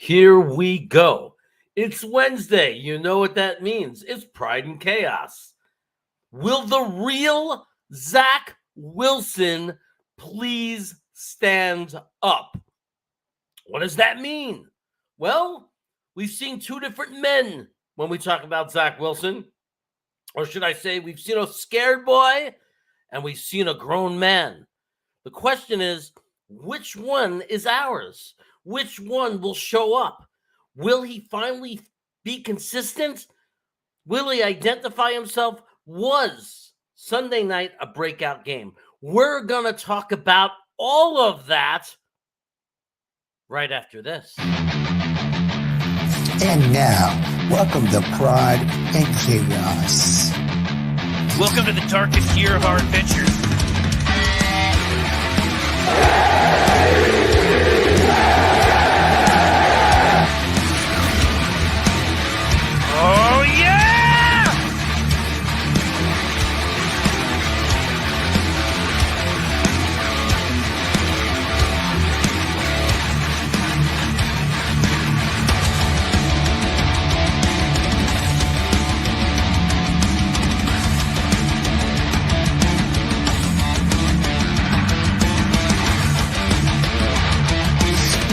Here we go. It's Wednesday. You know what that means. It's Pride and Chaos. Will the real Zach Wilson please stand up? What does that mean? Well, we've seen two different men when we talk about Zach Wilson. Or should I say, we've seen a scared boy and we've seen a grown man. The question is, which one is ours? Which one will show up? Will he finally be consistent? Will he identify himself? Was Sunday night a breakout game? We're going to talk about all of that right after this. And now, welcome to Pride and Chaos. Welcome to the darkest year of our adventures. Oh, yeah!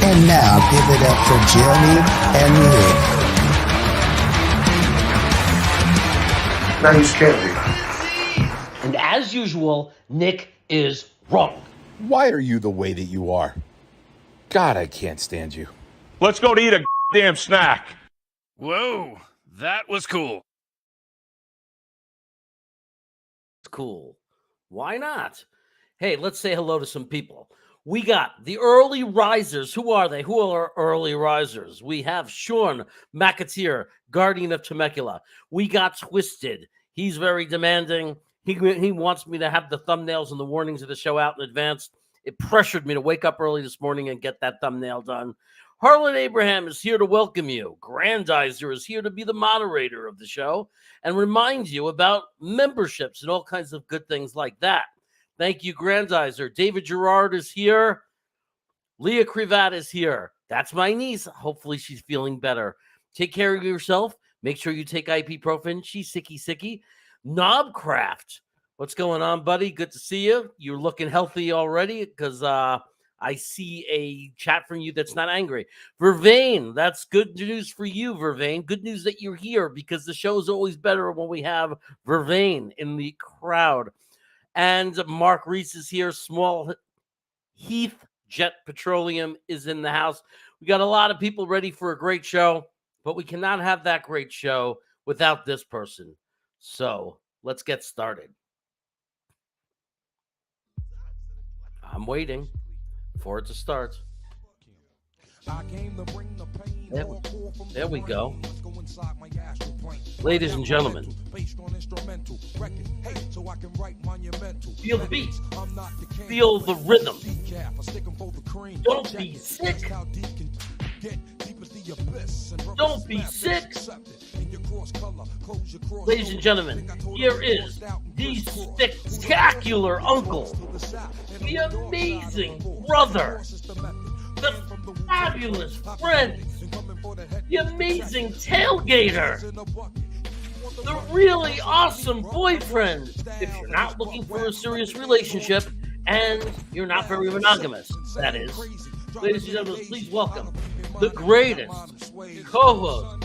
And now, give it up for Jeremy and Nick. Now you scared me. And as usual, Nick is wrong. Why are you the way that you are? God, I can't stand you. Let's go to eat a damn snack. Whoa, that was cool. It's cool. Why not? Hey, let's say hello to some people. We got the early risers. Who are they? Who are our early risers? We have Sean McAteer, Guardian of Temecula. We got Twisted. He's very demanding. He wants me to have the thumbnails and the warnings of the show out in advance. It pressured me to wake up early this morning and get that thumbnail done. Harlan Abraham is here to welcome you. Grandizer is here to be the moderator of the show and remind you about memberships and all kinds of good things like that. Thank you, Grandizer. David Gerard is here. Leah Krivat is here. That's my niece. Hopefully she's feeling better. Take care of yourself. Make sure you take ibuprofen. She's sicky. Knobcraft. What's going on, buddy? Good to see you. You're looking healthy already because I see a chat from you that's not angry. Vervain, that's good news for you, Vervain. Good news that you're here because the show is always better when we have Vervain in the crowd. And Mark Reese is here. Small Heath Jet Petroleum is in the house. We got a lot of people ready for a great show, but we cannot have that great show without this person. So let's get started. I'm waiting for it to start. There we go. Ladies and gentlemen, feel the beat, feel the rhythm. Don't be sick. Don't be sick. Ladies and gentlemen, here is the spectacular uncle, the amazing brother, the fabulous friend, the amazing tailgater, the really awesome boyfriend. If you're not looking for a serious relationship and you're not very monogamous, that is. Ladies and gentlemen, please welcome the greatest co-host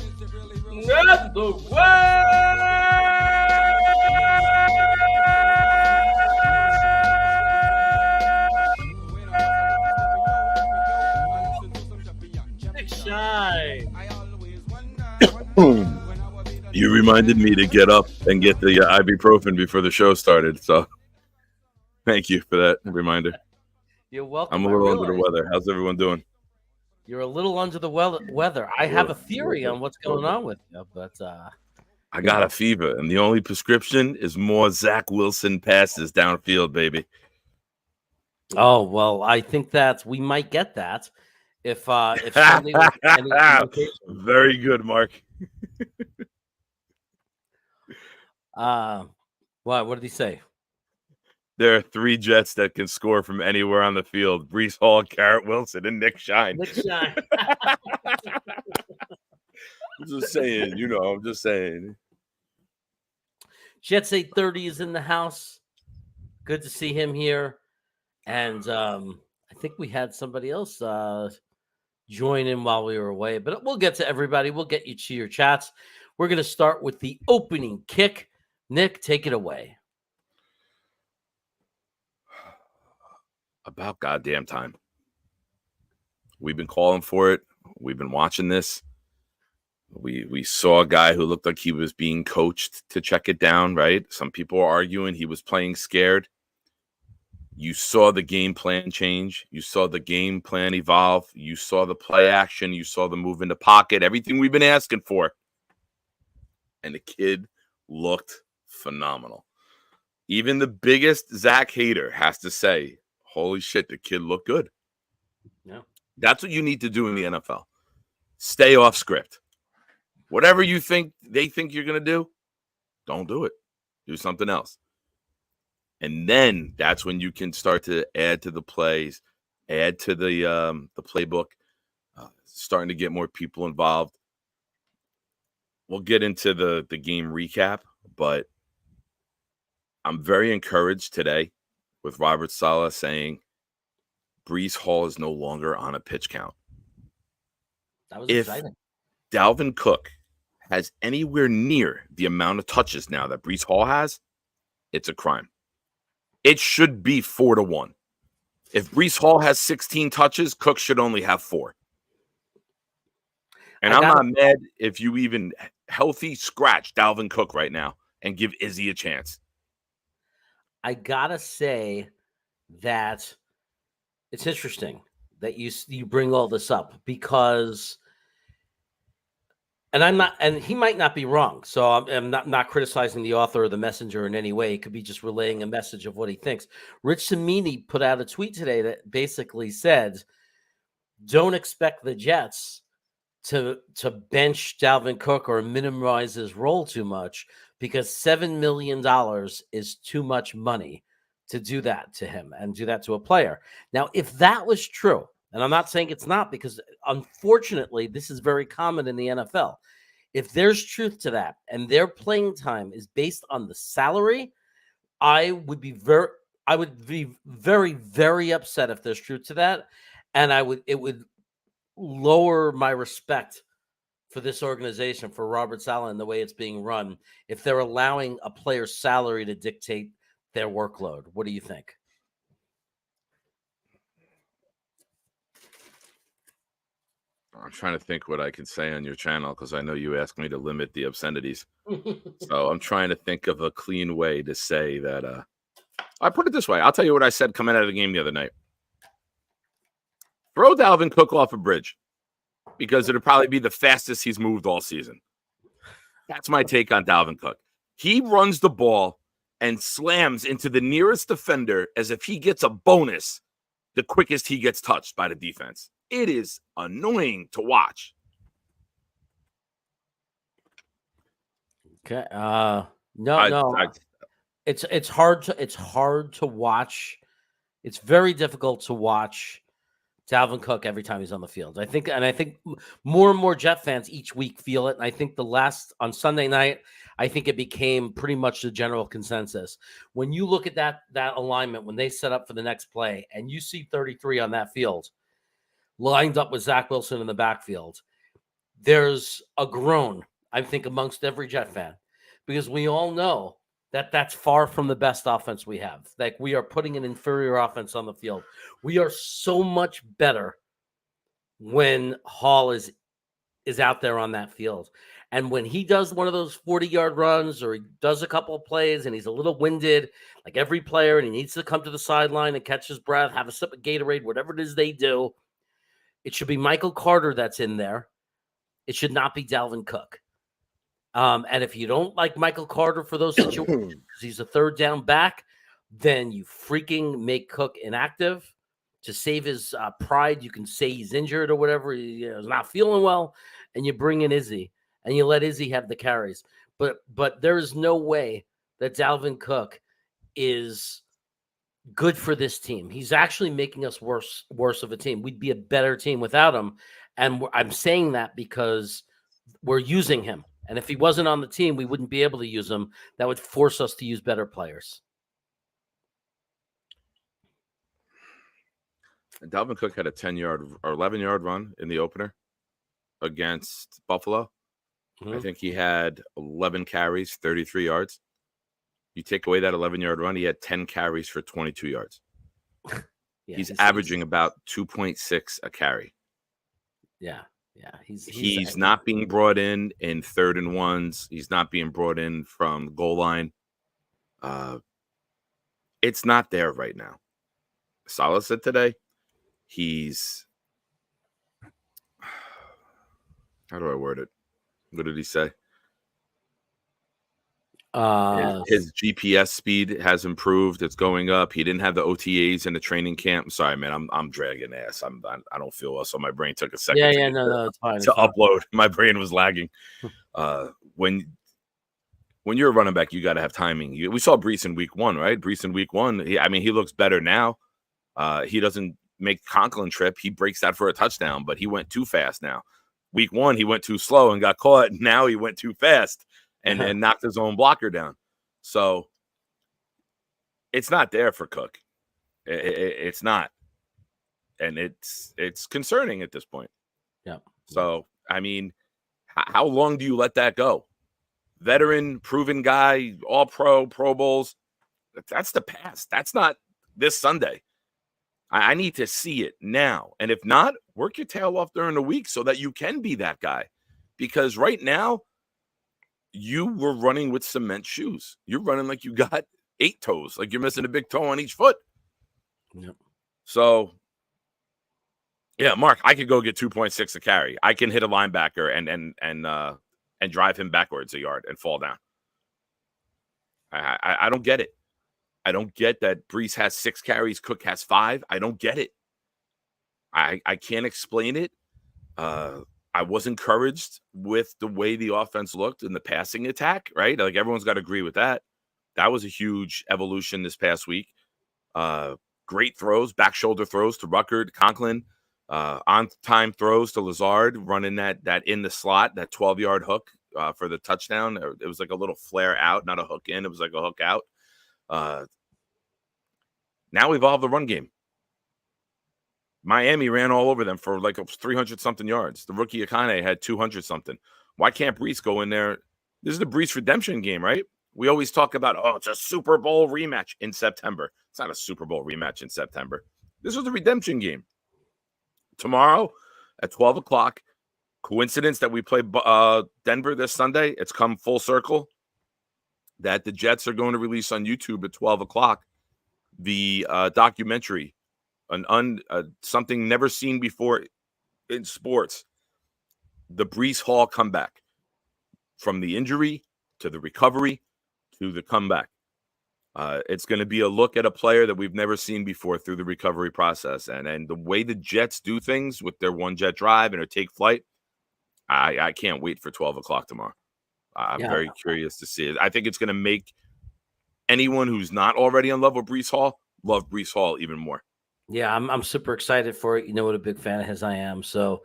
in the Shy. You reminded me to get up and get the ibuprofen before the show started, so thank you for that reminder. You're welcome. I'm a little under the weather. How's everyone doing? You're a little under the weather. I have a theory on what's going on with you, but I got a fever, and the only prescription is more Zach Wilson passes downfield, baby. Oh well, I think that we might get that if Sunday was any indication. Very good, Mark. What did he say? There are 3 Jets that can score from anywhere on the field: Brees Hall, Garrett Wilson, and Nick Shine. Nick Shine. I'm just saying, I'm just saying. Jets 8:30 is in the house. Good to see him here. And I think we had somebody else join in while we were away, but we'll get to everybody. We'll get you to your chats. We're going to start with the opening kick. Nick, take it away. About goddamn time. We've been calling for it. We've been watching this. We saw a guy who looked like he was being coached to check it down, right? Some people are arguing he was playing scared. You saw the game plan change. You saw the game plan evolve. You saw the play action. You saw the move in the pocket, everything we've been asking for. And the kid looked phenomenal. Even the biggest Zach hater has to say, holy shit, the kid looked good. Yeah. That's what you need to do in the NFL. Stay off script. Whatever you think they think you're going to do, don't do it. Do something else. And then that's when you can start to add to the plays, add to the playbook, starting to get more people involved. We'll get into the game recap, but I'm very encouraged today with Robert Saleh saying Brees Hall is no longer on a pitch count. That was If exciting. Dalvin Cook has anywhere near the amount of touches now that Brees Hall has, it's a crime. It should be 4-1. If Brees Hall has 16 touches, Cook should only have 4. And I'm not mad if you even healthy scratch Dalvin Cook right now and give Izzy a chance. I gotta say that it's interesting that you bring all this up because, and he might not be wrong. So I'm not criticizing the author or the messenger in any way. It could be just relaying a message of what he thinks. Rich Cimini put out a tweet today that basically said, "Don't expect the Jets to bench Dalvin Cook or minimize his role too much because $7 million is too much money to do that to him and do that to a player." Now, if that was true, and I'm not saying it's not, because unfortunately, this is very common in the NFL. If there's truth to that and their playing time is based on the salary, I would be very, very upset if there's truth to that. And it would lower my respect for this organization, for Robert Saleh and the way it's being run, if they're allowing a player's salary to dictate their workload. What do you think? I'm trying to think what I can say on your channel because I know you asked me to limit the obscenities. So I'm trying to think of a clean way to say that. I put it this way. I'll tell you what I said coming out of the game the other night. Throw Dalvin Cook off a bridge because it'll probably be the fastest he's moved all season. That's my take on Dalvin Cook. He runs the ball and slams into the nearest defender as if he gets a bonus the quickest he gets touched by the defense. It is annoying to watch. Okay. No. It's hard to watch. It's very difficult to watch Dalvin Cook every time he's on the field. I think more and more Jet fans each week feel it. And I think on Sunday night, I think it became pretty much the general consensus. When you look at that alignment, when they set up for the next play and you see 33 on that field lined up with Zach Wilson in the backfield, there's a groan, I think, amongst every Jet fan, because we all know that that's far from the best offense we have. Like, we are putting an inferior offense on the field. We are so much better when Hall is out there on that field. And when he does one of those 40-yard runs, or he does a couple of plays and he's a little winded, like every player, and he needs to come to the sideline and catch his breath, have a sip of Gatorade, whatever it is they do, it should be Michael Carter that's in there. It should not be Dalvin Cook. And if you don't like Michael Carter for those situations, because he's a third down back, then you freaking make Cook inactive to save his pride. You can say he's injured or whatever. He's not feeling well, and you bring in Izzy, and you let Izzy have the carries. But there is no way that Dalvin Cook is good for this team. He's actually making us worse of a team. We'd be a better team without him. And I'm saying that because we're using him. And if he wasn't on the team, we wouldn't be able to use him. That would force us to use better players. Dalvin Cook had a 10-yard or 11-yard run in the opener against Buffalo. I think he had 11 carries, 33 yards. You take away that 11-yard run, he had 10 carries for 22 yards. Yeah, he's averaging about 2.6 a carry. Yeah. He's not being brought in 3rd and 1s. He's not being brought in from goal line. It's not there right now. Salah said today he's how do I word it? What did he say? His GPS speed has improved. It's going up. He didn't have the OTAs in the training camp. Sorry, man. I'm dragging ass. I don't feel well, so my brain took a second. No, it's fine. To upload. My brain was lagging. When you're a running back, you got to have timing. We saw Brees in week 1, right? Brees in week 1. He looks better now. He doesn't make Conklin trip. He breaks that for a touchdown, but he went too fast now. Week 1, he went too slow and got caught. Now he went too fast and knocked his own blocker down. So it's not there for Cook. It's not. And it's concerning at this point. Yeah. So, how long do you let that go? Veteran, proven guy, all pro bowls. That's the past. That's not this Sunday. I need to see it now. And if not, work your tail off during the week so that you can be that guy. Because right now, you were running with cement shoes. You're running like you got 8 toes, like you're missing a big toe on each foot. Yep. So, yeah, Mark, I could go get 2.6 a carry. I can hit a linebacker and drive him backwards a yard and fall down. I don't get it. I don't get that Brees has 6 carries, Cook has 5. I don't get it. I can't explain it. I was encouraged with the way the offense looked in the passing attack, right? Like everyone's got to agree with that. That was a huge evolution this past week. Great throws, back shoulder throws to Ruckert, Conklin, on-time throws to Lazard, running that in the slot, that 12-yard hook for the touchdown. It was like a little flare out, not a hook in. It was like a hook out. Now evolve the run game. Miami ran all over them for like 300-something yards. The rookie Akane had 200-something. Why can't Brees go in there? This is the Brees redemption game, right? We always talk about, it's a Super Bowl rematch in September. It's not a Super Bowl rematch in September. This was the redemption game. Tomorrow at 12 o'clock, coincidence that we play Denver this Sunday? It's come full circle that the Jets are going to release on YouTube at 12 o'clock the documentary, something never seen before in sports, the Brees Hall comeback, from the injury to the recovery to the comeback. It's going to be a look at a player that we've never seen before through the recovery process. And the way the Jets do things with their one jet drive and their take flight, I can't wait for 12 o'clock tomorrow. I'm very curious to see it. I think it's going to make anyone who's not already in love with Brees Hall love Brees Hall even more. Yeah, I'm super excited for it. You know what a big fan of his I am. So,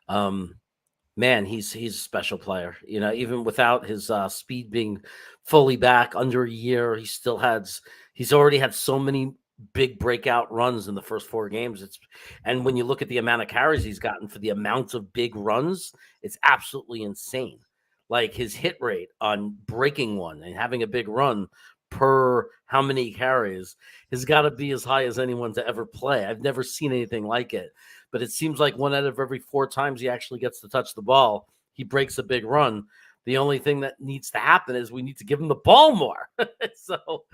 man, he's a special player. You know, even without his speed being fully back under a year, he's already had so many big breakout runs in the first 4 games. And when you look at the amount of carries he's gotten for the amount of big runs, it's absolutely insane. Like his hit rate on breaking one and having a big run per how many carries has got to be as high as anyone to ever play. I've never seen anything like it, but it seems like 1 out of every 4 times he actually gets to touch the ball, he breaks a big run. The only thing that needs to happen is we need to give him the ball more. So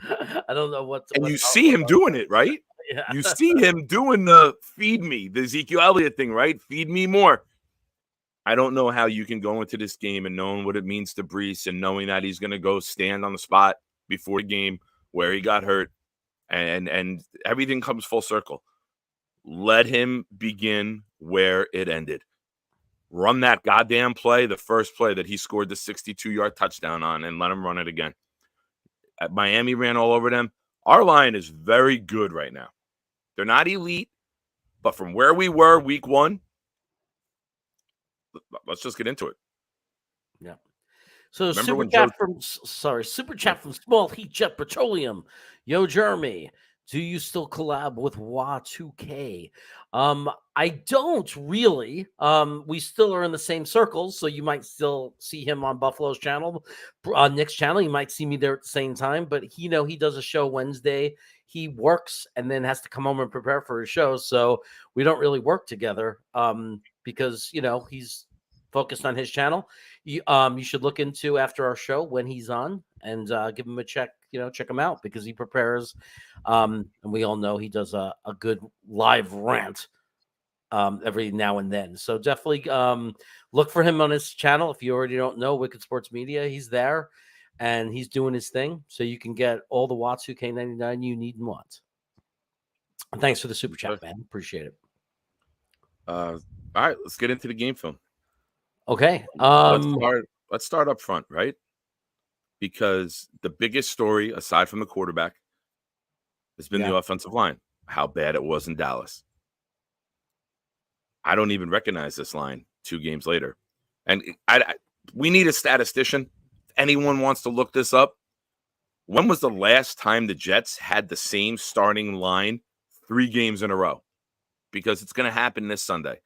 I don't know what. And you see him doing it, right? Yeah. You see him doing the feed me, the Ezekiel Elliott thing, right? Feed me more. I don't know how you can go into this game and knowing what it means to Brees and knowing that he's going to go stand on the spot before the game where he got hurt and everything comes full circle. Let him begin where it ended. Run that goddamn play, the first play that he scored the 62-yard touchdown on, and let him run it again. Miami ran all over them. Our line is very good right now. They're not elite, but from where we were week 1, let's just get into it. Yeah. So Remember super when chat Joe- from super chat from Small Heat Jet Petroleum. Yo, Jeremy, do you still collab with WA2K? I don't really. We still are in the same circles, so you might still see him on Buffalo's channel, Nick's channel. You might see me there at the same time, but he does a show Wednesday. He works and then has to come home and prepare for his show, so we don't really work together. Because he's focused on his channel. You should look into after our show when he's on and give him a check. Check him out because he prepares. And we all know he does a good live rant every now and then. So definitely look for him on his channel. If you already don't know Wicked Sports Media, he's there and he's doing his thing. So you can get all the Watts K99 you need and want. And thanks for the super chat, man. Appreciate it. All right, let's get into the game film. Okay. Let's start up front, right? Because the biggest story, aside from the quarterback, has been the offensive line, how bad it was in Dallas. I don't even recognize this line 2 games later. And we need a statistician. If anyone wants to look this up, when was the last time the Jets had the same starting line 3 games in a row? Because it's going to happen this Sunday.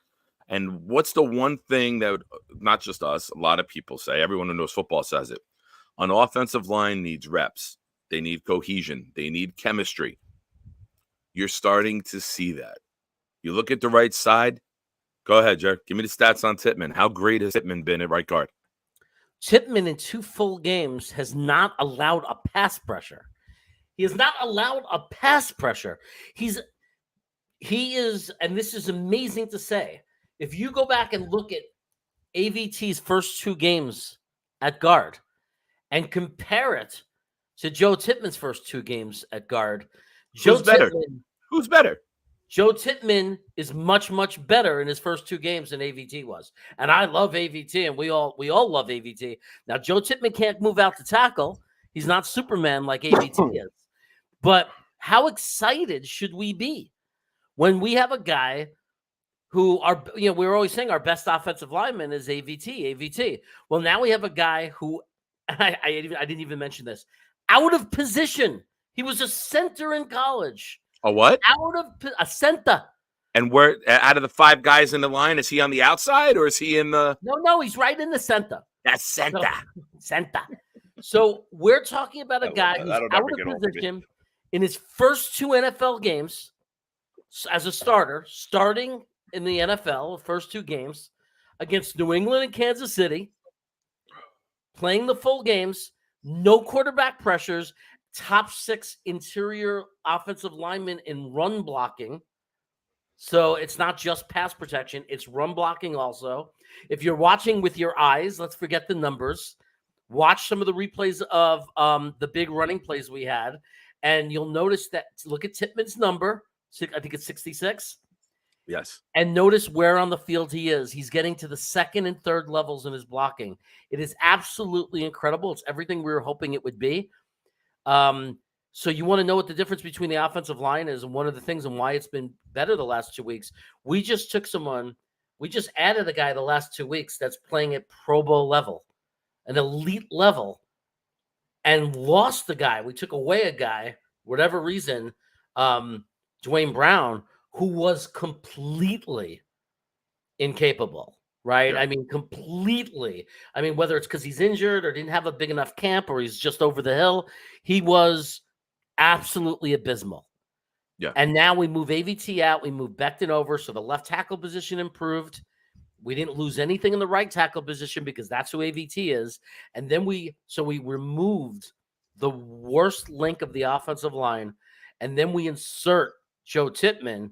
And what's the one thing that, not just us, a lot of people say, everyone who knows football says it. An offensive line needs reps. They need cohesion. They need chemistry. You're starting to see that. You look at the right side. Go ahead, Jared. Give me the stats on Tippmann. How great has Tippmann been at right guard? Tippmann in 2 full games has not allowed a pass pressure. He has not allowed a pass pressure. He is, and this is amazing to say, if you go back and look at AVT's first 2 games at guard and compare it to Joe Tippmann's first 2 games at guard, Who's better? Joe Tippmann is much, much better in his first 2 games than AVT was. And I love AVT, and we all love AVT. Now, Joe Tippmann can't move out to tackle. He's not Superman like AVT is. But how excited should we be when we have a guy who we're always saying our best offensive lineman is AVT. Well, now we have a guy who I didn't even mention this. Out of position. He was a center in college. A what? A center. And where out of the 5 guys in the line, is he on the outside or is he in the? No, he's right in the center. That's center. Center. So we're talking about a guy who's out of position in his first 2 NFL games as a starter, starting in the NFL, the first 2 games against New England and Kansas City, playing the full games, no quarterback pressures, top 6 interior offensive linemen in run blocking. So it's not just pass protection, it's run blocking also. If you're watching with your eyes, let's forget the numbers. Watch some of the replays of the big running plays we had, and you'll notice that, look at Tippmann's number, I think it's 66. Yes. And notice where on the field he is. He's getting to the 2nd and 3rd levels in his blocking. It is absolutely incredible. It's everything we were hoping it would be. So you want to know what the difference between the offensive line is, and one of the things and why it's been better the last 2 weeks. We just added a guy the last 2 weeks that's playing at Pro Bowl level, an elite level, and lost the guy. We took away a guy, whatever reason, Dwayne Brown, who was completely incapable, right? Yeah. I mean, completely. I mean, whether it's because he's injured or didn't have a big enough camp or he's just over the hill, he was absolutely abysmal. Yeah. And now we move AVT out. We move Becton over, so the left tackle position improved. We didn't lose anything in the right tackle position because that's who AVT is. And then we removed the worst link of the offensive line, and then we insert Joe Tippmann,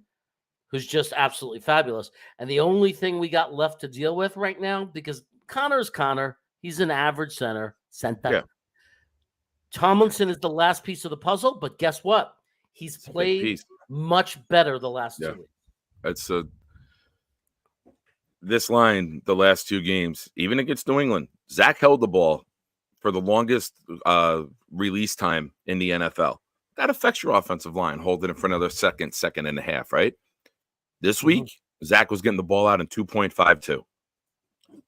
who's just absolutely fabulous. And the only thing we got left to deal with right now, because Connor's Connor, he's an average center. Yeah. Tomlinson is the last piece of the puzzle, but guess what? He's played much better the last 2 weeks. It's this line, the last 2 games, even against New England, Zach held the ball for the longest release time in the NFL. that affects your offensive line, holding it for another second and a half, right? This week, Zach was getting the ball out in 2.52.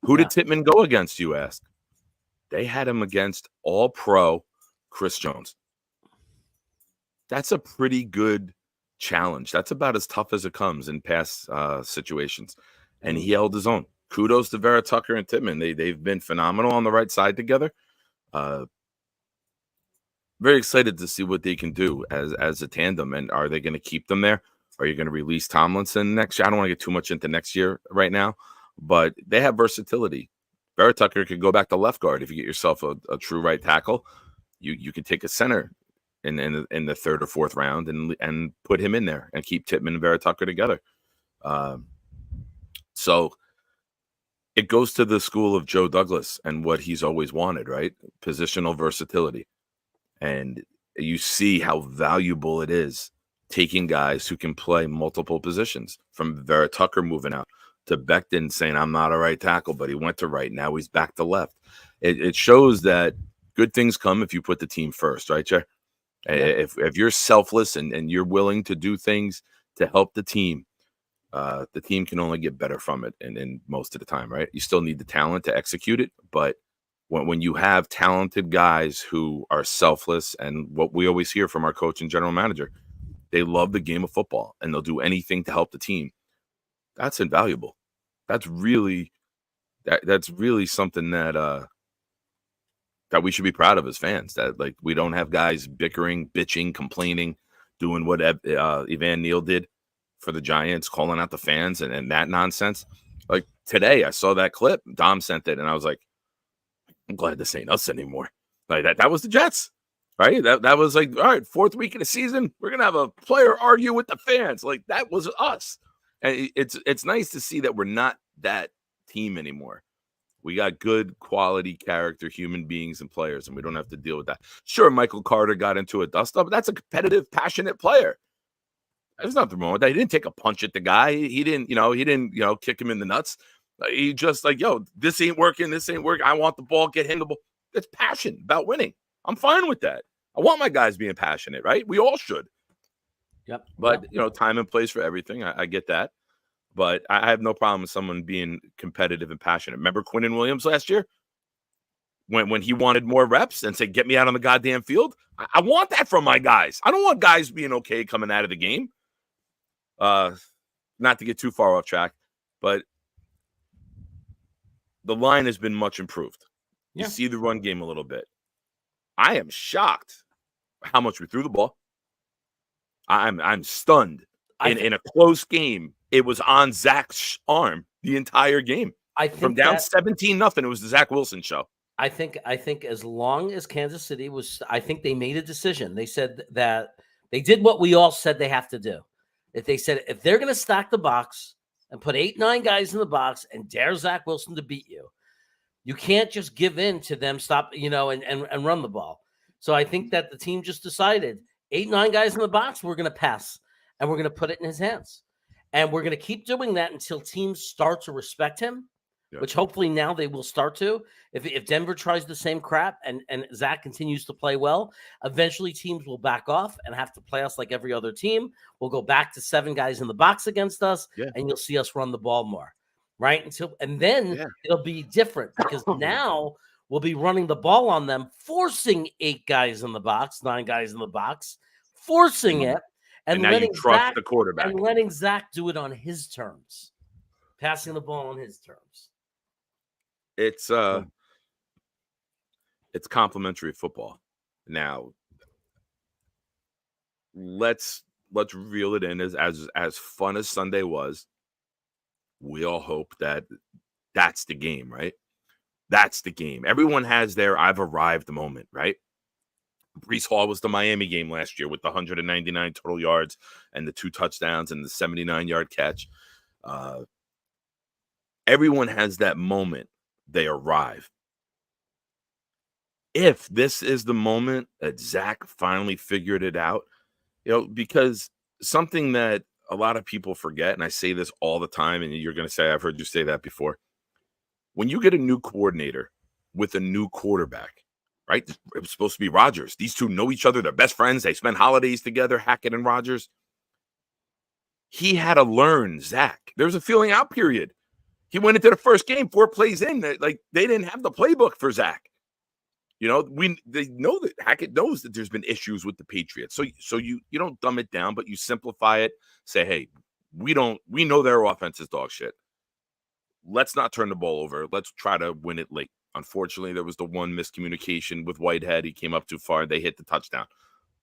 Who did Tittman go against, you ask? They had him against all-pro Chris Jones. That's a pretty good challenge. That's about as tough as it comes in past situations. And he held his own. Kudos to Vera Tucker and Tittman. They've been phenomenal on the right side together. Very excited to see what they can do as a tandem. And are they going to keep them there? Are you going to release Tomlinson next year? I don't want to get too much into next year right now, but they have versatility. Vera Tucker could go back to left guard if you get yourself a true right tackle. You can take a center in the third or fourth round and put him in there and keep Tittman and Vera Tucker together. So it goes to the school of Joe Douglas and what he's always wanted, right? Positional versatility. And you see how valuable it is taking guys who can play multiple positions, from Vera Tucker moving out to Becton saying, I'm not a right tackle, but he went to right. Now he's back to left. It shows that good things come if you put the team first, right, Jay? Yeah. If you're selfless and you're willing to do things to help the team can only get better from it. And most of the time, right? You still need the talent to execute it. But when you have talented guys who are selfless, and what we always hear from our coach and general manager, they love the game of football and they'll do anything to help the team. That's invaluable. That's really something that we should be proud of as fans. That, like, we don't have guys bickering, bitching, complaining, doing what Evan Neal did for the Giants, calling out the fans and that nonsense. Like today, I saw that clip. Dom sent it, and I was like, I'm glad this ain't us anymore. Like that was the Jets, right? That was like, all right, fourth week of the season, we're gonna have a player argue with the fans. Like that was us. And it's nice to see that we're not that team anymore. We got good quality character human beings and players, and we don't have to deal with that. Sure, Michael Carter got into a dust-up, but that's a competitive, passionate player. There's nothing wrong with that. He didn't take a punch at the guy. He didn't kick him in the nuts. He just like, yo, this ain't working. This ain't working. I want the ball, get him the ball. It's passion about winning. I'm fine with that. I want my guys being passionate, right? We all should. Yep. But, time and place for everything. I get that. But I have no problem with someone being competitive and passionate. Remember Quinnen Williams last year? When he wanted more reps and said, get me out on the goddamn field? I want that from my guys. I don't want guys being okay coming out of the game. Not to get too far off track, but the line has been much improved. You see the run game a little bit. I am shocked how much we threw the ball. I'm stunned. In a close game, it was on Zach's arm the entire game. I think from down 17-0, it was the Zach Wilson show. I think as long as Kansas City was, I think they made a decision. They said that they did what we all said they have to do. They said if they're going to stack the box and put 8-9 guys in the box and dare Zach Wilson to beat you, you can't just give in to them, stop, and run the ball. So I think that the team just decided 8-9 guys in the box, we're going to pass and we're going to put it in his hands. And we're going to keep doing that until teams start to respect him, which hopefully now they will start to. If Denver tries the same crap and Zach continues to play well, eventually teams will back off and have to play us like every other team. We'll go back to 7 guys in the box against us, and you'll see us run the ball more, right? And then it'll be different because now we'll be running the ball on them, forcing 8 guys in the box, 9 guys in the box, forcing it, and now letting you trust Zach, the quarterback. And letting Zach do it on his terms, passing the ball on his terms. It's complimentary football. Now let's reel it in. As fun as Sunday was, we all hope that's the game, right? That's the game. Everyone has their I've arrived moment, right? Breece Hall was the Miami game last year with the 199 total yards and the 2 touchdowns and the 79-yard catch. Everyone has that moment. They arrive. If this is the moment that Zach finally figured it out, because something that a lot of people forget, and I say this all the time, and you're going to say, I've heard you say that before. When you get a new coordinator with a new quarterback, right? It was supposed to be Rodgers. These two know each other. They're best friends. They spend holidays together, Hackett and Rodgers. He had to learn Zach. There was a feeling out period. He went into the first game 4 plays in. Like they didn't have the playbook for Zach. You know, they know that Hackett knows that there's been issues with the Patriots. So you don't dumb it down, but you simplify it. Say, hey, we know their offense is dog shit. Let's not turn the ball over. Let's try to win it late. Unfortunately, there was the one miscommunication with Whitehead. He came up too far. They hit the touchdown.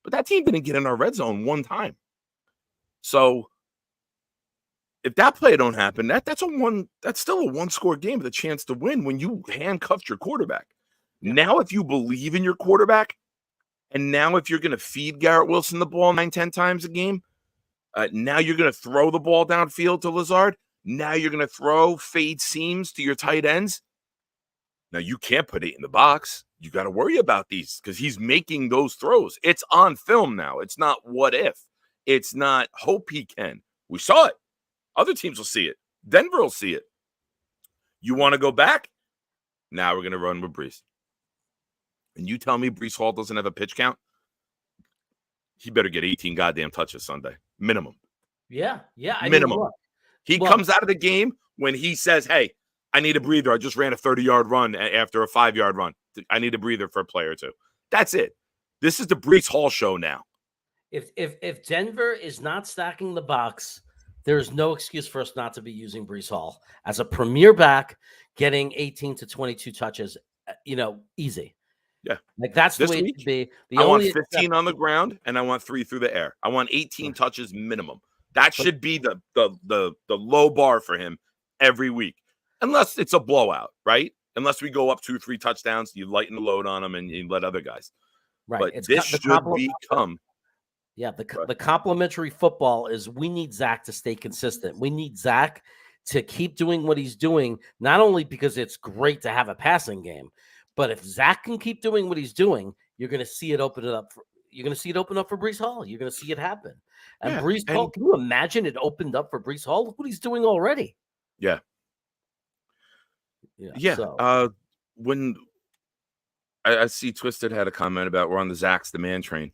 But that team didn't get in our red zone one time. So if that play don't happen, that's still a 1-score game with a chance to win when you handcuffed your quarterback. Yeah. Now, if you believe in your quarterback, and now if you're going to feed Garrett Wilson the ball 9-10 times a game, now you're going to throw the ball downfield to Lazard. Now you're going to throw fade seams to your tight ends. Now you can't put 8 in the box. You got to worry about these because he's making those throws. It's on film now. It's not what if. It's not hope he can. We saw it. Other teams will see it. Denver will see it. You want to go back? Now we're going to run with Brees. And you tell me Brees Hall doesn't have a pitch count? He better get 18 goddamn touches Sunday. Minimum. Yeah. Minimum. He comes out of the game when he says, hey, I need a breather. I just ran a 30-yard run after a 5-yard run. I need a breather for a play or two. That's it. This is the Brees Hall show now. If Denver is not stacking the box, there is no excuse for us not to be using Brees Hall as a premier back, getting 18 to 22 touches, easy. Yeah. Like that's the way it should be. I want 15 on the ground and I want 3 through the air. I want 18 touches minimum. That should be the low bar for him every week. Unless it's a blowout, right? Unless we go up 2-3 touchdowns, you lighten the load on them and you let other guys. Right. But this should become. Yeah, the complimentary football is we need Zach to stay consistent. We need Zach to keep doing what he's doing, not only because it's great to have a passing game, but if Zach can keep doing what he's doing, you're going to see it open it up. You're going to see it open up for Brees Hall. You're going to see it happen. And Brees Hall, can you imagine it opened up for Brees Hall? Look what he's doing already. Yeah. Yeah. So. When I see Twisted had a comment about we're on the Zach's the man train.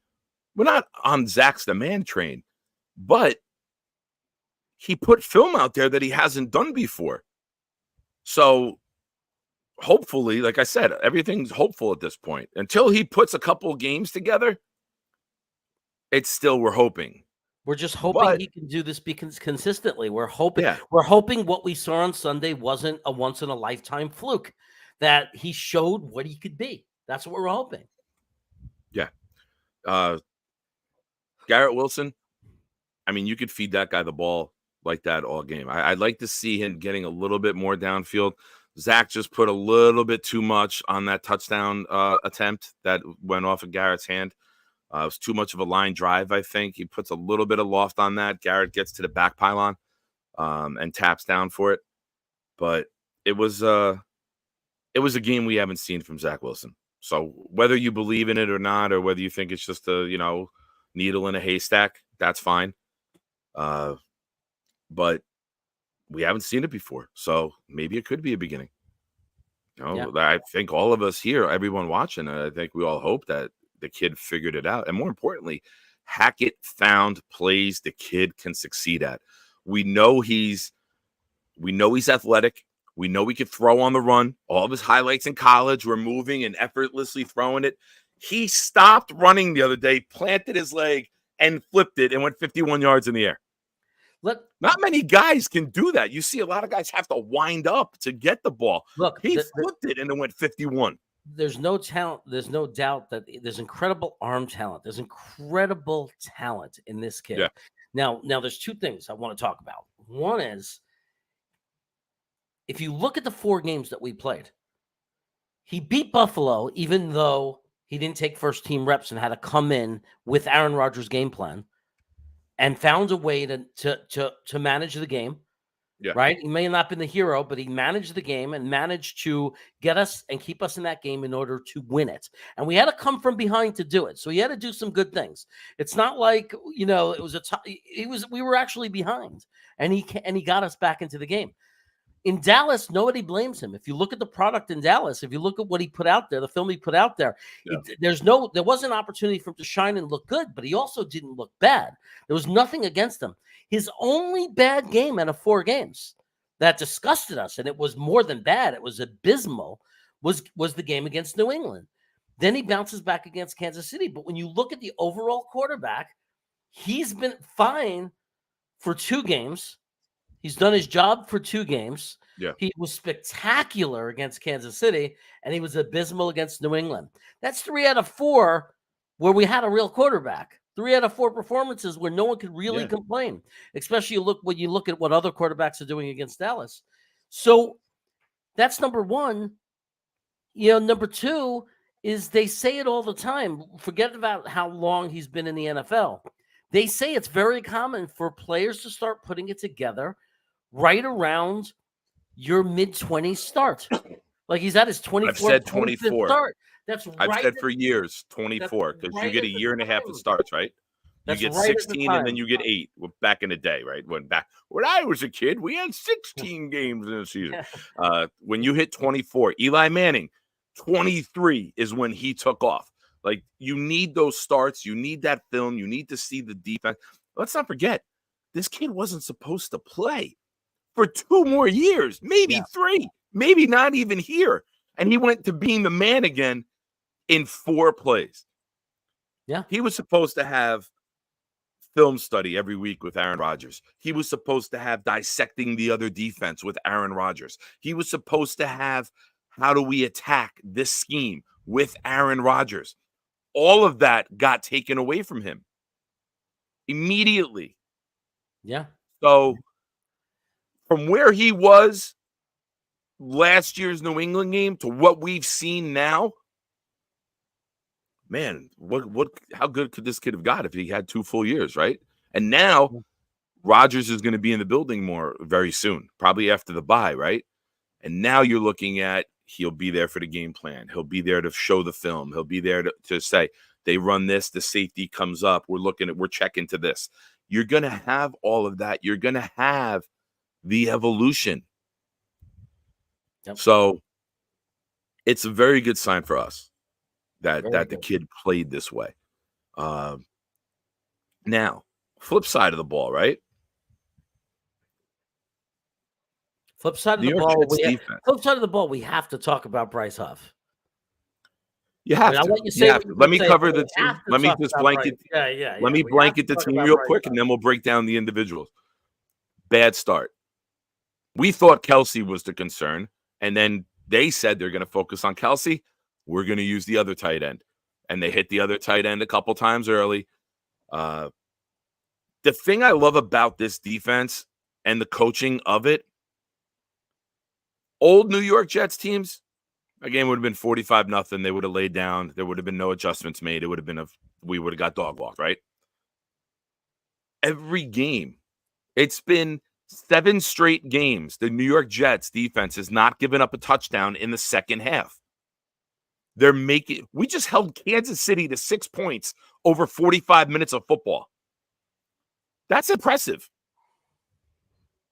We're not on Zach's the man train, but he put film out there that he hasn't done before. So hopefully, like I said, everything's hopeful at this point. Until he puts a couple games together, it's still we're hoping. We're just hoping he can do this consistently. We're hoping what we saw on Sunday wasn't a once in a lifetime fluke, that he showed what he could be. That's what we're hoping. Yeah. Garrett Wilson, I mean, you could feed that guy the ball like that all game. I'd like to see him getting a little bit more downfield. Zach just put a little bit too much on that touchdown attempt that went off of Garrett's hand. It was too much of a line drive, I think. He puts a little bit of loft on that. Garrett gets to the back pylon and taps down for it. But it was a game we haven't seen from Zach Wilson. So whether you believe in it or not, or whether you think it's just a, needle in a haystack, that's fine. But we haven't seen it before. So maybe it could be a beginning. I think all of us here, everyone watching, I think we all hope that the kid figured it out. And more importantly, Hackett found plays the kid can succeed at. We know he's athletic. We know he could throw on the run. All of his highlights in college were moving and effortlessly throwing it. He stopped running the other day, planted his leg, and flipped it and went 51 yards in the air. Not many guys can do that. You see a lot of guys have to wind up to get the ball. He flipped it and it went 51. There's no talent. There's no doubt that there's incredible arm talent. There's incredible talent in this kid. Yeah. Now there's 2 things I want to talk about. One is, if you look at the 4 games that we played, he beat Buffalo, even though he didn't take first team reps and had to come in with Aaron Rodgers' game plan and found a way to manage the game. Yeah. Right. He may not have been the hero, but he managed the game and managed to get us and keep us in that game in order to win it. And we had to come from behind to do it. So he had to do some good things. It's not like, it was we were actually behind and he got us back into the game. In Dallas, nobody blames him. If you look at the product in Dallas, if you look at what he put out there, the film he put out there, Yeah. there was an opportunity for him to shine and look good, but he also didn't look bad. There was nothing against him. His only bad game out of 4 games that disgusted us, and it was more than bad, it was abysmal, was the game against New England. Then he bounces back against Kansas City. But when you look at the overall quarterback, he's been fine for 2 games. He's done his job for 2 games. Yeah. He was spectacular against Kansas City, and he was abysmal against New England. That's 3 out of 4 where we had a real quarterback. 3 out of 4 performances where no one could really complain, especially when you look at what other quarterbacks are doing against Dallas. So that's number 1. Number 2 is they say it all the time. Forget about how long he's been in the NFL. They say it's very common for players to start putting it together right around your mid-20s start. Like he's at his 24th, I've said 24 start. I've said for years 24 because you get a year and a half of starts, right? You get 16 and then you get 8 back in the day, right? When I was a kid, we had 16 games in a season. When you hit 24, Eli Manning, 23 is when he took off. Like, you need those starts. You need that film. You need to see the defense. Let's not forget, this kid wasn't supposed to play for 2 more years, maybe 3, maybe not even here. And he went to being the man again in 4 plays. Yeah. He was supposed to have film study every week with Aaron Rodgers. He was supposed to have dissecting the other defense with Aaron Rodgers. He was supposed to have how do we attack this scheme with Aaron Rodgers. All of that got taken away from him immediately. Yeah. So from where he was last year's New England game to what we've seen now, man, how good could this kid have got if he had 2 full years, right? And now Rodgers is going to be in the building more very soon, probably after the bye, right? And now you're looking at he'll be there for the game plan. He'll be there to show the film. He'll be there to say, they run this, the safety comes up. We're checking to this. You're going to have all of that. You're going to have the evolution. Yep. So it's a very good sign for us that Very the good. kid played this way. Now, flip side of the ball, right? Flip side of New the York ball. Jets defense. Flip side of the ball. We have to talk about Bryce Huff. You have I'll to. let you say You what have you to. Let me say, cover but the we team. have to Let me talk just about blanket. Bryce. Yeah. Let me We have blanket to the talk team about real Bryce quick, Huff. and then we'll break down the individuals. Bad start. We thought Kelsey was the concern, and then they said they're going to focus on Kelsey. We're going to use the other tight end, and they hit the other tight end a couple times early. The thing I love about this defense and the coaching of it, old New York Jets teams, that game would have been 45-0. They would have laid down. There would have been no adjustments made. It would have been we would have got dog walked, right? Every game, it's been 7 straight games. The New York Jets defense has not given up a touchdown in the second half. We just held Kansas City to 6 points over 45 minutes of football. That's impressive.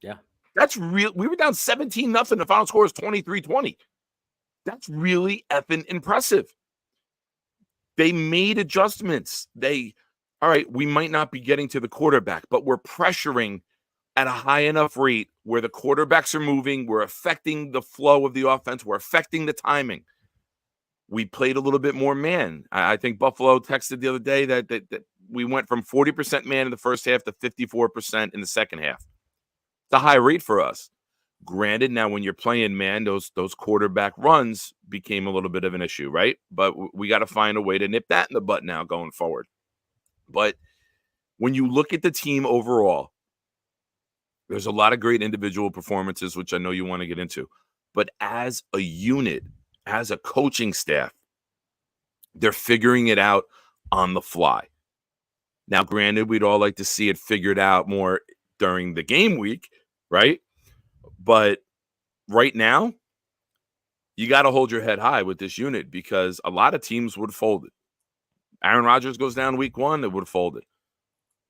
Yeah. That's real. We were down 17-0. The final score is 23-20. That's really effing impressive. They made adjustments. All right, we might not be getting to the quarterback, but we're pressuring at a high enough rate where the quarterbacks are moving. We're affecting the flow of the offense. We're affecting the timing. We played a little bit more man. I think Buffalo texted the other day that we went from 40% man in the first half to 54% in the second half. It's a high rate for us. Granted, now when you're playing man, those quarterback runs became a little bit of an issue, right? But we got to find a way to nip that in the butt now going forward. But when you look at the team overall, there's a lot of great individual performances, which I know you want to get into. But as a unit, as a coaching staff, they're figuring it out on the fly. Now, granted, we'd all like to see it figured out more during the game week, right? But right now, you got to hold your head high with this unit because a lot of teams would have folded. Aaron Rodgers goes down week 1, it would have folded.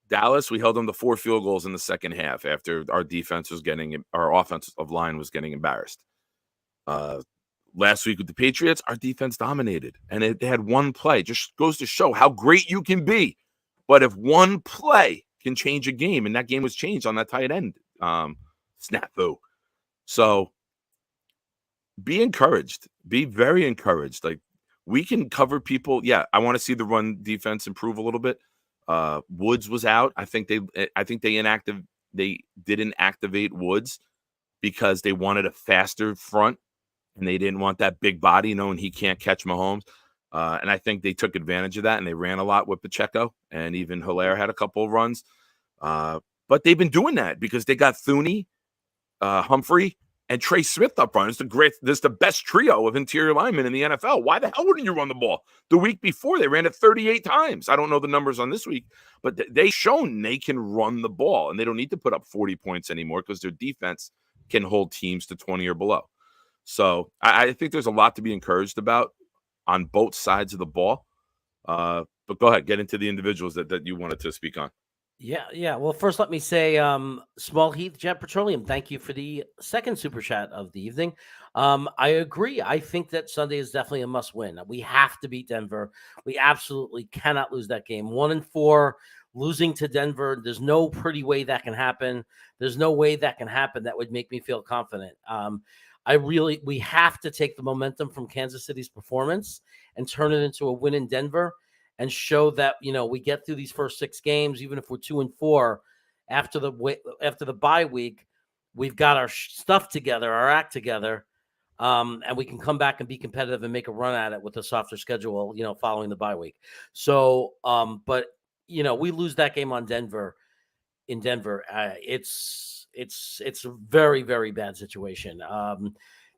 Dallas, we held them to 4 field goals in the second half after our offensive line was getting embarrassed. Last week with the Patriots, our defense dominated, and they had one play. Just goes to show how great you can be. But if one play can change a game, and that game was changed on that tight end snafu. So be encouraged. Be very encouraged. Like, we can cover people. Yeah, I want to see the run defense improve a little bit. Woods was out. I think they didn't activate Woods because they wanted a faster front and they didn't want that big body knowing he can't catch Mahomes. And I think they took advantage of that and they ran a lot with Pacheco, and even Hilaire had a couple of runs. But they've been doing that because they got Thuney, Humphrey, and Trey Smith up front. It's the best trio of interior linemen in the NFL. Why the hell wouldn't you run the ball? The week before, they ran it 38 times. I don't know the numbers on this week, but they've shown they can run the ball, and they don't need to put up 40 points anymore because their defense can hold teams to 20 or below. So I think there's a lot to be encouraged about on both sides of the ball. But go ahead, get into the individuals that you wanted to speak on. Yeah. Well, first, let me say, Small Heath Jet Petroleum, thank you for the second super chat of the evening. I agree. I think that Sunday is definitely a must win. We have to beat Denver. We absolutely cannot lose that game. 1-4, losing to Denver. There's no pretty way that can happen. There's no way that can happen that would make me feel confident. We have to take the momentum from Kansas City's performance and turn it into a win in Denver and show that, we get through these first 6 games, even if we're 2-4 after the bye week, we've got our stuff together, our act together. And we can come back and be competitive and make a run at it with a softer schedule, following the bye week. So, but we lose that game in Denver. It's a very, very bad situation.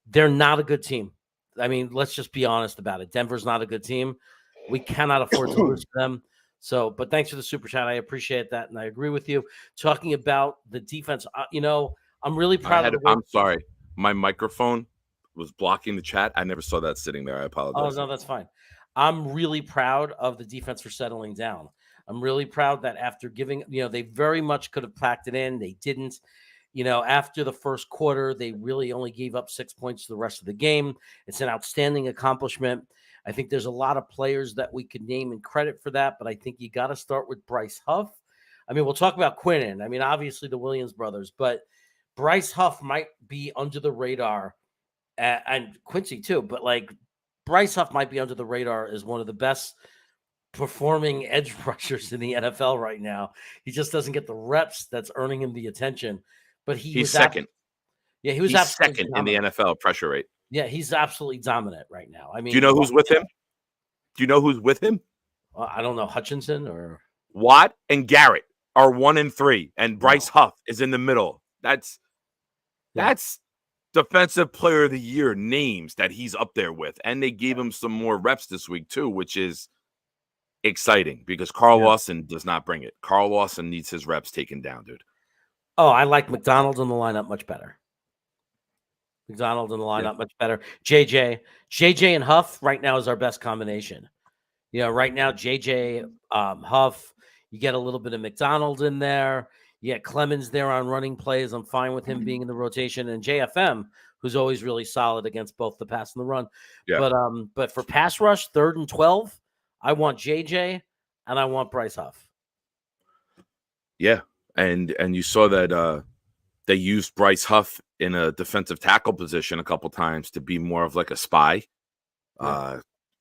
They're not a good team. I mean, let's just be honest about it. Denver's not a good team. We cannot afford to lose to them. So, but thanks for the super chat. I appreciate that. And I agree with you. Talking about the defense, I'm really proud of I'm sorry. My microphone was blocking the chat. I never saw that sitting there. I apologize. Oh, no, that's fine. I'm really proud of the defense for settling down. I'm really proud that after giving, they very much could have packed it in. They didn't. After the first quarter, they really only gave up 6 points to the rest of the game. It's an outstanding accomplishment. I think there's a lot of players that we could name and credit for that, but I think you got to start with Bryce Huff. I mean, we'll talk about Quinnen. I mean, obviously the Williams brothers, but Bryce Huff might be under the radar, and Quincy too, but like Bryce Huff might be under the radar as one of the best performing edge rushers in the NFL right now. He just doesn't get the reps that's earning him the attention, but he's second. He's second in the NFL pressure rate. Yeah, he's absolutely dominant right now. I mean, do you know who's with him? Do you know who's with him? I don't know, Hutchinson or Watt and Garrett are 1 and 3, and Bryce Huff is in the middle. That's defensive player of the year names that he's up there with, and they gave him some more reps this week too, which is exciting because Carl Lawson does not bring it. Carl Lawson needs his reps taken down, dude. Oh, I like McDonald in the lineup much better. Much better. JJ and Huff right now is our best combination. Right now, JJ, Huff, you get a little bit of McDonald in there. You get Clemens there on running plays. I'm fine with him being in the rotation. And JFM, who's always really solid against both the pass and the run. Yeah. But for pass rush, 3rd and 12, I want JJ and I want Bryce Huff. Yeah. And you saw that they used Bryce Huff in a defensive tackle position a couple times to be more of like a spy,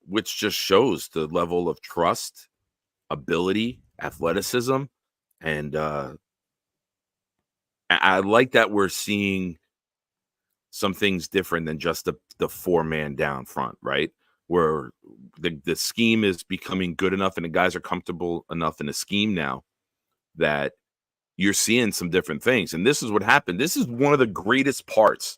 which just shows the level of trust, ability, athleticism. And I like that we're seeing some things different than just the 4-man down front, right? Where the scheme is becoming good enough and the guys are comfortable enough in the scheme now that you're seeing some different things. And this is what happened. This is one of the greatest parts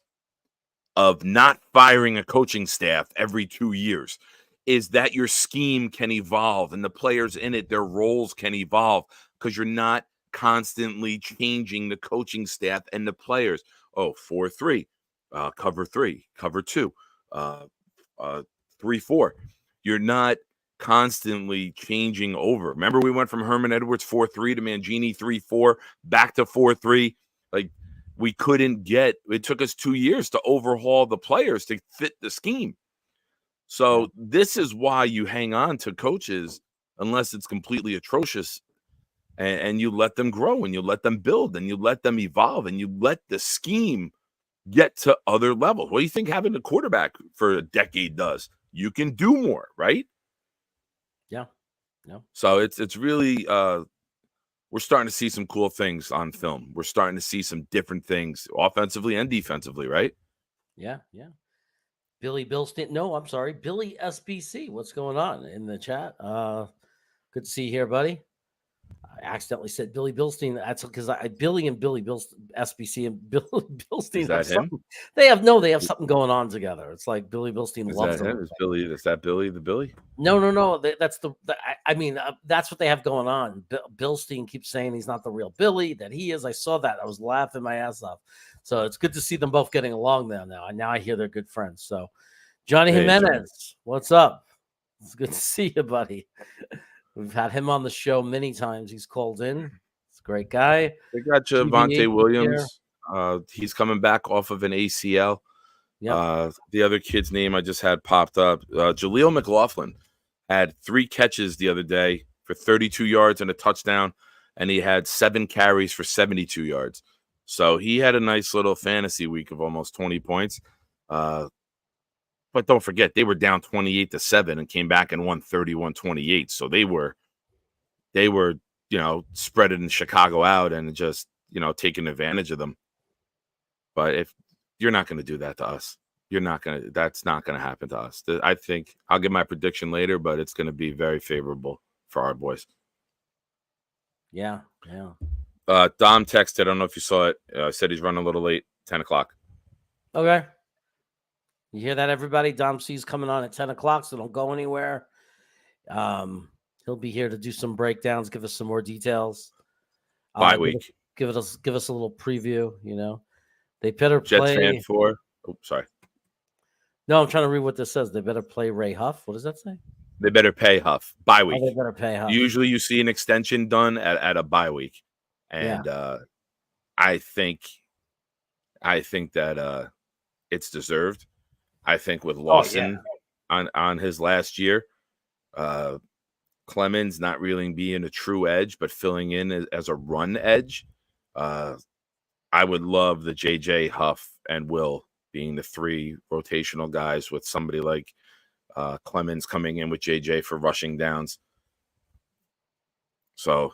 of not firing a coaching staff every 2 years, is that your scheme can evolve and the players in it, their roles can evolve because you're not constantly changing the coaching staff and the players. 4-3, cover 3, cover 2, 3-4. You're not constantly changing over. Remember, we went from Herman Edwards 4-3 to Mangini 3-4, back to 4-3. Like, we couldn't get it. Took us 2 years to overhaul the players to fit the scheme. So this is why you hang on to coaches unless it's completely atrocious, and you let them grow and you let them build and you let them evolve and you let the scheme get to other levels. What do you think having a quarterback for a decade does? You can do more, right? Yeah. No. So it's really we're starting to see some cool things on film. We're starting to see some different things offensively and defensively, right? Yeah. Yeah. Billy Bilstein. No, I'm sorry. Billy SBC. What's going on in the chat? Good to see you here, buddy. I accidentally said Billy Bilstein. That's because Billy and Billy SBC and Billy Bilstein Is that have him? something. They have something going on together. It's like Billy Bilstein Is loves that them. him? Is that Billy the Billy? No. That's I mean, that's what they have going on. Bilstein keeps saying he's not the real Billy, that he is. I saw that. I was laughing my ass off. So it's good to see them both getting along there now. And now I hear they're good friends. So Johnny Hey, Jimenez, Johnny. what's up? It's good to see you, buddy. We've had him on the show many times. He's called in. He's a great guy. They got GBH Javonte here. Williams. He's coming back off of an ACL. Yep. The other kid's name I just had popped up, Jaleel McLaughlin, had 3 catches the other day for 32 yards and a touchdown, and he had 7 carries for 72 yards. So he had a nice little fantasy week of almost 20 points. But don't forget, they were down 28-7 and came back and won 31-28. So they were, spreading Chicago out and just, taking advantage of them. But if you're not going to do that to us, that's not going to happen to us. I think I'll give my prediction later, but it's going to be very favorable for our boys. Yeah. Dom texted, I don't know if you saw it. Said he's running a little late, 10 o'clock. Okay. You hear that, everybody? Dom C's coming on at 10 o'clock, so don't go anywhere. He'll be here to do some breakdowns, give us some more details. Bye week. Give us a little preview, They better Jets play. fan 4. Oh, sorry. No, I'm trying to read what this says. They better play Ray Huff. What does that say? They better pay Huff. Bye week. Oh, they better pay Huff. Usually you see an extension done at a bye week. And I think that it's deserved. I think with Lawson on his last year, Clemens not really being a true edge, but filling in as a run edge. I would love the JJ, Huff, and Will being the 3 rotational guys with somebody like Clemens coming in with JJ for rushing downs. So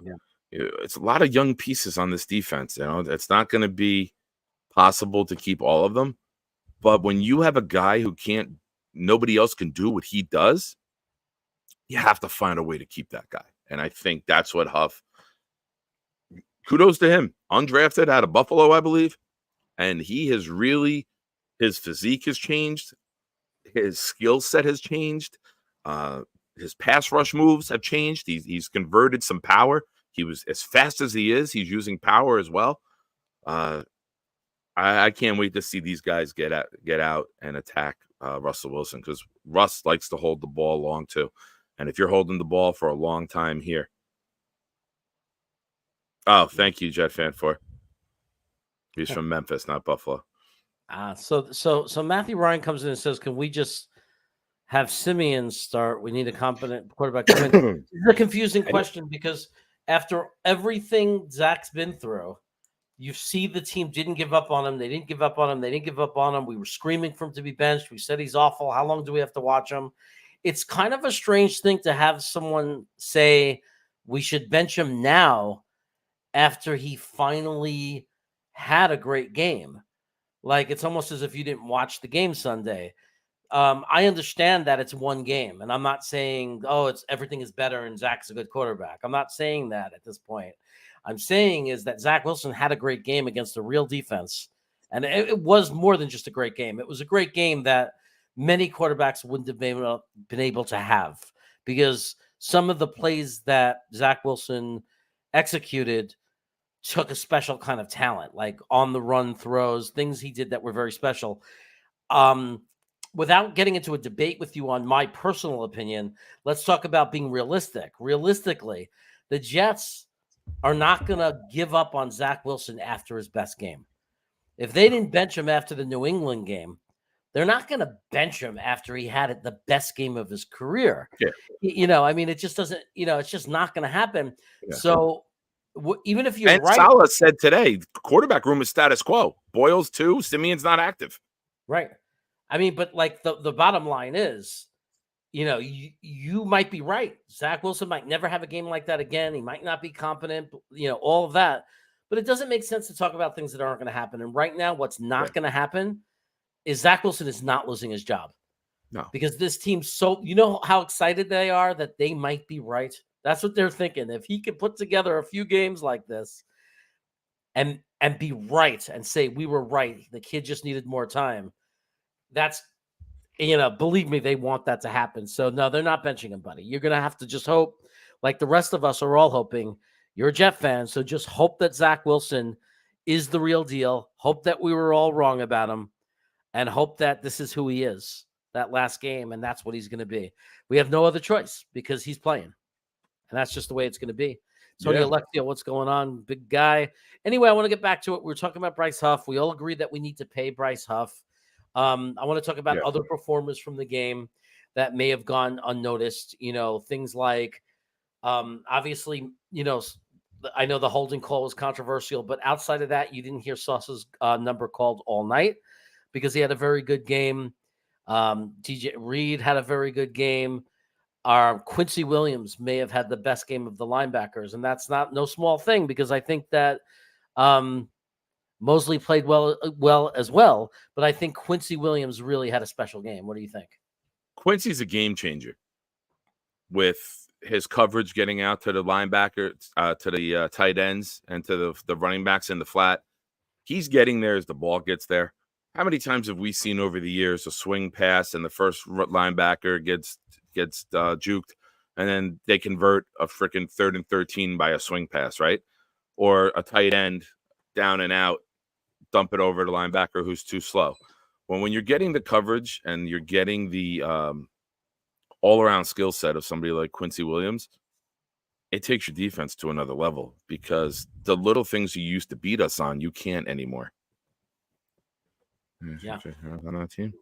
it's a lot of young pieces on this defense. It's not going to be possible to keep all of them. But when you have a guy who nobody else can do what he does, you have to find a way to keep that guy. And I think that's what Huff, kudos to him, undrafted out of Buffalo, I believe. And he has really, his physique has changed. His skill set has changed. His pass rush moves have changed. He's converted some power. He was as fast as he is. He's using power as well. I can't wait to see these guys get out and attack Russell Wilson, because Russ likes to hold the ball long too. And if you're holding the ball for a long time here. Oh, thank you, Jet Fan 4. He's from Memphis, not Buffalo. So Matthew Ryan comes in and says, can we just have Simeon start? We need a competent quarterback. It's a confusing question, because after everything Zach's been through, you see the team didn't give up on him. They didn't give up on him. They didn't give up on him. We were screaming for him to be benched. We said he's awful. How long do we have to watch him? It's kind of a strange thing to have someone say we should bench him now after he finally had a great game. Like, it's almost as if you didn't watch the game Sunday. I understand that it's one game, and I'm not saying, everything is better and Zach's a good quarterback. I'm not saying that at this point. I'm saying is that Zach Wilson had a great game against a real defense, and it was more than just a great game. It was a great game that many quarterbacks wouldn't have been able to have, because some of the plays that Zach Wilson executed took a special kind of talent, like on the run throws, things he did that were very special. without getting into a debate with you on my personal opinion, let's talk about being realistic. Realistically, the Jets are not going to give up on Zach Wilson after his best game. If they didn't bench him after the New England game, they're not going to bench him after he had the best game of his career. Yeah. I mean, it just doesn't, it's just not going to happen. Yeah. So even if you're and right. Saleh said today, quarterback room is status quo. Boyle's 2, Simeon's not active. Right. I mean, but like the bottom line is, you might be right. Zach Wilson might never have a game like that again. He might not be competent, all of that. But it doesn't make sense to talk about things that aren't going to happen. And right now, what's not going to happen is Zach Wilson is not losing his job. No. Because this team, you know how excited they are that they might be right? That's what they're thinking. If he can put together a few games like this and be right and say, we were right, the kid just needed more time, that's, believe me, they want that to happen. So, no, they're not benching him, buddy. You're going to have to just hope, like the rest of us are all hoping. You're a Jet fan, so just hope that Zach Wilson is the real deal. Hope that we were all wrong about him, and hope that this is who he is, that last game, and that's what he's going to be. We have no other choice because he's playing, and that's just the way it's going to be. Tony Alexio, what's going on, big guy? Anyway, I want to get back to it. We were talking about Bryce Huff. We all agree that we need to pay Bryce Huff. I want to talk about other performers from the game that may have gone unnoticed. Things like, obviously, I know the holding call was controversial, but outside of that, you didn't hear Sauce's number called all night because he had a very good game. DJ Reed had a very good game. Quincy Williams may have had the best game of the linebackers, and that's no small thing because I think that Mosley played well as well, but I think Quincy Williams really had a special game. What do you think? Quincy's a game changer with his coverage getting out to the linebackers, to the tight ends, and to the running backs in the flat. He's getting there as the ball gets there. How many times have we seen over the years a swing pass and the first linebacker gets juked, and then they convert a freaking 3rd and 13 by a swing pass, right? Or a tight end down and out, dump it over to the linebacker who's too slow. When you're getting the coverage and you're getting the all-around skill set of somebody like Quincy Williams, it takes your defense to another level because the little things you used to beat us on, you can't anymore. Yeah. On that team.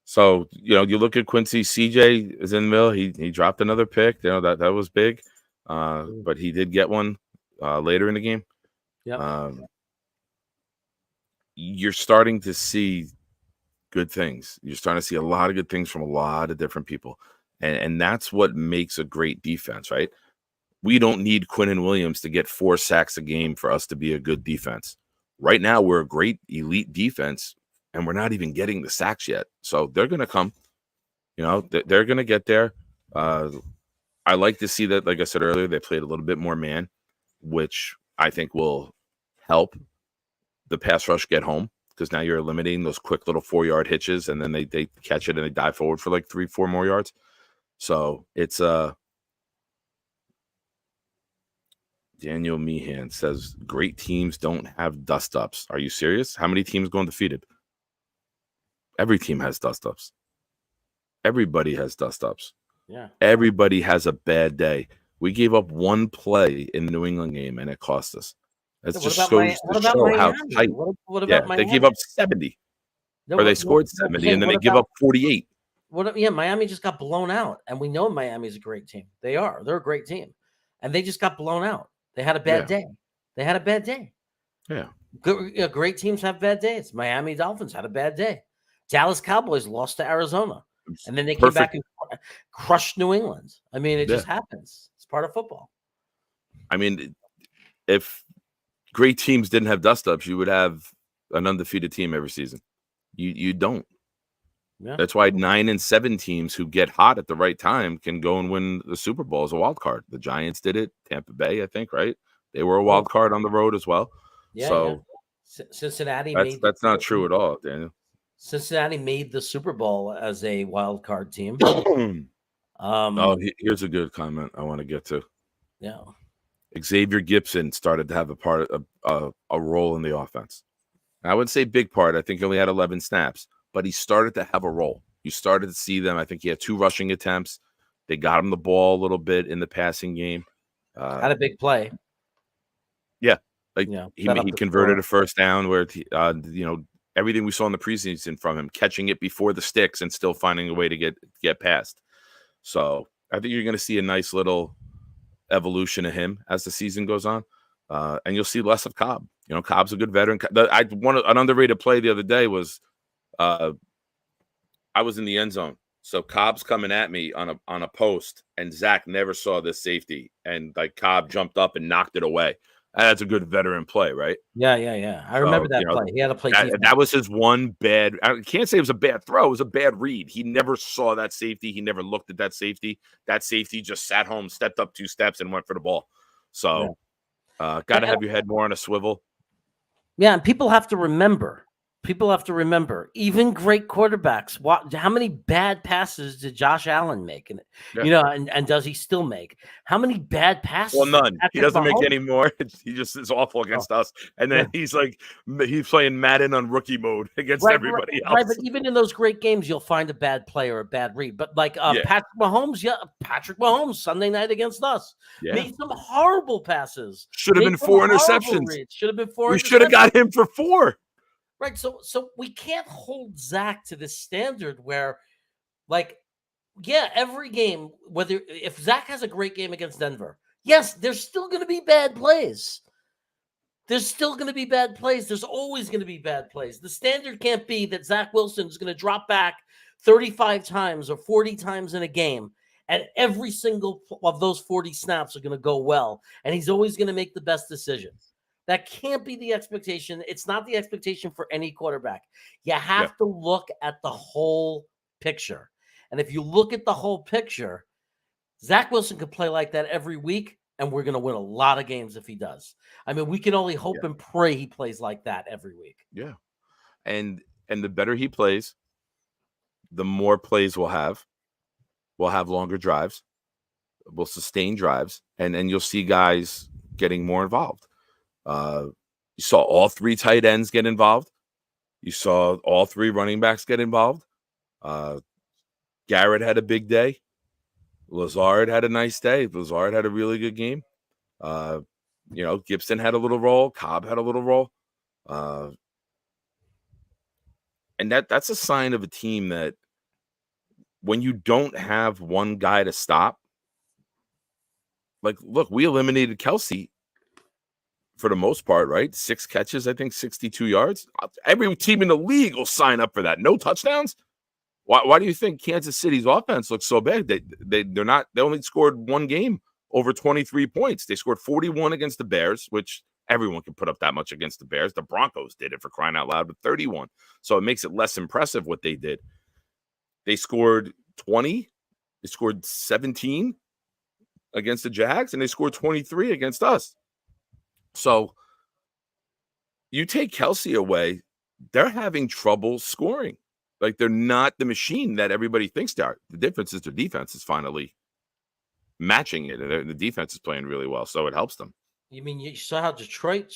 So, you look at Quincy, CJ is in the middle. He dropped another pick. That was big. But he did get one later in the game. Yeah. You're starting to see good things. You're starting to see a lot of good things from a lot of different people. And that's what makes a great defense, right? We don't need Quinnen Williams to get 4 sacks a game for us to be a good defense. Right now, we're a great elite defense, and we're not even getting the sacks yet. So they're going to come. They're going to get there. I like to see that, like I said earlier, they played a little bit more man, which I think will help the pass rush get home because now you're eliminating those quick little 4-yard hitches, and then they catch it and they dive forward for like 3-4 more yards. So it's Daniel Meehan says, great teams don't have dust-ups. Are you serious? How many teams go undefeated? Every team has dust-ups. Everybody has dust-ups. Yeah. Everybody has a bad day. We gave up 1 play in the New England game, and it cost us. That just shows how tight. What about Miami? They gave up 70. Or they scored 70, and then they give up 48. Miami just got blown out, and we know Miami's a great team. They are. They're a great team. And they just got blown out. They had a bad day. They had a bad day. Yeah. Great teams have bad days. Miami Dolphins had a bad day. Dallas Cowboys lost to Arizona. And then they came back and crushed New England. I mean, it just happens. It's part of football. I mean, if great teams didn't have dust-ups, you would have an undefeated team every season. You don't. Yeah. That's why 9 and 7 teams who get hot at the right time can go and win the Super Bowl as a wild card. The Giants did it. Tampa Bay, I think, right? They were a wild card on the road as well. Yeah. So Cincinnati. That's not true at all, Daniel. Cincinnati made the Super Bowl as a wild card team. Here's a good comment I want to get to. Yeah. Xavier Gipson started to have a role in the offense. I wouldn't say big part. I think he only had 11 snaps. but he started to have a role. You started to see them. I think he had 2 rushing attempts. They got him the ball a little bit in the passing game. Had a big play. Yeah, like Set he up the converted score. a first down where everything we saw in the preseason from him, catching it before the sticks and still finding a way to get past. So I think you're going to see a nice little evolution of him as the season goes on, and you'll see less of Cobb. Cobb's a good veteran. An underrated play the other day was I was in the end zone. So Cobb's coming at me on a post, and Zach never saw this safety, and like Cobb jumped up and knocked it away. That's a good veteran play, right? Yeah. I remember that play. He had to play defense. That was his one bad. I can't say it was a bad throw. It was a bad read. He never saw that safety. He never looked at that safety. That safety just sat home, stepped up 2 steps, and went for the ball. So, got to have your head more on a swivel. Yeah, and people have to remember, even great quarterbacks, how many bad passes did Josh Allen make? And and does he still make? How many bad passes? Well, none. He doesn't make any more. He just is awful against us. And then he's playing Madden on rookie mode against everybody else. Right, but even in those great games, you'll find a bad play or a bad read. But Patrick Mahomes, Sunday night against us, made some horrible passes. Should have been 4 interceptions. Should have been 4. We should have got him for 4. Right, so we can't hold Zach to this standard where, every game, if Zach has a great game against Denver, yes, there's still going to be bad plays. There's always going to be bad plays. The standard can't be that Zach Wilson is going to drop back 35 times or 40 times in a game, and every single of those 40 snaps are going to go well, and he's always going to make the best decision. That can't be the expectation. It's not the expectation for any quarterback. You have to look at the whole picture. And if you look at the whole picture, Zach Wilson could play like that every week, and we're going to win a lot of games if he does. I mean, we can only hope and pray he plays like that every week. Yeah. And the better he plays, the more plays we'll have. We'll have longer drives. We'll sustain drives. And you'll see guys getting more involved. You saw all 3 tight ends get involved. You saw all 3 running backs get involved. Garrett had a big day. Lazard had a nice day. Lazard had a really good game. Gibson had a little role. Cobb had a little role. And that's a sign of a team that when you don't have one guy to stop, look, we eliminated Kelsey for the most part, right? 6 catches, I think 62 yards. Every team in the league will sign up for that. No touchdowns. Why do you think Kansas City's offense looks so bad? They only scored 1 game over 23 points. They scored 41 against the Bears, which everyone can put up that much against the Bears. The Broncos did it, for crying out loud, with 31. So it makes it less impressive what they did. They scored 20. They scored 17 against the Jags, and they scored 23 against us. So you take Kelsey away, they're having trouble scoring. They're not the machine that everybody thinks they are. The difference is their defense is finally matching it. The defense is playing really well, so it helps them. You mean you saw how Detroit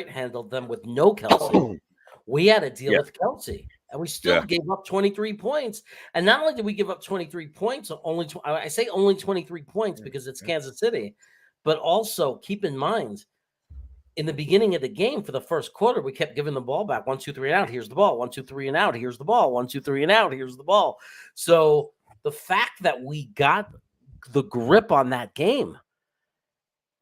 handled them with no Kelsey? We had to deal with Kelsey, and we still gave up 23 points. And not only did we give up 23 points, I say only 23 points because it's Kansas City, but also keep in mind, in the beginning of the game for the first quarter, we kept giving the ball back. 1, 2, 3 and out. Here's the ball. 1, 2, 3 and out. Here's the ball. 1, 2, 3 and out. Here's the ball. So the fact that we got the grip on that game,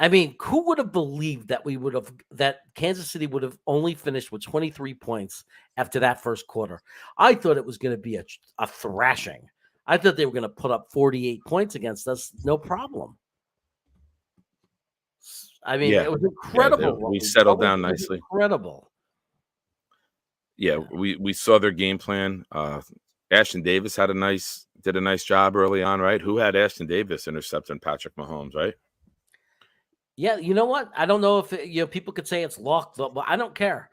I mean, who would have believed that Kansas City would have only finished with 23 points after that first quarter? I thought it was going to be a thrashing. I thought they were going to put up 48 points against us, no problem. I mean, it was incredible. We settled down nicely. Incredible. Yeah, we saw their game plan. Ashton Davis did a nice job early on, right? Who had Ashton Davis intercepting Patrick Mahomes, right? Yeah, you know what? I don't know if people could say it's luck, but I don't care.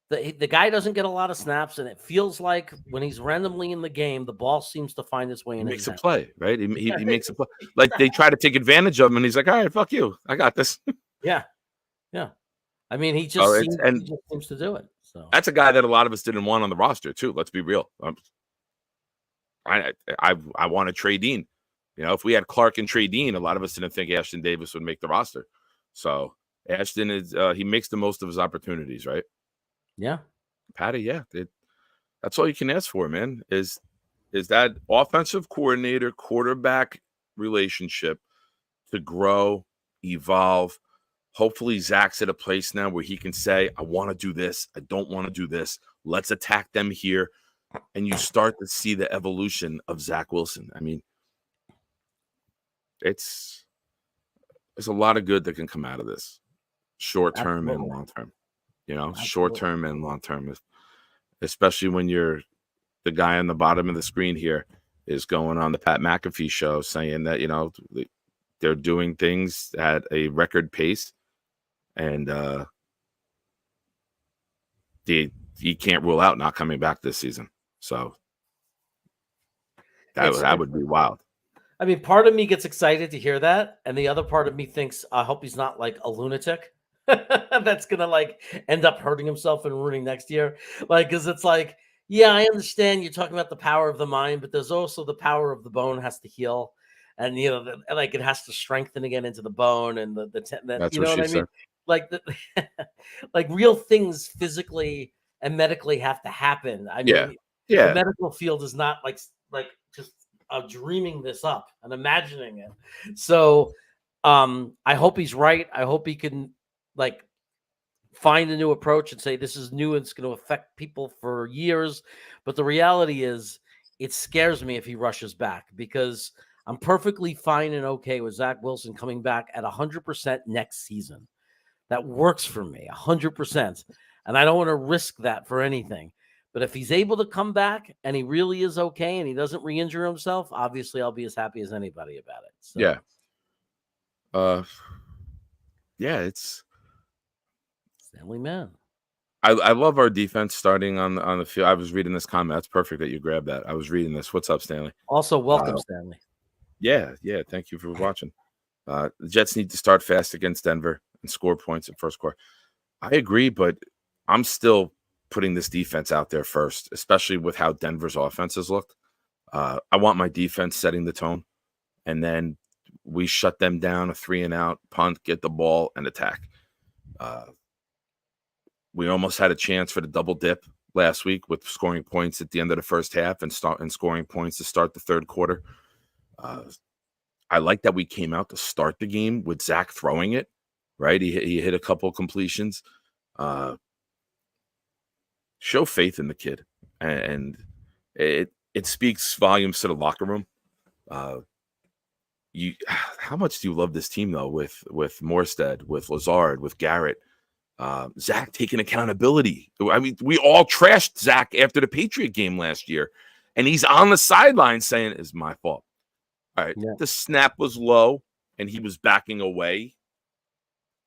The guy doesn't get a lot of snaps, and it feels like when he's randomly in the game, the ball seems to find its way in. He makes a play, right? He makes a play. They try to take advantage of him, and he's like, "All right, fuck you, I got this." Yeah. I mean, he just seems to do it. So That's a guy that a lot of us didn't want on the roster too. Let's be real. I want to trade Dean. You know, if we had Clark and Trey Dean, a lot of us didn't think Ashton Davis would make the roster. So Ashton is he makes the most of his opportunities, right? yeah, Patty, yeah, that's all you can ask for, man. Is that offensive coordinator quarterback relationship to grow, evolve. Hopefully Zach's at a place now where he can say, I want to do this. I don't want to do this. Let's attack them here. And you start to see the evolution of Zach Wilson. I mean, there's a lot of good that can come out of this, short term and absolutely. long term. You know, short Absolutely. term and long term, especially when you're the guy on the bottom of the screen here is going on the Pat McAfee show saying that, you know, they're doing things at a record pace, and he can't rule out not coming back this season. So that would be wild. I mean, part of me gets excited to hear that, and the other part of me thinks, I hope he's not like a lunatic that's gonna like end up hurting himself and ruining next year. Like, because it's like, yeah, I understand you're talking about the power of the mind, but there's also the power of the bone has to heal, and you know, like it has to strengthen again into the bone, and That's you what know she what I mean? said. Like like real things physically and medically have to happen. I Yeah. mean, the Yeah. medical field is not like just dreaming this up and imagining it. So I hope he's right. I hope he can like find a new approach and say this is new and it's going to affect people for years. But the reality is it scares me if he rushes back, because I'm perfectly fine and okay with Zach Wilson coming back at 100% next season. That works for me 100%. And I don't want to risk that for anything. But if he's able to come back and he really is okay and he doesn't re-injure himself, obviously I'll be as happy as anybody about it. So. Yeah. Yeah, it's Stanley Man. I love our defense starting on the field. I was reading this comment. That's perfect that you grabbed that. I was reading this. What's up, Stanley? Also, welcome, Stanley. Yeah. Thank you for watching. The Jets need to start fast against Denver and score points in first quarter. I agree, but I'm still putting this defense out there first, especially with how Denver's offenses looked. I want my defense setting the tone, and then we shut them down, a 3-and-out, punt, get the ball, and attack. We almost had a chance for the double dip last week with scoring points at the end of the first half and scoring points to start the third quarter. I like that we came out to start the game with Zach throwing it, right? He hit a couple completions. Show faith in the kid, and it speaks volumes to the locker room. How much do you love this team though? With Morstead, with Lazard, with Garrett, Zach taking accountability. I mean, we all trashed Zach after the Patriot game last year, and he's on the sideline saying, "It's my fault." All right, Yeah. the snap was low, and he was backing away.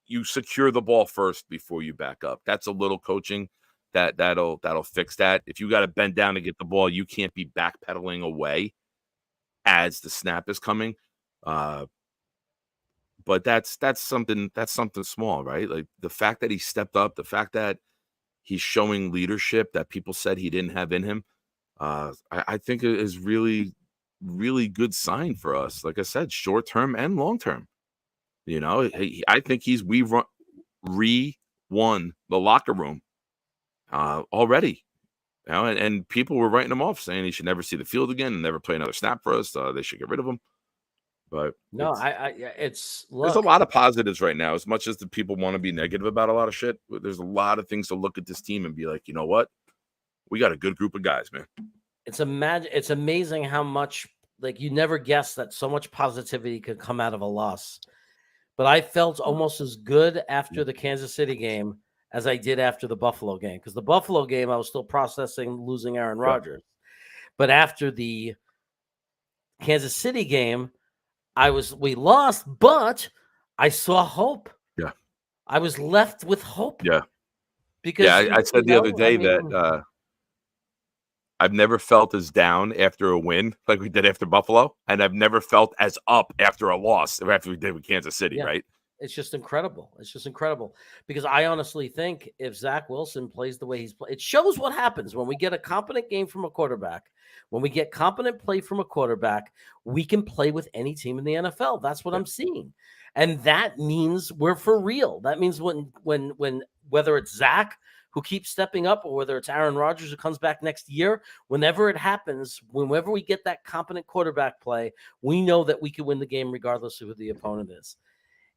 You secure the ball first before you back up. That's a little coaching that'll fix that. If you got to bend down to get the ball, you can't be backpedaling away as the snap is coming. But that's something small, right? Like the fact that he stepped up, the fact that he's showing leadership that people said he didn't have in him, I think it is really, really good sign for us. Like I said, short term and long term. You know, I think we won the locker room already. You know, and people were writing him off, saying he should never see the field again and never play another snap for us. They should get rid of him. But No, there's a lot of positives right now. As much as the people want to be negative about a lot of shit, there's a lot of things to look at this team and be like, you know what? We got a good group of guys, man. It's amazing how much, like, you never guess that so much positivity could come out of a loss. But I felt almost as good after the Kansas City game as I did after the Buffalo game, because the Buffalo game I was still processing losing Aaron Rodgers. But after the Kansas City game, we lost, but I saw hope. Yeah. I was left with hope. Yeah. Because I said the other day that I've never felt as down after a win like we did after Buffalo, and I've never felt as up after a loss after we did with Kansas City, right? It's just incredible. It's just incredible because I honestly think if Zach Wilson plays the way he's played, it shows what happens when we get a competent game from a quarterback. When we get competent play from a quarterback, we can play with any team in the NFL. That's what I'm seeing. And that means we're for real. That means when whether it's Zach who keeps stepping up or whether it's Aaron Rodgers who comes back next year, whenever it happens, whenever we get that competent quarterback play, we know that we can win the game regardless of who the opponent is.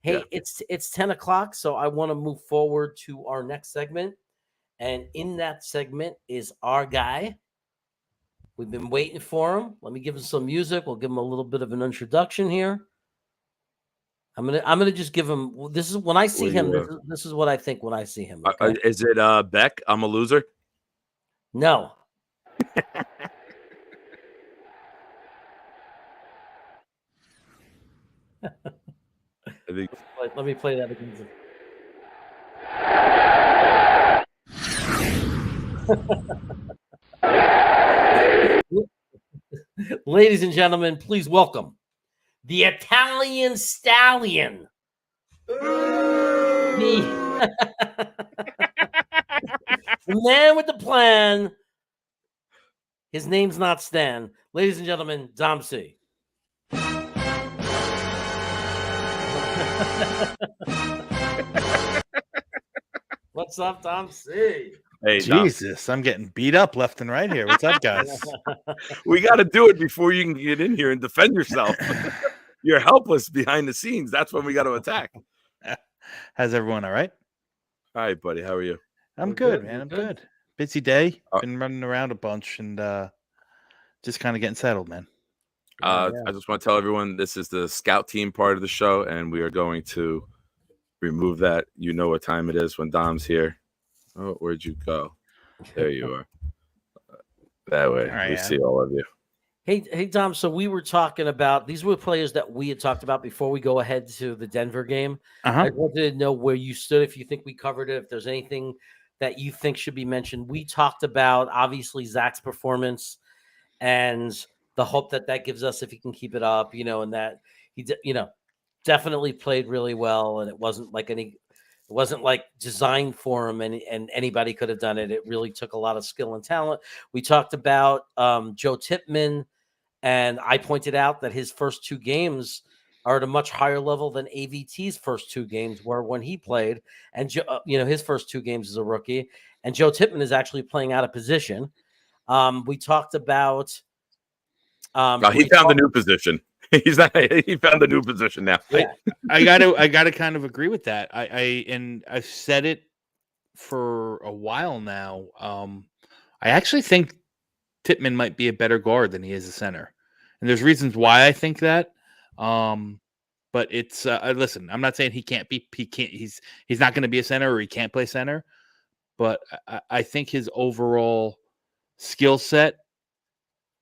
Hey, it's 10 o'clock, so I want to move forward to our next segment. And in that segment is our guy. We've been waiting for him. Let me give him some music. We'll give him a little bit of an introduction here. I'm gonna just give him. This is when I see him. This is what I think when I see him. Okay? Is it Beck? I'm a loser. No. I think. Let me play that again. Ladies and gentlemen, please welcome the Italian Stallion. The man with the plan. His name's not Stan. Ladies and gentlemen, Dom C. What's up, Dom C? Hey, Jesus, I'm getting beat up left and right here. What's up, guys? We got to do it before you can get in here and defend yourself. You're helpless behind the scenes. That's when we got to attack. How's everyone? All right? All right, buddy. How are you? I'm good, man. I'm good. Busy day. Been running around a bunch and just kind of getting settled, man. I just want to tell everyone this is the scout team part of the show, and we are going to remove that. You know what time it is when Dom's here. Oh, where'd you go? There you are. That way, we see all of you. Hey, Dom. So we were talking about these were players that we had talked about before we go ahead to the Denver game. I wanted to know where you stood, if you think we covered it, if there's anything that you think should be mentioned. We talked about obviously Zach's performance and the hope that gives us if he can keep it up, and that he, definitely played really well, and it wasn't like designed for him and anybody could have done it. It really took a lot of skill and talent. We talked about Joe Tippmann, and I pointed out that his first two games are at a much higher level than AVT's first two games were when he played. And, his first two games as a rookie. And Joe Tippmann is actually playing out of position. We talked about... he found the new position. He found the new position now. Yeah. I gotta kind of agree with that. I've said it for a while now. I actually think Tippmann might be a better guard than he is a center, and there's reasons why I think that. But it's listen, I'm not saying he's not going to be a center or he can't play center, but I think his overall skill set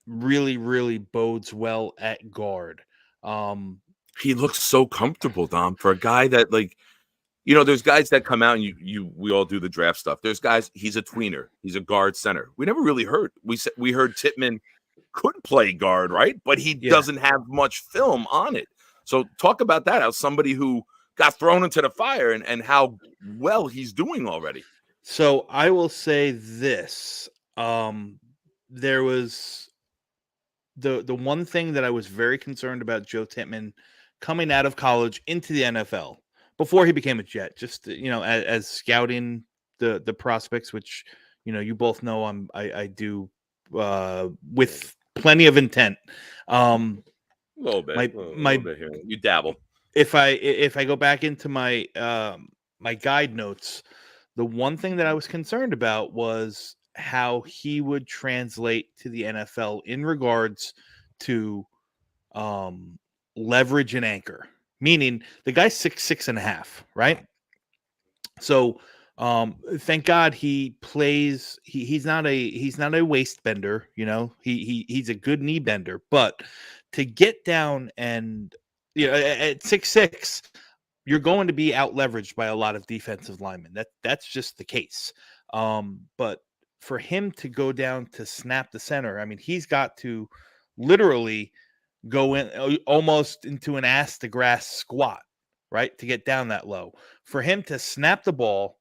really, really bodes well at guard. He looks so comfortable, Dom, for a guy that there's guys that come out and we all do the draft stuff. There's guys, he's a tweener. He's a guard center. We never really heard. We heard Tippmann could play guard, right? But he doesn't have much film on it. So talk about that, as somebody who got thrown into the fire and how well he's doing already. So I will say this. There was the one thing that I was very concerned about Joe Tippmann coming out of college into the NFL before he became a Jet, just as scouting the prospects, which you both know I do with plenty of intent. A little bit, a little bit here. You dabble. If I go back into my my guide notes, the one thing that I was concerned about was how he would translate to the NFL in regards to leverage and anchor, meaning the guy's 6'6.5", right? So thank God he plays. He's not a waist bender, he's a good knee bender, but to get down and at 6'6", you're going to be out leveraged by a lot of defensive linemen. That's just the case. But for him to go down to snap the center, I mean, he's got to literally go in almost into an ass to grass squat, right, to get down that low. For him to snap the ball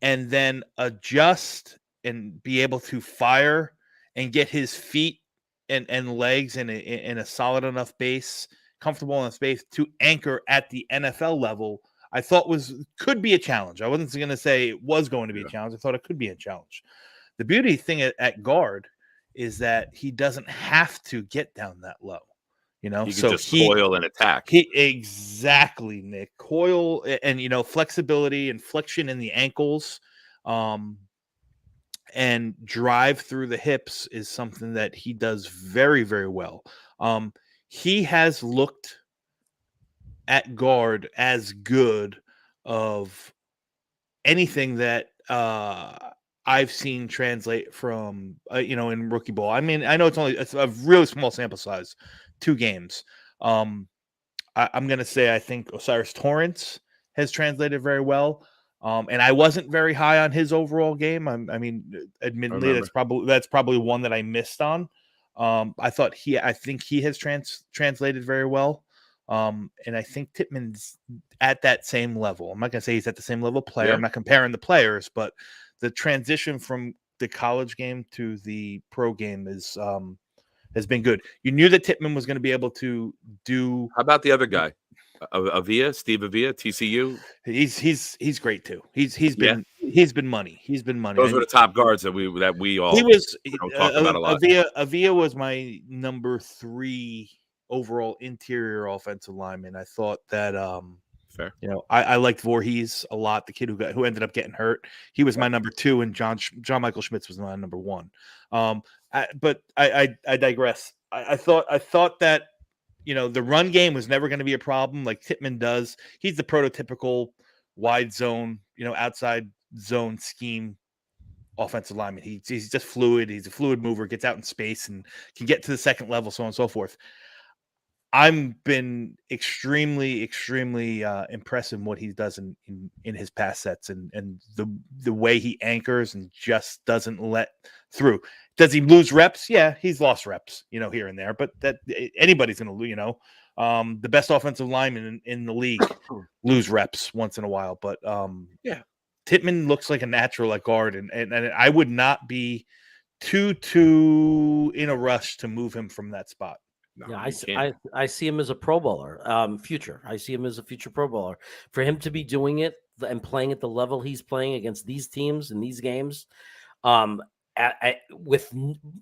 and then adjust and be able to fire and get his feet and legs in a solid enough base, comfortable enough space to anchor at the NFL level, I thought could be a challenge. I wasn't going to say it was going to be a challenge. I thought it could be a challenge. The beauty thing at guard is that he doesn't have to get down that low. You know, He can just coil and attack. Exactly, Nick. Coil and flexibility and flexion in the ankles, and drive through the hips is something that he does very, very well. He has looked at guard as good of anything that I've seen translate from in rookie ball. I mean, I know it's a really small sample size, 2 games. I'm going to say I think Osiris Torrance has translated very well. And I wasn't very high on his overall game. I mean, admittedly, that's probably one that I missed on. I think he has translated very well. And I think Tittman's at that same level. I'm not going to say he's at the same level player. Yeah. I'm not comparing the players, but the transition from the college game to the pro game has been good. You knew that Tittman was going to be able to do. How about the other guy? Steve Avila, TCU. He's great too. He's been money. He's been money. Those were the top guards that we all talked about a lot. Avila was my number 3 overall interior offensive lineman. I thought that fair. I liked Voorhees a lot. The kid who ended up getting hurt. He was my number 2, and John Michael Schmitz was my number 1. But I digress. I thought that. The run game was never going to be a problem like Tittman does. He's the prototypical wide zone, outside zone scheme offensive lineman. He's just fluid. He's a fluid mover, gets out in space and can get to the second level, so on and so forth. I've been extremely, extremely impressed in what he does in his pass sets and the way he anchors and just doesn't let through. Does he lose reps? Yeah, he's lost reps, here and there. But that anybody's going to lose, the best offensive lineman in the league lose reps once in a while. But yeah, Tittman looks like a natural at guard, and I would not be too in a rush to move him from that spot. No, yeah, I see him as a Pro Bowler, future. I see him as a future Pro Bowler. For him to be doing it and playing at the level he's playing against these teams in these games, with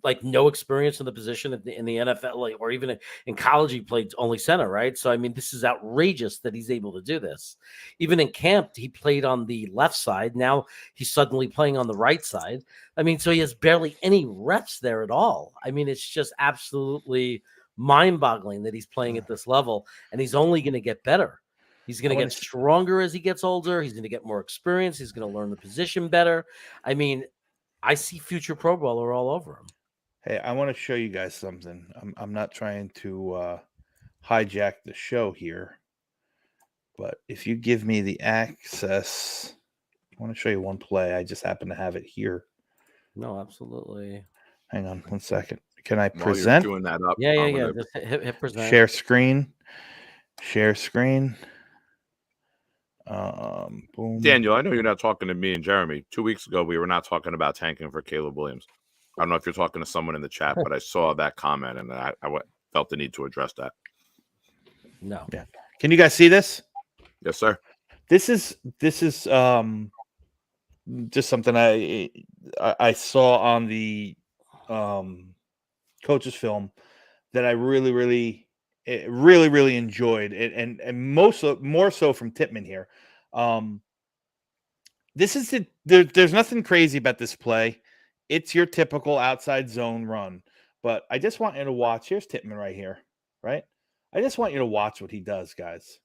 like no experience in the position in the NFL, or even in college, he played only center, right? So I mean, this is outrageous that he's able to do this. Even in camp, he played on the left side. Now he's suddenly playing on the right side. I mean, so he has barely any reps there at all. I mean, it's just absolutely mind-boggling that he's playing at this level, and he's only going to get better. He's going to get stronger as he gets older. He's going to get more experience. He's going to learn the position better. I mean, I see future Pro Bowler all over him. Hey, I want to show you guys something. I'm not trying to hijack the show here, but if you give me the access, I want to show you one play. I just happen to have it here. No, absolutely. Hang on 1 second. Can I present? You're doing that up. Yeah. Just hit present. Share screen. Boom. Daniel, I know you're not talking to me and Jeremy. 2 weeks ago, we were not talking about tanking for Caleb Williams. I don't know if you're talking to someone in the chat, but I saw that comment and I felt the need to address that. No. Yeah. Can you guys see this? Yes, sir. This is just something I saw on the coach's film that I really enjoyed it, and more so from Tittman here. This is there's nothing crazy about this play. It's your typical outside zone run, but I just want you to watch. Here's Tittman right here, right? I just want you to watch what he does, guys.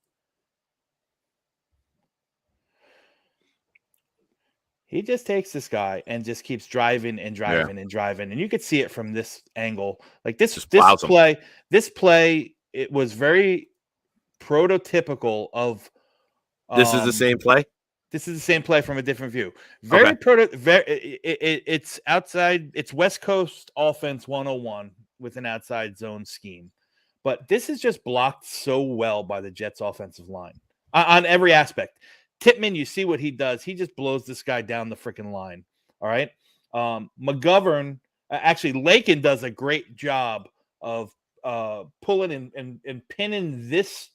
He just takes this guy and just keeps driving and driving and driving, and you could see it from this angle. Like this play, it was very prototypical of. This is the same play. This is the same play from a different view. It's outside. It's West Coast offense 101 with an outside zone scheme, but this is just blocked so well by the Jets offensive line. on every aspect. Tippmann, you see what he does. He just blows this guy down the freaking line. All right. McGovern, actually, Lakin does a great job of pulling and pinning this,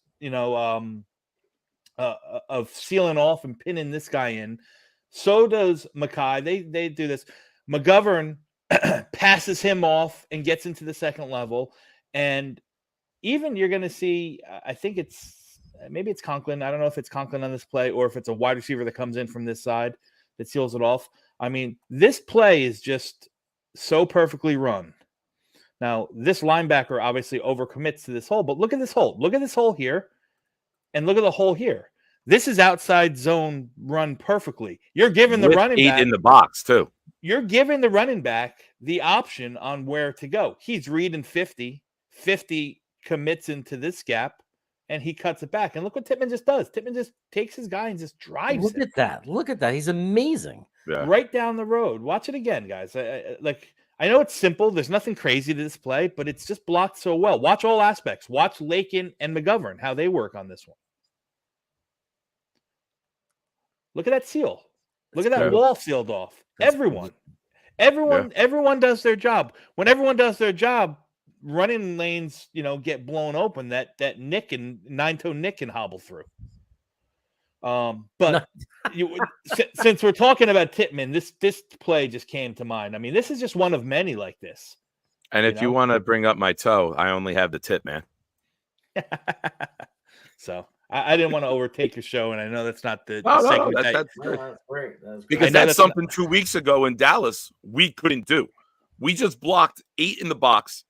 of sealing off and pinning this guy in. So does Mackay. They do this. McGovern passes him off and gets into the second level. And even you're going to see, I think maybe it's Conklin. I don't know if it's Conklin on this play or if it's a wide receiver that comes in from this side that seals it off. I mean, this play is just so perfectly run. Now, this linebacker obviously overcommits to this hole, but look at this hole. Look at this hole here, and look at the hole here. This is outside zone run perfectly. You're giving the running back in the box too. You're giving the running back the option on where to go. He's reading 50. 50 commits into this gap, and he cuts it back. And look what Tippmann just does. Tippmann just takes his guy and just drives Look him. at that. Look at that. He's amazing. Yeah. Right down the road. Watch it again, guys. I know it's simple. There's nothing crazy to this play, but it's just blocked so well. Watch all aspects. Watch Lakin and McGovern, how they work on this one. Look at that seal. Look at that wall sealed off. Everyone does their job. When everyone does their job, running lanes, get blown open. That Nick and 9-toe Nick can hobble through. But since we're talking about Tippmann, this play just came to mind. I mean, this is just one of many like this. And if you want to bring up my toe, I only have the tip, man. So I didn't want to overtake your show, and I know that's not the No, segment. that's No, that's great. That's great. because that's something 2 weeks ago in Dallas we couldn't do. We just blocked 8 in the box,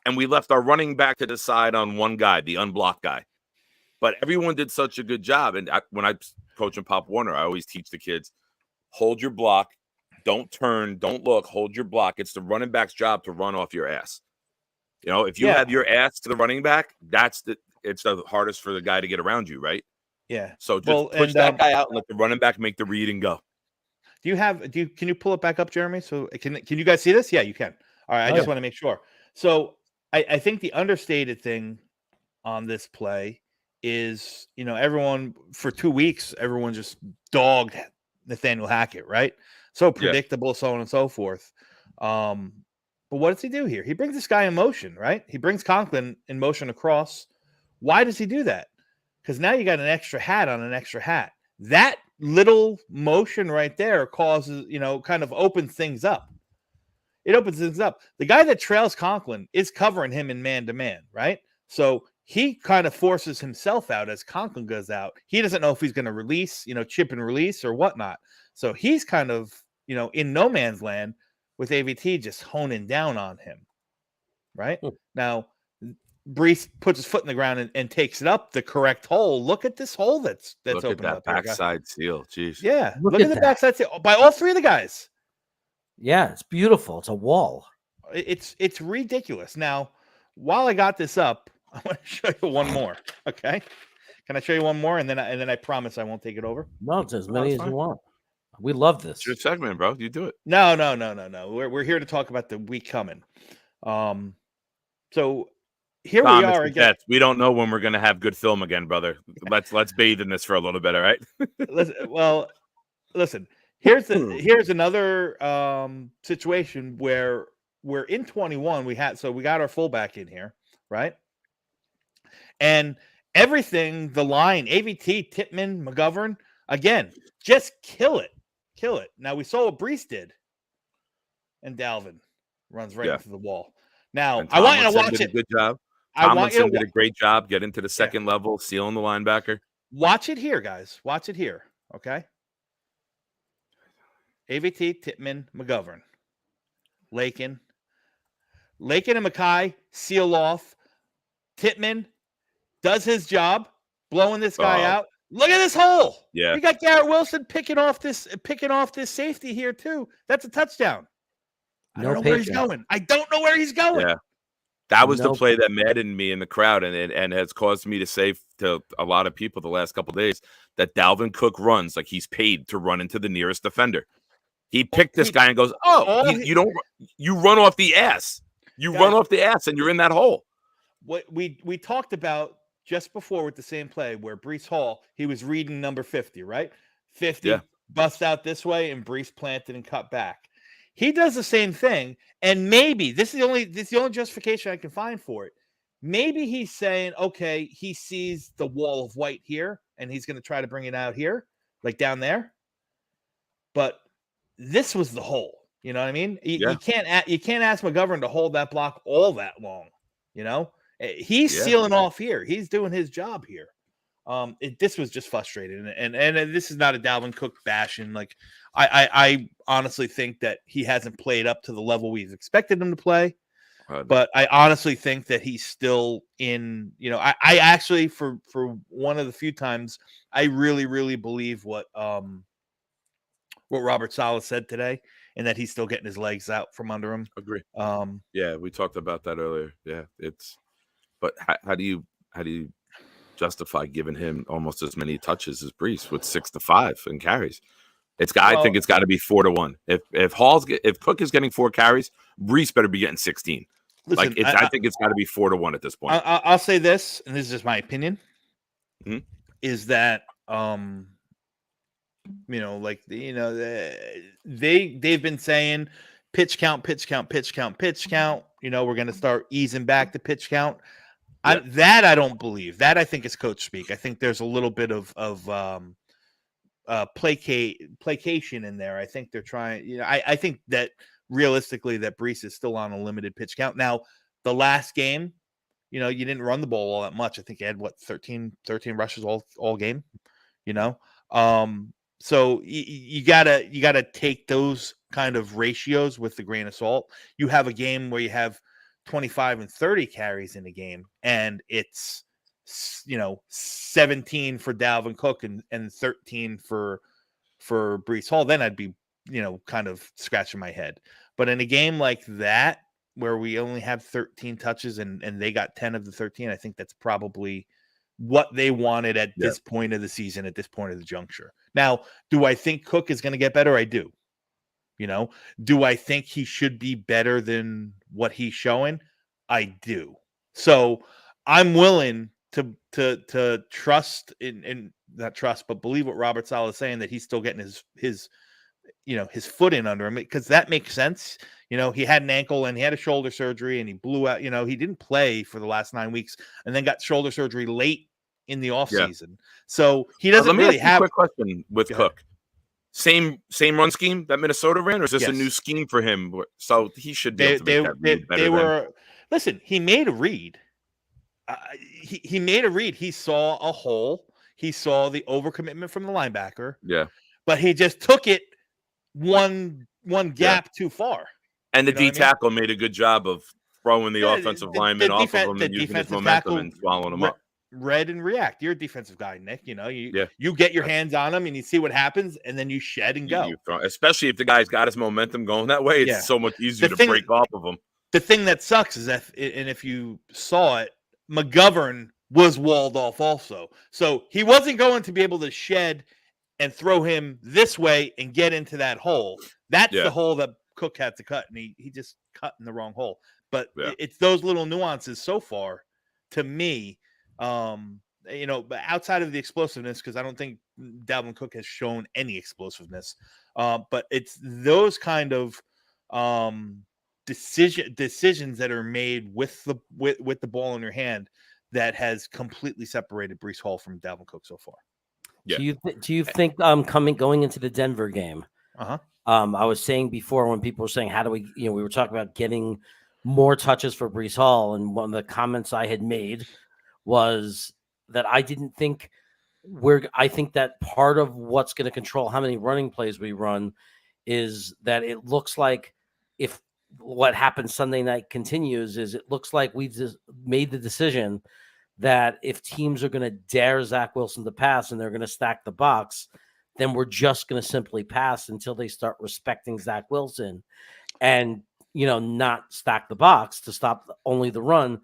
and we left our running back to decide on one guy, the unblocked guy. But everyone did such a good job. And when I coach in Pop Warner, I always teach the kids, hold your block, don't turn, don't look, hold your block. It's the running back's job to run off your ass. If you have your ass to the running back, it's the hardest for the guy to get around you, right? Yeah. So just push that guy out and let the running back make the read and go. Can you pull it back up, Jeremy? So can you guys see this? Yeah, you can. All right. I just want to make sure. So I think the understated thing on this play is, everyone for 2 weeks, everyone just dogged Nathaniel Hackett, right? So predictable, so on and so forth. But what does he do here? He brings this guy in motion, right? He brings Conklin in motion across. Why does he do that? Because now you got an extra hat on an extra hat. That little motion right there causes, kind of opens things up. It opens things up. The guy that trails Conklin is covering him in man-to-man, right? So he kind of forces himself out as Conklin goes out. He doesn't know if he's going to release, chip and release or whatnot. So he's kind of, in no man's land with AVT just honing down on him, right? Now, Brees puts his foot in the ground and takes it up the correct hole. Look at this hole that's Look at opened that up. backside seal. Jeez. Yeah, Look look at at the that. backside seal by all three of the guys. Yeah, it's beautiful. It's a wall. It's ridiculous. Now, while I got this up, I want to show you one more. Okay, can I show you one more, and then I promise I won't take it over. No, it's as many it's as you fine. want. We love this. It's your segment, bro. You do it. No. We're here to talk about the week coming. So here Tom, we it's are the again. Jets. We don't know when we're gonna have good film again, brother. Let's bathe in this for a little bit, all right? Listen. Here's another situation where we're in 21. We got our fullback in here, right? And everything, the line, AVT, Tippmann, McGovern, again, just kill it. Now we saw what Brees did, and Dalvin runs right into the wall. Now And I want you to Tomlinson watch did it. a good job. I want you Tomlinson to did a great job getting to the second level, sealing the linebacker. watch it here, guys. Watch it here. Okay. AVT, Tippmann, McGovern, Lakin and Mackay seal off. Tippmann does his job, blowing this guy out. Look at this hole. Yeah. We got Garrett Wilson picking off this safety here too. That's a touchdown. I don't know where he's going. I don't know where he's going. Yeah. That was the play that maddened me in the crowd and has caused me to say to a lot of people the last couple of days that Dalvin Cook runs like he's paid to run into the nearest defender. He picked this guy and goes, you run off the ass. You run off the ass and you're in that hole. What we talked about just before with the same play where Brees Hall, he was reading number 50, right? 50 Yeah. bust out this way and Brees planted and cut back. He does the same thing, and maybe this is the only justification I can find for it. Maybe he's saying, okay, he sees the wall of white here, and he's going to try to bring it out here, like down there. But this was the hole. You know what I mean? You can't ask McGovern to hold that block all that long. You know, he's sealing off here. He's doing his job here. This was just frustrating, and this is not a Dalvin Cook bashing. Like I honestly think that he hasn't played up to the level we've expected him to play. But I honestly think that he's still in. You know, I actually for one of the few times I really believe what Robert Saleh said today, and that he's still getting his legs out from under him. Agree. Yeah, we talked about that earlier. Yeah, but how do you justify giving him almost as many touches as Brees with 6 to 5 and carries? I think it's got to be 4 to 1. If Cook is getting 4 carries, Brees better be getting 16. Listen, I think it's got to be 4 to 1 at this point. I'll say this, and this is just my opinion, is that they've been saying pitch count. You know, we're going to start easing back the pitch count. That I don't believe. That I think is coach speak. I think there's a little bit of placation in there. I think they're trying. You know, I think that realistically that Brees is still on a limited pitch count. Now, the last game, you know, you didn't run the ball all that much. I think you had 13 rushes all game. You know, so you gotta take those kind of ratios with a grain of salt. You have a game where you have 25 and 30 carries in a game, and it's 17 for Dalvin Cook and 13 for Brees Hall. Then I'd be kind of scratching my head. But in a game like that where we only have 13 touches and they got 10 of the 13, I think that's probably what they wanted at this point of the season, at this point of the juncture. Now, do I think Cook is going to get better? I do. Do I think he should be better than what he's showing? I do. So I'm willing to trust in not trust, but believe what Robert Saleh is saying, that he's still getting his foot in under him, because that makes sense. He had an ankle and he had a shoulder surgery and he blew out. He didn't play for the last 9 weeks and then got shoulder surgery late in the offseason. So he doesn't really have. A quick question with Cook. Same run scheme that Minnesota ran, or is this a new scheme for him? So he should be able to make that read better. Listen, he made a read. He made a read. He saw a hole. He saw the overcommitment from the linebacker. Yeah. But he just took it one gap too far. And the D tackle made a good job of throwing the offensive lineman off of him and using his momentum and swallowing him up. Read and react. You're a defensive guy, Nick. You get your hands on him and you see what happens, and then you shed and go. Especially if the guy's got his momentum going that way, it's so much easier to break off of him. The thing that sucks is that, and if you saw it, McGovern was walled off also. So he wasn't going to be able to shed and throw him this way and get into that hole. That's the hole that Cook had to cut, and he just cut in the wrong hole. But it's those little nuances so far, to me, but outside of the explosiveness, because I don't think Dalvin Cook has shown any explosiveness. But it's those kind of decisions that are made with the ball in your hand that has completely separated Brees Hall from Dalvin Cook so far. Yeah. Do you think going into the Denver game? I was saying before, when people were saying, how do we, we were talking about getting more touches for Brees Hall, and one of the comments I had made was that I didn't think I think that part of what's going to control how many running plays we run is that it looks like, if what happened Sunday night continues, is it looks like we've just made the decision that if teams are going to dare Zach Wilson to pass and they're going to stack the box, then we're just going to simply pass until they start respecting Zach Wilson and, not stack the box to stop only the run.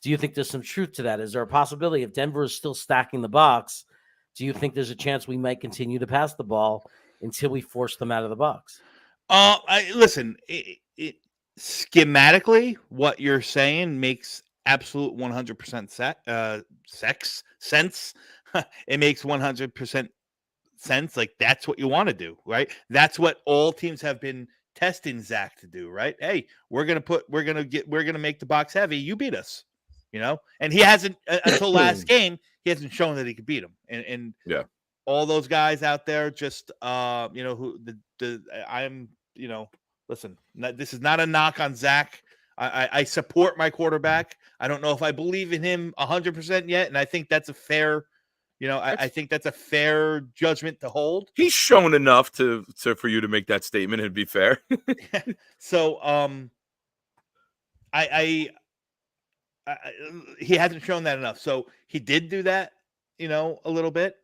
Do you think there's some truth to that? Is there a possibility, if Denver is still stacking the box, do you think there's a chance we might continue to pass the ball until we force them out of the box? Listen, schematically, what you're saying makes absolute 100% sense. It makes 100% sense. Like, that's what you want to do, right? That's what all teams have been testing Zach to do, right? Hey, we're gonna make the box heavy. You beat us, And he hasn't until last game. He hasn't shown that he could beat him. And Yeah. all those guys out there, just who I'm, listen, this is not a knock on Zach. I support my quarterback. I don't know if I believe in him 100% yet, and I think that's a fair. I think that's a fair judgment to hold. He's shown enough to for you to make that statement and be fair. So, he hasn't shown that enough. So he did do that, a little bit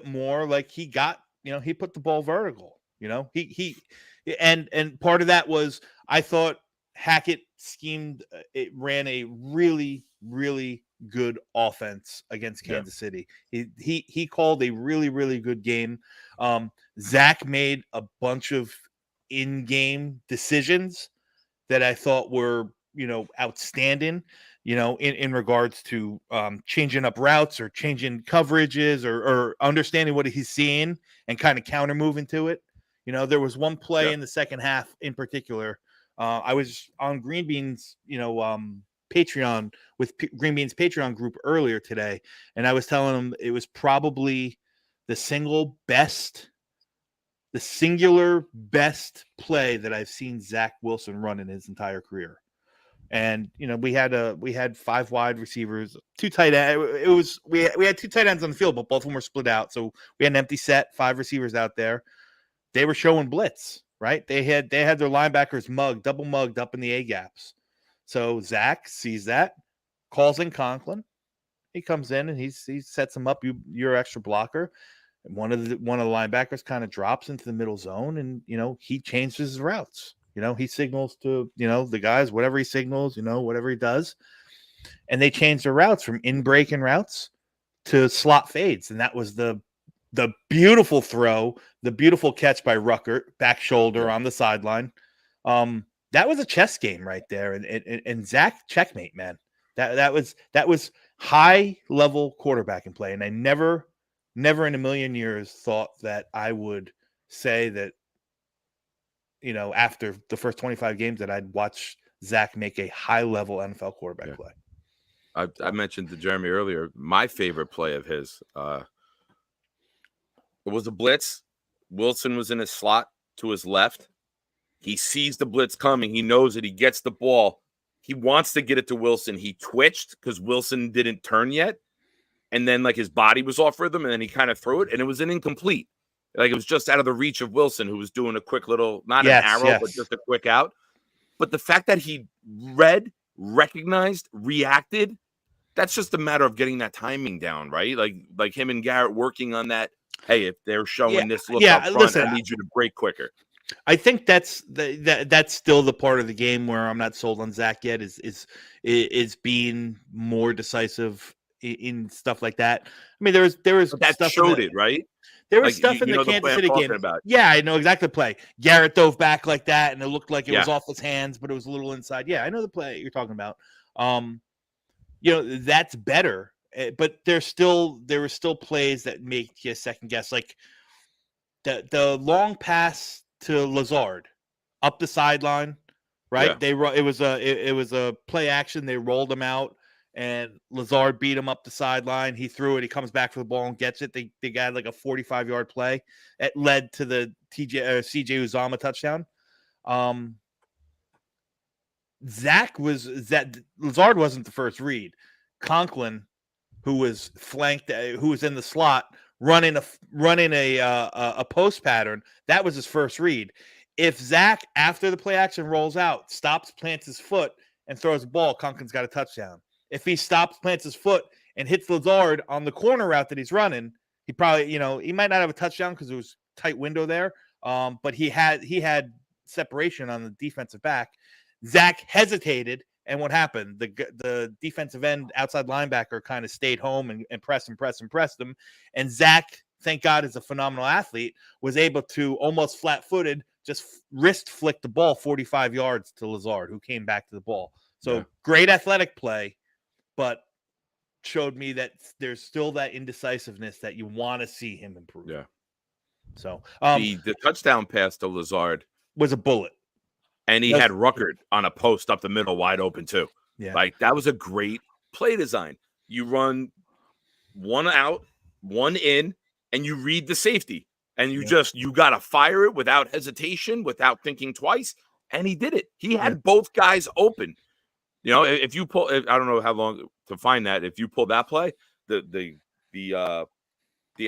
more. Like, he got, he put the ball vertical. And part of that was, I thought Hackett schemed. It ran a really, really good offense against Kansas City. He called a really, really good game. Zach made a bunch of in-game decisions that I thought were, outstanding, in regards to changing up routes or changing coverages or understanding what he's seeing and kind of counter moving to it. There was one play in the second half in particular. I was on Green Bean's, Patreon with Green Bean's Patreon group earlier today, and I was telling him it was probably the singular best play that I've seen Zach Wilson run in his entire career. And we had 5 wide receivers, 2 tight ends. We had 2 tight ends on the field, but both of them were split out. So we had an empty set, 5 receivers out there. They were showing blitz, right? They had their linebackers double mugged up in the A gaps. So Zach sees that, calls in Conklin. He comes in and he sets him up. You're extra blocker. And one of the linebackers kind of drops into the middle zone, and he changes his routes. He signals to the guys, whatever he signals, whatever he does, and they change their routes from in breaking routes to slot fades, and that was the beautiful throw, the beautiful catch by Ruckert, back shoulder on the sideline. That was a chess game right there, and Zach checkmate, man. That was high level quarterbacking play, and I never in a million years thought that I would say that, after the first 25 games, that I'd watch Zach make a high level NFL quarterback play. I mentioned to Jeremy earlier, my favorite play of his. It was a blitz. Wilson was in his slot to his left. He sees the blitz coming. He knows it. He gets the ball. He wants to get it to Wilson. He twitched because Wilson didn't turn yet. And then, like, his body was off rhythm, and then he kind of threw it, and it was an incomplete. Like, it was just out of the reach of Wilson, who was doing a quick little, not an arrow, but just a quick out. But the fact that he read, recognized, reacted, that's just a matter of getting that timing down, right? Like him and Garrett working on that. Hey, if they're showing this look up front, listen, I need you to break quicker. I think that's still the part of the game where I'm not sold on Zach yet, is being more decisive in stuff like that. I mean, there was that stuff showed it, right? There was stuff in the Kansas City game. Yeah, I know exactly the play. Garrett dove back like that, and it looked like it was off his hands, but it was a little inside. Yeah, I know the play you're talking about. That's better, but there were still plays that make you second guess, like the long pass to Lazard up the sideline, right? Yeah. It was a play action. They rolled him out, and Lazard beat him up the sideline. He threw it. He comes back for the ball and gets it. They got like a 45-yard play. It led to the CJ Uzomah touchdown. Lazard wasn't the first read. Conklin, who was flanked, who was in the slot, running a post pattern, that was his first read. If Zach, after the play action rolls out, stops, plants his foot, and throws the ball, Conklin's got a touchdown. If he stops, plants his foot, and hits Lazard on the corner route that he's running, he probably, he might not have a touchdown because it was a tight window there. But he had separation on the defensive back. Zach hesitated, and what happened? The defensive end outside linebacker kind of stayed home and pressed him. And Zach thank God is a phenomenal athlete, was able to almost flat-footed just wrist flick the ball 45 yards to Lazard, who came back to the ball. So great athletic play, but showed me that there's still that indecisiveness that you want to see him improve. Yeah. So The touchdown pass to Lazard was a bullet. And he had Ruckert on a post up the middle wide open too. Yeah. Like that was a great play design. You run one out, one in, and you read the safety. And you got to fire it without hesitation, without thinking twice. And he did it. He had both guys open. You know, if you pull, I don't know how long to find that. If you pull that play, the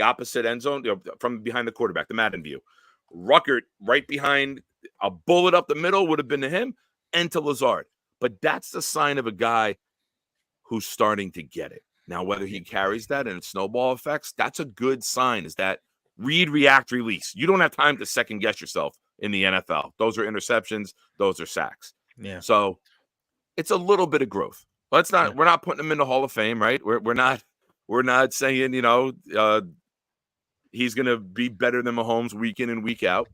opposite end zone, from behind the quarterback, the Madden view, Ruckert right behind, a bullet up the middle would have been to him and to Lazard. But that's the sign of a guy who's starting to get it. Now, whether he carries that and snowball effects, that's a good sign, is that read, react, release. You don't have time to second guess yourself in the NFL. Those are interceptions. Those are sacks. Yeah. So it's a little bit of growth. We're not putting him in the Hall of Fame, right? We're not saying, he's going to be better than Mahomes week in and week out.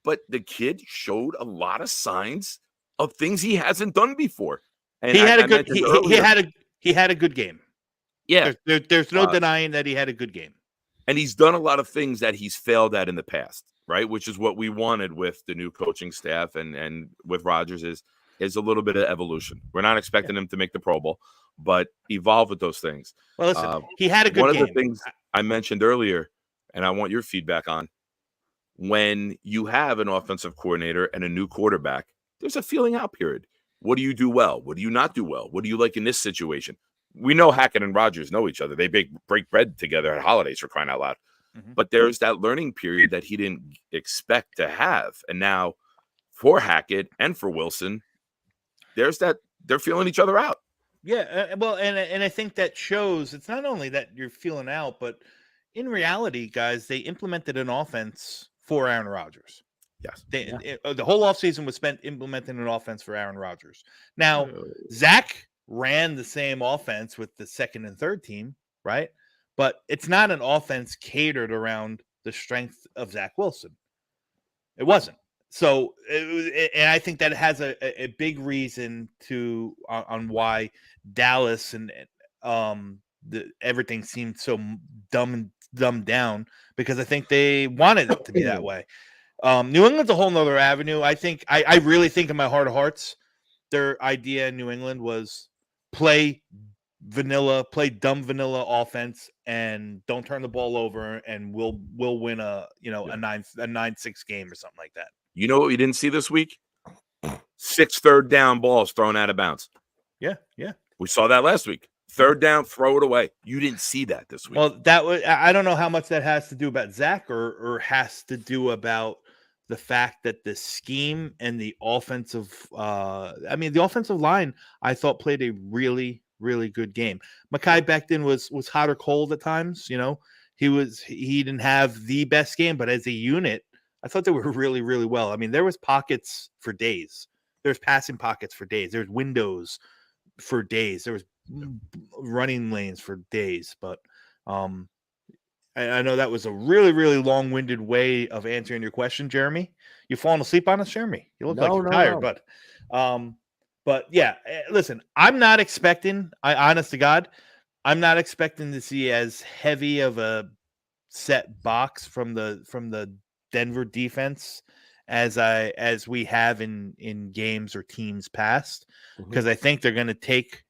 But the kid showed a lot of signs of things he hasn't done before. And he had a good game. Yeah. There's no denying that he had a good game. And he's done a lot of things that he's failed at in the past, right? Which is what we wanted with the new coaching staff and with Rodgers is a little bit of evolution. We're not expecting him to make the Pro Bowl, but evolve with those things. Well, listen, he had a good game. One of the things I mentioned earlier, and I want your feedback on, when you have an offensive coordinator and a new quarterback, there's a feeling out period. What do you do well? What do you not do well? What do you like in this situation? We know Hackett and Rodgers know each other. They break bread together at holidays, for crying out loud. Mm-hmm. But there's that learning period that he didn't expect to have. And now for Hackett and for Wilson, there's that they're feeling each other out. Yeah, well, and I think that shows it's not only that you're feeling out, but in reality, guys, they implemented an offense for Aaron Rodgers. Yes. The whole offseason was spent implementing an offense for Aaron Rodgers. Now, Zach ran the same offense with the second and third team, right? But it's not an offense catered around the strength of Zach Wilson. It wasn't. So, and I think that has a big reason on why Dallas and everything seemed so dumbed down, because I think they wanted it to be that way. New England's a whole nother avenue. I really think in my heart of hearts, their idea in New England was play dumb vanilla offense and don't turn the ball over, and we'll win a 9-6 game or something like that. You know what we didn't see this week? 6 third down balls thrown out of bounds. Yeah. We saw that last week. Third down, throw it away. You didn't see that this week. Well, I don't know how much that has to do about Zach or has to do about the fact that the scheme and the offensive the offensive line, I thought, played a really, really good game. Mekhi Becton was hot or cold at times. He didn't have the best game, but as a unit, I thought they were really, really well. I mean, there was pockets for days. There's passing pockets for days. There's windows for days. There was running lanes for days. But I know that was a really, really long-winded way of answering your question, Jeremy. You falling asleep on us, Jeremy? You look like you're tired. No. But yeah, listen, I'm not expecting, honest to God, I'm not expecting to see as heavy of a set box from the Denver defense as we have in games or teams past, because I think they're going to take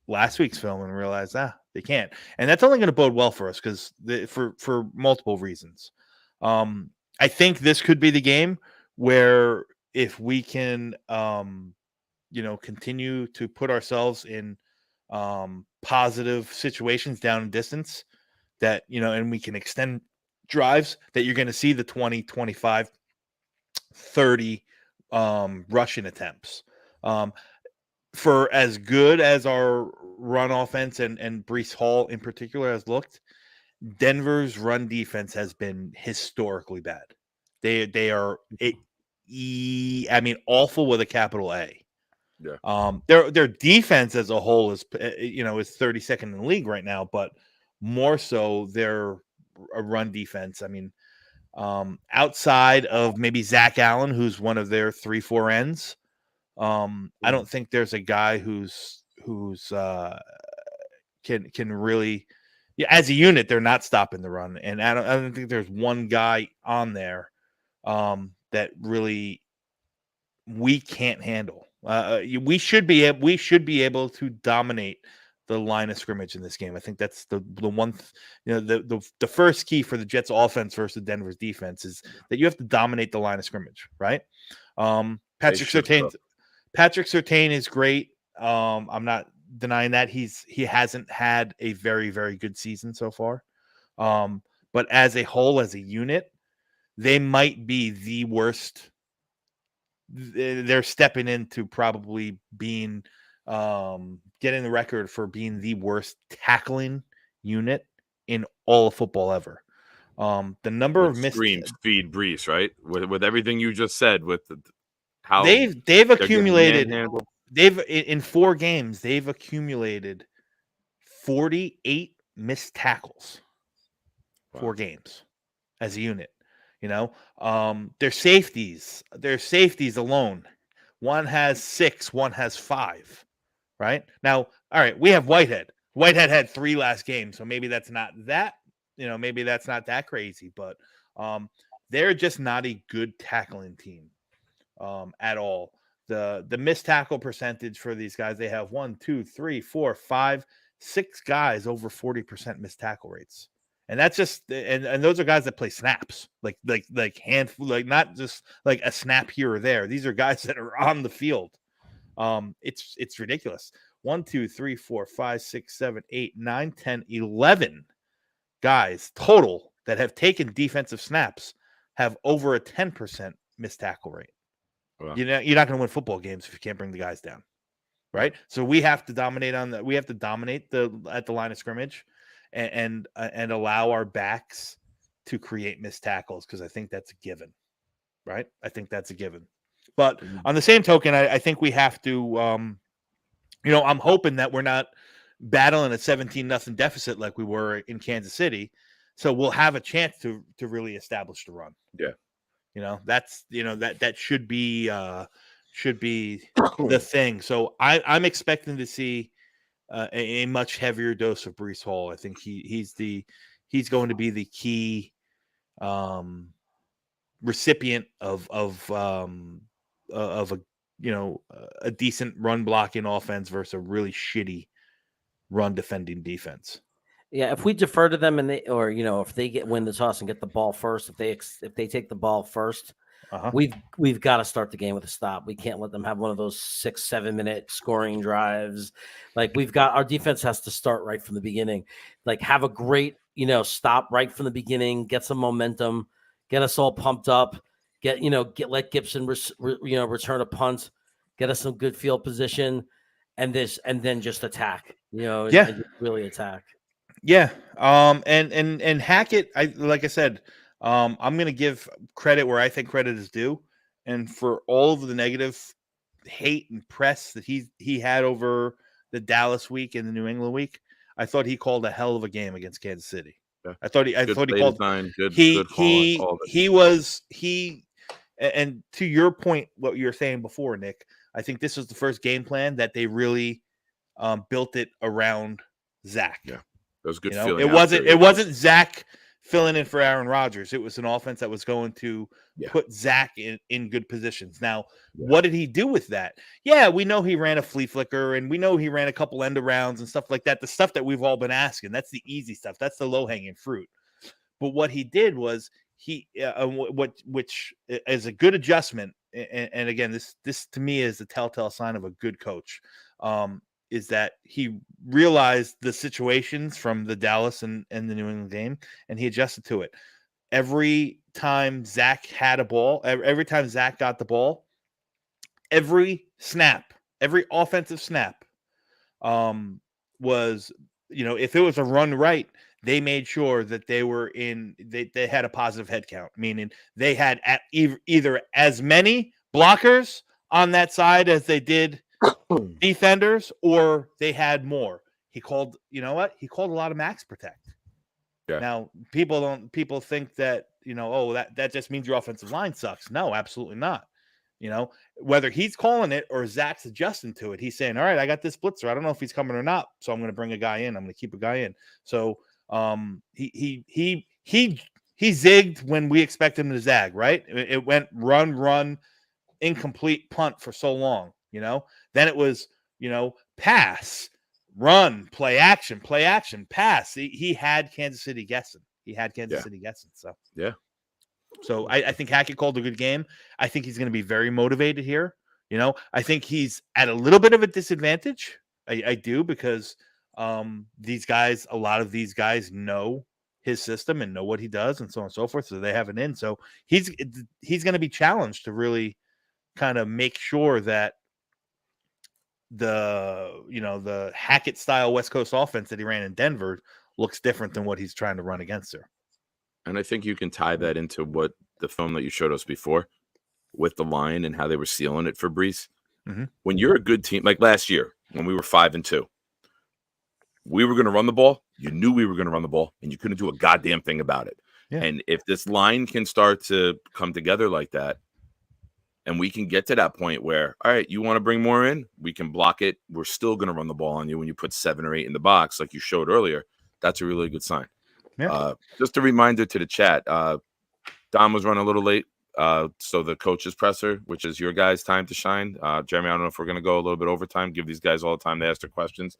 last week's film and realize they can't, and that's only going to bode well for us because for multiple reasons. I think this could be the game where if we can continue to put ourselves in positive situations down in distance, that and we can extend drives, that you're going to see the 20, 25, 30 rushing attempts. For as good as our run offense and Breece Hall in particular has looked, Denver's run defense has been historically bad. They are awful with a capital A. Yeah. Their defense as a whole is 32nd in the league right now, but more so their a run defense. I mean, outside of maybe Zach Allen, who's one of their 3-4 ends, I don't think there's a guy who's can really, yeah, as a unit, they're not stopping the run, and I don't think there's one guy on there that really we can't handle. We should be able to dominate the line of scrimmage in this game. I think that's the one, the first key for the Jets offense versus Denver's defense is that you have to dominate the line of scrimmage, right? Patrick Surtain is great. I'm not denying that he hasn't had a very, very good season so far. But as a whole, as a unit, they might be the worst. They're stepping into probably being getting the record for being the worst tackling unit in all of football ever. The number of missed screams feed Brees, right? With everything you just said, with how they've accumulated. They've in 4 games they've accumulated 48 missed tackles. Wow. 4 games as a unit. Their safeties alone. One has 6, one has 5. Right now, all right, we have Whitehead. Whitehead had 3 last game, so maybe that's not that. Maybe that's not that crazy, but they're just not a good tackling team at all. The missed tackle percentage for these guys, they have 1, 2, 3, 4, 5, 6 guys over 40% missed tackle rates. And that's just and those are guys that play snaps, like handful, like not just like a snap here or there. These are guys that are on the field. It's ridiculous. 1, 2, 3, 4, 5, 6, 7, 8, 9, 10, 11 guys total that have taken defensive snaps have over a 10% missed tackle rate. Wow. You're not going to win football games if you can't bring the guys down, right? So we have to dominate we have to dominate at the line of scrimmage. And allow our backs to create missed tackles, because I think that's a given, right? I think that's a given. But on the same token, I think we have to, I'm hoping that we're not battling a 17-0 deficit like we were in Kansas City, so we'll have a chance to really establish the run. Yeah, that's that should be the thing. So I'm expecting to see a much heavier dose of Breece Hall. I think he's going to be the key recipient of a a decent run blocking offense versus a really shitty run defending defense. Yeah, if we defer to them if they win the toss and get the ball first, if they take the ball first, we've got to start the game with a stop. We can't let them have one of those 6-7 minute scoring drives. Like our defense has to start right from the beginning. Like have a great stop right from the beginning, get some momentum, get us all pumped up, let Gibson return a punt, get us some good field position, and then just attack. And just really attack. Yeah. And Hackett, like I said, I'm going to give credit where I think credit is due. And for all of the negative hate and press that he had over the Dallas week and the New England week, I thought he called a hell of a game against Kansas City. Yeah. I thought he called and to your point, what you were saying before, Nick, I think this was the first game plan that they really built it around Zach. Yeah. It was good feeling. It wasn't Zach filling in for Aaron Rodgers. It was an offense that was going to put Zach in good positions. Now, what did he do with that? Yeah, we know he ran a flea flicker, and we know he ran a couple end arounds and stuff like that. The stuff that we've all been asking. That's the easy stuff. That's the low-hanging fruit. But what he did was which is a good adjustment. And again, this to me is the telltale sign of a good coach. Is that he realized the situations from the Dallas and the New England game, and he adjusted to it. Every time Zach had a ball, every time Zach got the ball, every snap, every offensive snap was, if it was a run right, they made sure that they were they had a positive head count, meaning they had either as many blockers on that side as they did defenders, or they had more. He called, He called a lot of max protect. Yeah. Now, people think that, oh, that just means your offensive line sucks. No, absolutely not. Whether he's calling it or Zach's adjusting to it, he's saying, all right, I got this blitzer. I don't know if he's coming or not, so I'm going to bring a guy in. I'm going to keep a guy in. So he zigged when we expect him to zag, right? It went run, incomplete punt for so long, Then it was, pass, run, play action, pass. He had Kansas City guessing. So Yeah. So I think Hackett called a good game. I think he's going to be very motivated here. I think he's at a little bit of a disadvantage. I do, because a lot of these guys know his system and know what he does and so on and so forth. So they have an in. So he's going to be challenged to really kind of make sure that the Hackett style West Coast offense that he ran in Denver looks different than what he's trying to run against her. And I think you can tie that into what the film that you showed us before with the line and how they were sealing it for Brees. Mm-hmm. When you're a good team, like last year when we were 5-2, we were going to run the ball. You knew we were going to run the ball, and you couldn't do a goddamn thing about it. Yeah. And if this line can start to come together like that, and we can get to that point where, all right, you want to bring more in, we can block it. We're still going to run the ball on you when you put 7 or 8 in the box, like you showed earlier. That's a really good sign. Yeah. Just a reminder to the chat. Don was running a little late. So the coach's presser, which is your guys' time to shine. Jeremy, I don't know if we're going to go a little bit overtime, give these guys all the time to ask their questions.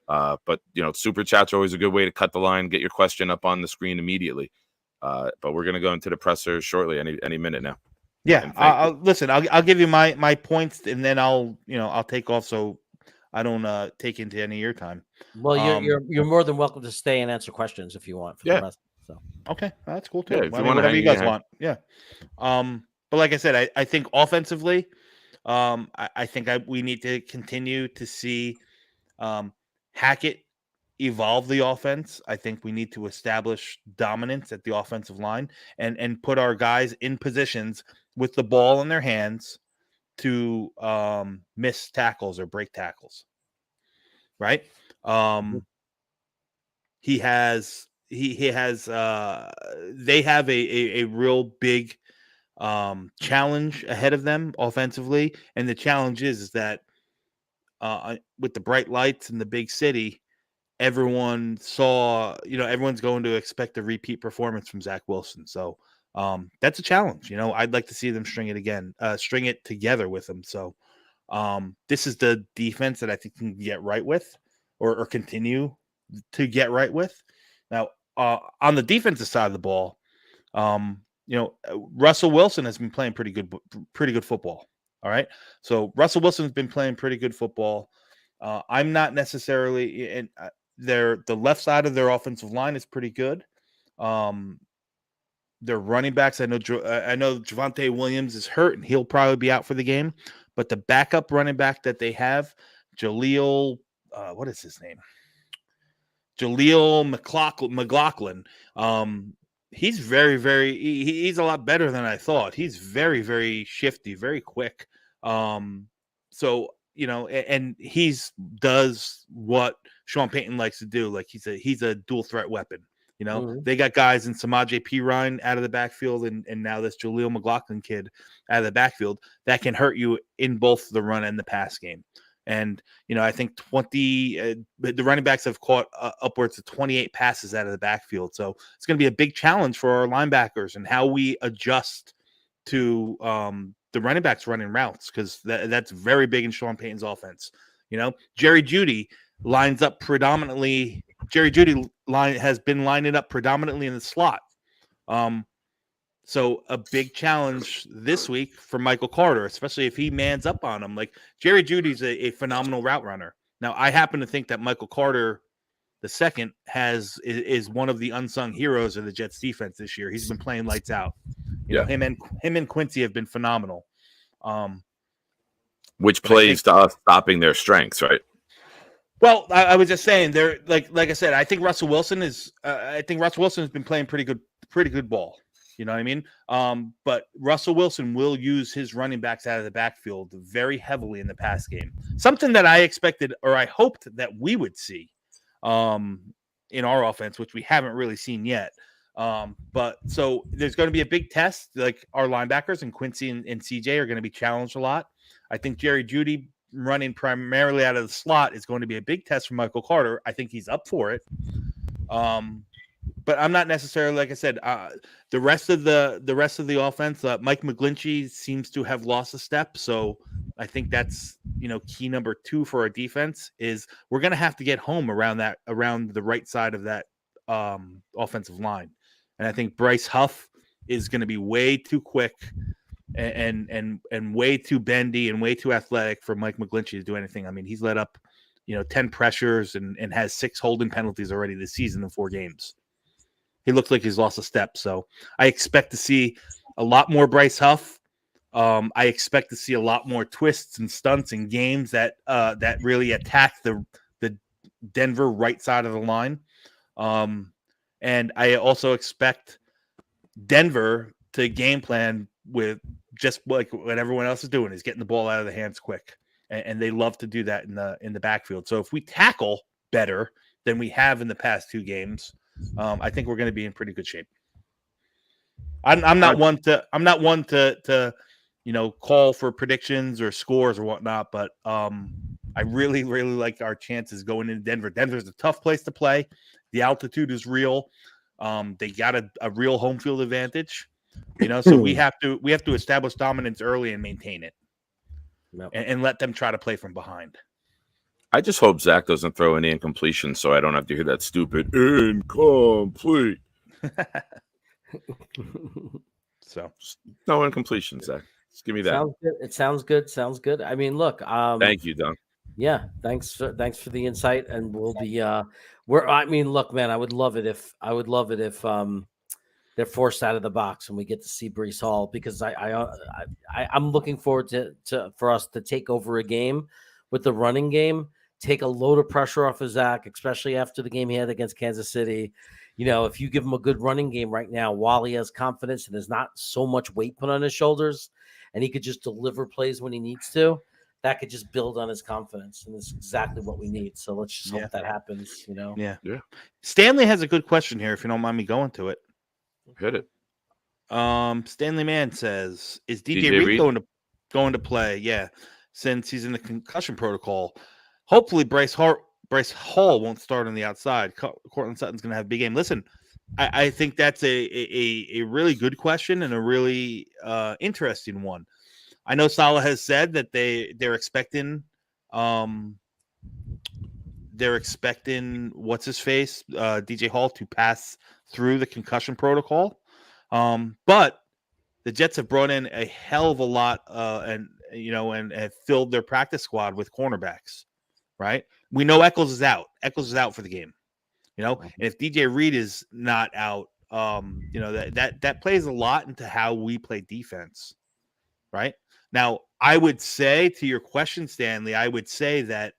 But, super chats are always a good way to cut the line, get your question up on the screen immediately. But we're going to go into the presser shortly, any minute now. Yeah. I'll give you my points, and then I'll take off so I don't take into any of your time. Well, you're more than welcome to stay and answer questions if you want for the rest. So okay, that's cool too. Yeah, whatever you guys want. Yeah. But like I said, I think offensively, I think we need to continue to see Hackett evolve the offense. I think we need to establish dominance at the offensive line and put our guys in positions with the ball in their hands to miss tackles or break tackles. Right? They have a real big challenge ahead of them offensively, and the challenge is that with the bright lights in the big city, everyone's going to expect a repeat performance from Zach Wilson. So that's a challenge. I'd like to see them string it together with him. So this is the defense that I think can get right with, or continue to get right with. Now, on the defensive side of the ball, Russell Wilson has been playing pretty good football. All right. So Russell Wilson has been playing pretty good football. I'm not necessarily in the left side of their offensive line is pretty good. Their running backs, I know Javonte Williams is hurt and he'll probably be out for the game, but the backup running back that they have, Jaleel, what is his name? Jaleel McLaughlin. He's he's a lot better than I thought. He's very, very shifty, very quick. So, and he's does what Sean Payton likes to do. Like he's a dual threat weapon. They got guys in Samaje Perine out of the backfield and now this Jaleel McLaughlin kid out of the backfield that can hurt you in both the run and the pass game. And, I think the running backs have caught upwards of 28 passes out of the backfield. So it's going to be a big challenge for our linebackers and how we adjust to the running backs running routes, because that's very big in Sean Payton's offense. Jerry Jeudy lines up predominantly. Jerry Jeudy has been lining up predominantly in the slot. So a big challenge this week for Michael Carter, especially if he mans up on him. Like Jerry Jeudy's a phenomenal route runner. Now, I happen to think that Michael Carter II is one of the unsung heroes of the Jets defense this year. He's been playing lights out. Him and Quincy have been phenomenal. Which plays to us stopping their strengths, right? Well, I was just saying, they're like I said, I think Russell Wilson has been playing pretty good ball. You know what I mean? But Russell Wilson will use his running backs out of the backfield very heavily in the pass game. Something that I expected, or I hoped that we would see in our offense, which we haven't really seen yet. But so there's going to be a big test. Like our linebackers and Quincy and CJ are going to be challenged a lot. I think Jerry Jeudy running primarily out of the slot is going to be a big test for Michael Carter. I think he's up for it. But I'm not necessarily, like I said, the rest of the offense. Mike McGlinchey seems to have lost a step, so I think that's key number 2 for our defense is we're going to have to get home around the right side of that offensive line, and I think Bryce Huff is going to be way too quick and way too bendy and way too athletic for Mike McGlinchey to do anything. I mean, he's let up 10 pressures and has 6 holding penalties already this season in 4 games. He looks like he's lost a step. So I expect to see a lot more Bryce Huff. I expect to see a lot more twists and stunts and games that really attack the Denver right side of the line. And I also expect Denver to game plan with just like what everyone else is doing, is getting the ball out of the hands quick. And they love to do that in the backfield. So if we tackle better than we have in the past 2 games, I think we're going to be in pretty good shape. I'm not one to call for predictions or scores or whatnot, but I really, really like our chances going into Denver. Denver's a tough place to play. The altitude is real. They got a real home field advantage, so we have to establish dominance early and maintain it. Yep. And let them try to play from behind. I just hope Zach doesn't throw any incompletion so I don't have to hear that stupid incomplete. So no incompletion, Zach. Just give me that. Sounds good. It sounds good. I mean, look. Thank you, Don. Yeah, thanks for the insight, and we'll be. I mean, look, man. I would love it if they're forced out of the box and we get to see Breece Hall, because I'm looking forward for us to take over a game with the running game, take a load of pressure off of Zach, especially after the game he had against Kansas City. If you give him a good running game right now, while he has confidence and there's not so much weight put on his shoulders, and he could just deliver plays when he needs to, that could just build on his confidence, and it's exactly what we need. So let's just hope that happens. Yeah. Stanley has a good question here, if you don't mind me going to it. Hit it. Stanley Mann says, "Is DJ Reed going to play? Yeah, since he's in the concussion protocol. Hopefully, Bryce Hall won't start on the outside. Cortland Sutton's going to have a big game." Listen, I think that's a really good question and a really interesting one. I know Salah has said that they're expecting what's his face, DJ Hall, to pass through the concussion protocol. But the Jets have brought in a hell of a lot and have filled their practice squad with cornerbacks, right? We know Eccles is out. Eccles is out for the game, and if DJ Reed is not out, that plays a lot into how we play defense, right? Now, I would say, to your question, Stanley, I would say that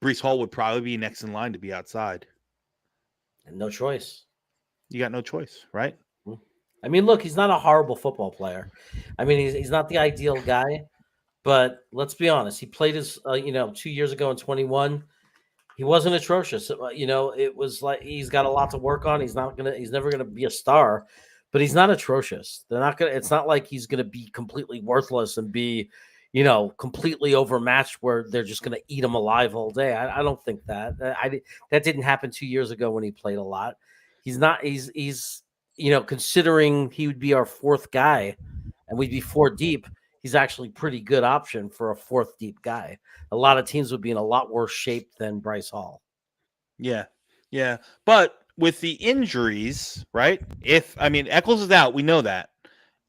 Breece Hall would probably be next in line to be outside. And no choice. You got no choice, right? I mean, look, he's not a horrible football player. I mean, he's not the ideal guy, but let's be honest. He played his, 2 years ago in 21. He wasn't atrocious. It was like he's got a lot to work on. He's never gonna be a star, but he's not atrocious. It's not like he's gonna be completely worthless and be, completely overmatched where they're just gonna eat him alive all day. I don't think that. That didn't happen 2 years ago when he played a lot. He's not. He's considering he would be our 4th guy, and we'd be 4 deep. He's actually a pretty good option for a 4th deep guy. A lot of teams would be in a lot worse shape than Bryce Hall. Yeah. But with the injuries, right? Eccles is out, we know that.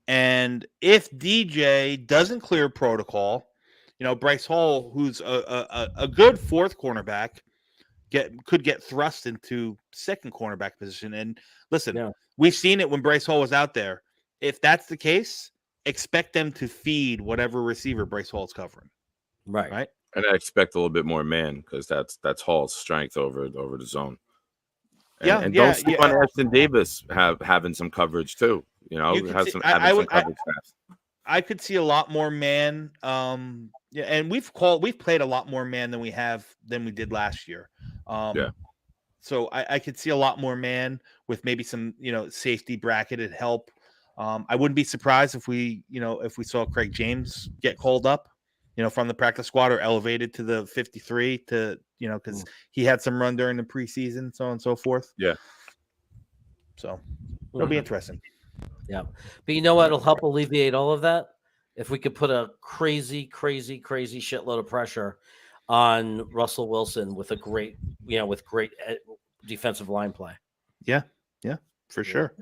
And if DJ doesn't clear protocol, Bryce Hall, who's a good 4th cornerback, could get thrust into 2nd cornerback position. And listen, we've seen it when Bryce Hall was out there. If that's the case, expect them to feed whatever receiver Bryce Hall's covering. Right. And I expect a little bit more man, because that's Hall's strength over the zone. And don't sleep on Ashton Davis having some coverage too. I could see a lot more man. And we've played a lot more man than we did last year. Yeah. So I could see a lot more man with maybe some, safety bracketed help. I wouldn't be surprised if we saw Craig James get called up, from the practice squad or elevated to the 53 to, because he had some run during the preseason, so on and so forth. Yeah. So it'll be Mhm. interesting. Yeah. But you know what will help alleviate all of that? If we could put a crazy, crazy, crazy shitload of pressure on Russell Wilson with a great, with great defensive line play. Yeah, for sure.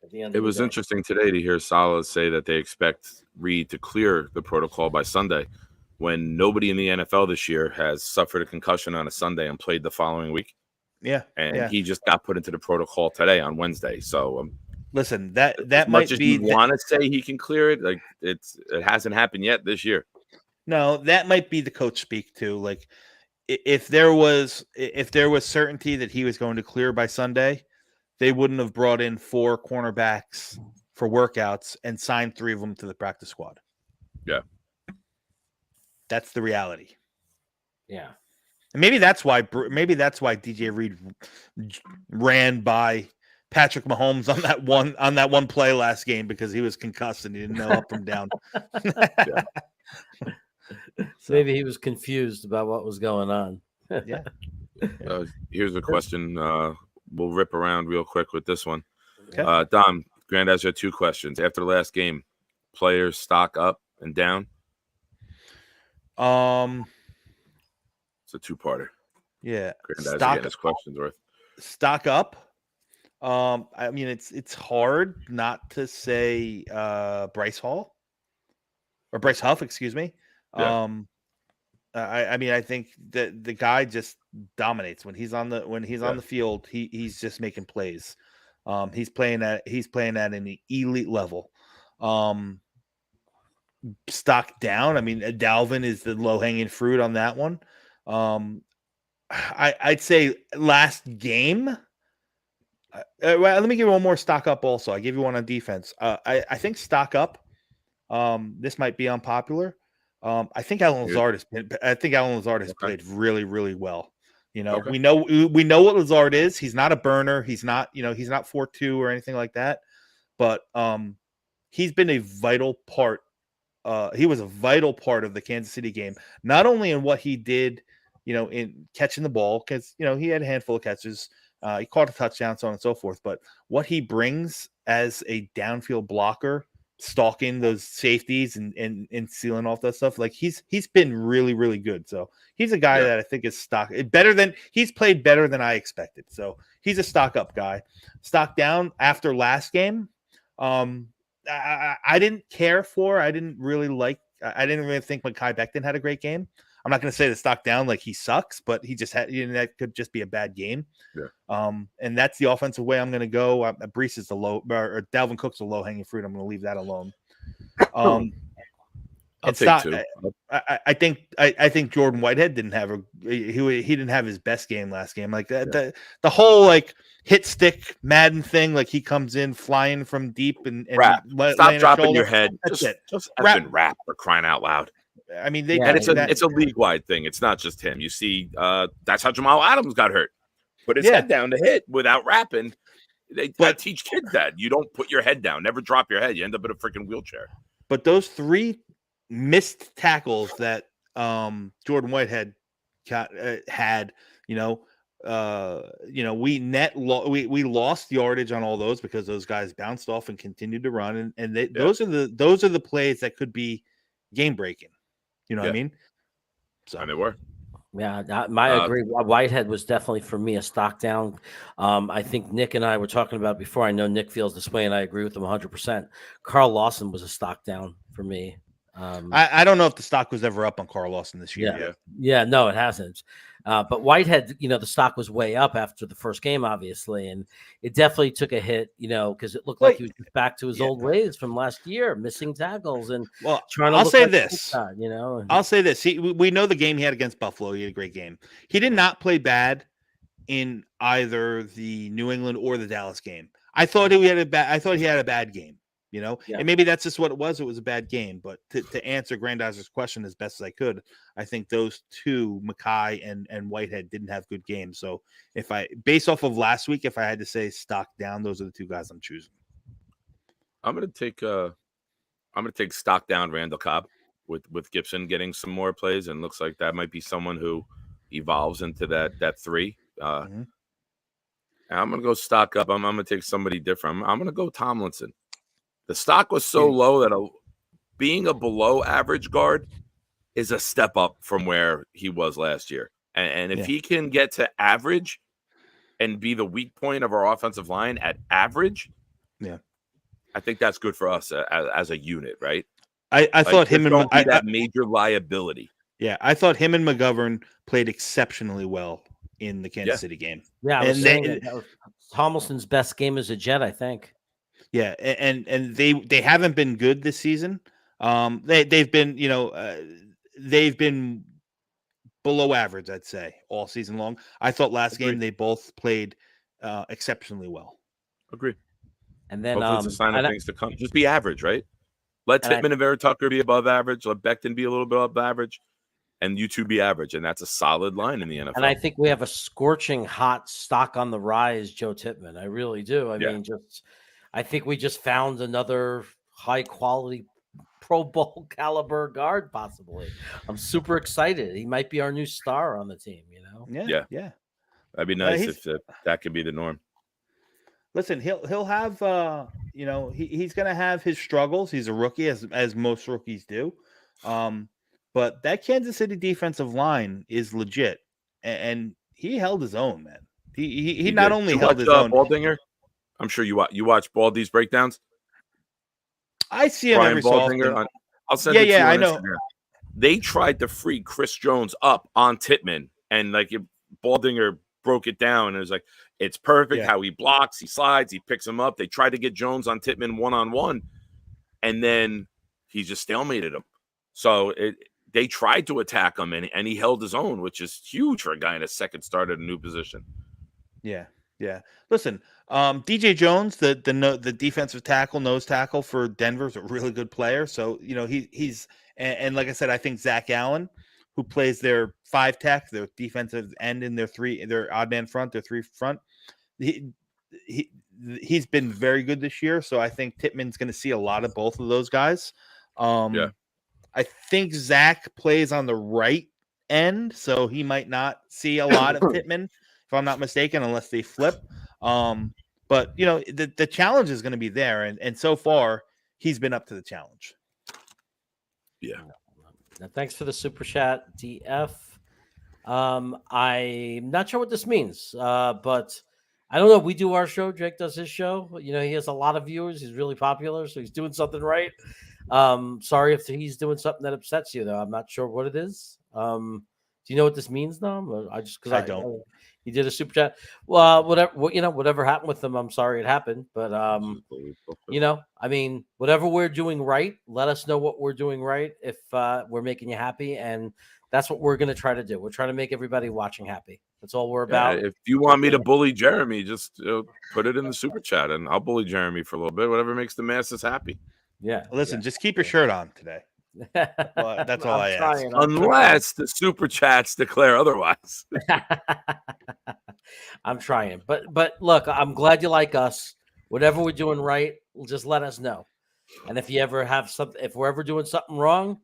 At the end It of the was day. interesting today to hear Salah say that they expect Reed to clear the protocol by Sunday, when nobody in the NFL this year has suffered a concussion on a Sunday and played the following week. Yeah, And he just got put into the protocol today on Wednesday. So listen, that as might much as be you want to say he can clear it, like it hasn't happened yet this year. no, that might be the coach speak too. Like if there was certainty that he was going to clear by Sunday, they wouldn't have brought in 4 cornerbacks for workouts and signed 3 of them to the practice squad. Yeah. That's the reality. Yeah. And maybe that's why DJ Reed ran by Patrick Mahomes on that one play last game, because he was concussed and he didn't know up from down. So maybe he was confused about what was going on. Yeah. Here's a question. We'll rip around real quick with this one. Okay. Dom, Grandaz, you had 2 questions. After the last game, players stock up and down? It's a 2-parter. Yeah. Grandaz getting his questions worth. Stock up. I mean, it's hard not to say Bryce Huff, excuse me. Yeah. I mean, I think that the guy just dominates when he's on the field. He's just making plays. He's playing at an elite level. Stock down. I mean, Dalvin is the low hanging fruit on that one. I'd say last game. Well, let me give you one more stock up. Also, I gave you one on defense. I think stock up. This might be unpopular. I think Alan Lazard has played really, really well. We know what Lazard is. He's not a burner. He's not 4-2 or anything like that. But he's been a vital part. He was a vital part of the Kansas City game, not only in what he did, in catching the ball, because he had a handful of catches. He caught a touchdown, so on and so forth. But what he brings as a downfield blocker, stalking those safeties and sealing off that stuff, like he's been really, really good. So he's a guy that I think is he's played better than I expected. So he's a stock up guy. Stock down after last game. I didn't care for. I didn't really think Mekhi Becton had a great game. I'm not going to say the stock down like he sucks, but he just had, that could just be a bad game. Yeah. And that's the offensive way I'm going to go. Brees is or Dalvin Cook's a low hanging fruit. I'm going to leave that alone. I'll take 2. I think Jordan Whitehead didn't have he didn't have his best game last game. Like the whole like hit stick Madden thing, like he comes in flying from deep and stop dropping your head. That's it. Just rap for crying out loud. I mean, and it's a league wide thing. It's not just him. You see, that's how Jamal Adams got hurt. Put his head down to hit without rapping. They teach kids that you don't put your head down. Never drop your head. You end up in a freaking wheelchair. But those 3 missed tackles that Jordan Whitehead had, we lost yardage on all those because those guys bounced off and continued to run, and those are the plays that could be game breaking. You know what I mean? So and they were. Yeah, I agree. Whitehead was definitely for me a stock down. I think Nick and I were talking about it before. I know Nick feels this way, and I agree with him 100%. Carl Lawson was a stock down for me. I don't know if the stock was ever up on Carl Lawson this year. Yeah, no, it hasn't. But Whitehead, the stock was way up after the first game, obviously, and it definitely took a hit, because it looked like he was back to his old ways from last year, missing tackles and trying to. I'll say this, I'll say this. We know the game he had against Buffalo. He had a great game. He did not play bad in either the New England or the Dallas game. I thought he had a bad game. Yeah. Yeah. And maybe that's just what it was. It was a bad game. But to answer Grandizer's question as best as I could, I think those two, Mackay and Whitehead, didn't have good games. So based off of last week, if I had to say stock down, those are the two guys I'm choosing. I'm gonna take stock down Randall Cobb with Gibson getting some more plays, and looks like that might be someone who evolves into that 3. Mhm. I'm gonna go stock up. I'm gonna take somebody different. I'm gonna go Tomlinson. The stock was so Yeah. low that being a below average guard is a step up from where he was last year. And if Yeah. he can get to average and be the weak point of our offensive line at average, Yeah. I think that's good for us as a unit, right? I thought him and don't be that major liability. Yeah, I thought him and McGovern played exceptionally well in the Kansas City game. Yeah, I was And saying that was Tomlinson's best game as a Jet, I think. Yeah, and they haven't been good this season. They've been they've been below average, I'd say, all season long. I thought last game they both played exceptionally well. Agree. And then hopefully it's a sign of things to come. Just be average, right? Let And I- Tittman and Vera Tucker be above average. Let Becton be a little bit above average, and you two be average, and that's a solid line in the NFL. And I think we have a scorching hot stock on the rise, Joe Tittman. I really do. I mean, I think we just found another high quality Pro Bowl caliber guard, possibly. I'm super excited. He might be our new star on the team, you know? Yeah. That'd be nice if that could be the norm. Listen, he'll have he's gonna have his struggles. He's a rookie, as most rookies do. But that Kansas City defensive line is legit, and he held his own, man. He not only held his own. Baldinger, I'm sure you watch Baldy's breakdowns. I see him Brian every so Baldinger often. I'll send it to you on I know. Instagram. They tried to free Chris Jones up on Tittman, and Baldinger broke it down, and it was like, it's perfect how he blocks, he slides, he picks him up. They tried to get Jones on Tittman one-on-one, and then he just stalemated him. So they tried to attack him, and he held his own, which is huge for a guy in a second start at a new position. Yeah. Listen, DJ Jones, the defensive tackle, nose tackle for Denver, is a really good player. So he's and like I said, I think Zach Allen, who plays their 5 tech, their defensive end in their odd man front, their 3 front, he's been very good this year. So I think Tittman's going to see a lot of both of those guys. I think Zach plays on the right end, so he might not see a lot of Tittman, if I'm not mistaken, unless they flip. But the challenge is going to be there, and so far he's been up to the challenge. Yeah. Now, thanks for the super chat, DF. I'm not sure what this means, but I don't know. We do our show. Jake does his show. He has a lot of viewers. He's really popular, so he's doing something right. Sorry if he's doing something that upsets you, though. I'm not sure what it is. Do you know what this means, though? I don't. He did a super chat. Well, whatever happened with him, I'm sorry it happened. But whatever we're doing right, let us know what we're doing right if we're making you happy, and that's what we're going to try to do. We're trying to make everybody watching happy. That's all we're about. If you want me to bully Jeremy, just put it in the super chat, and I'll bully Jeremy for a little bit. Whatever makes the masses happy. Yeah. Listen, just keep your shirt on today. Well, that's all I ask. Unless the super chats declare otherwise. I'm trying, but look, I'm glad you like us. Whatever we're doing right, just let us know. And if you ever have something, if we're ever doing something wrong,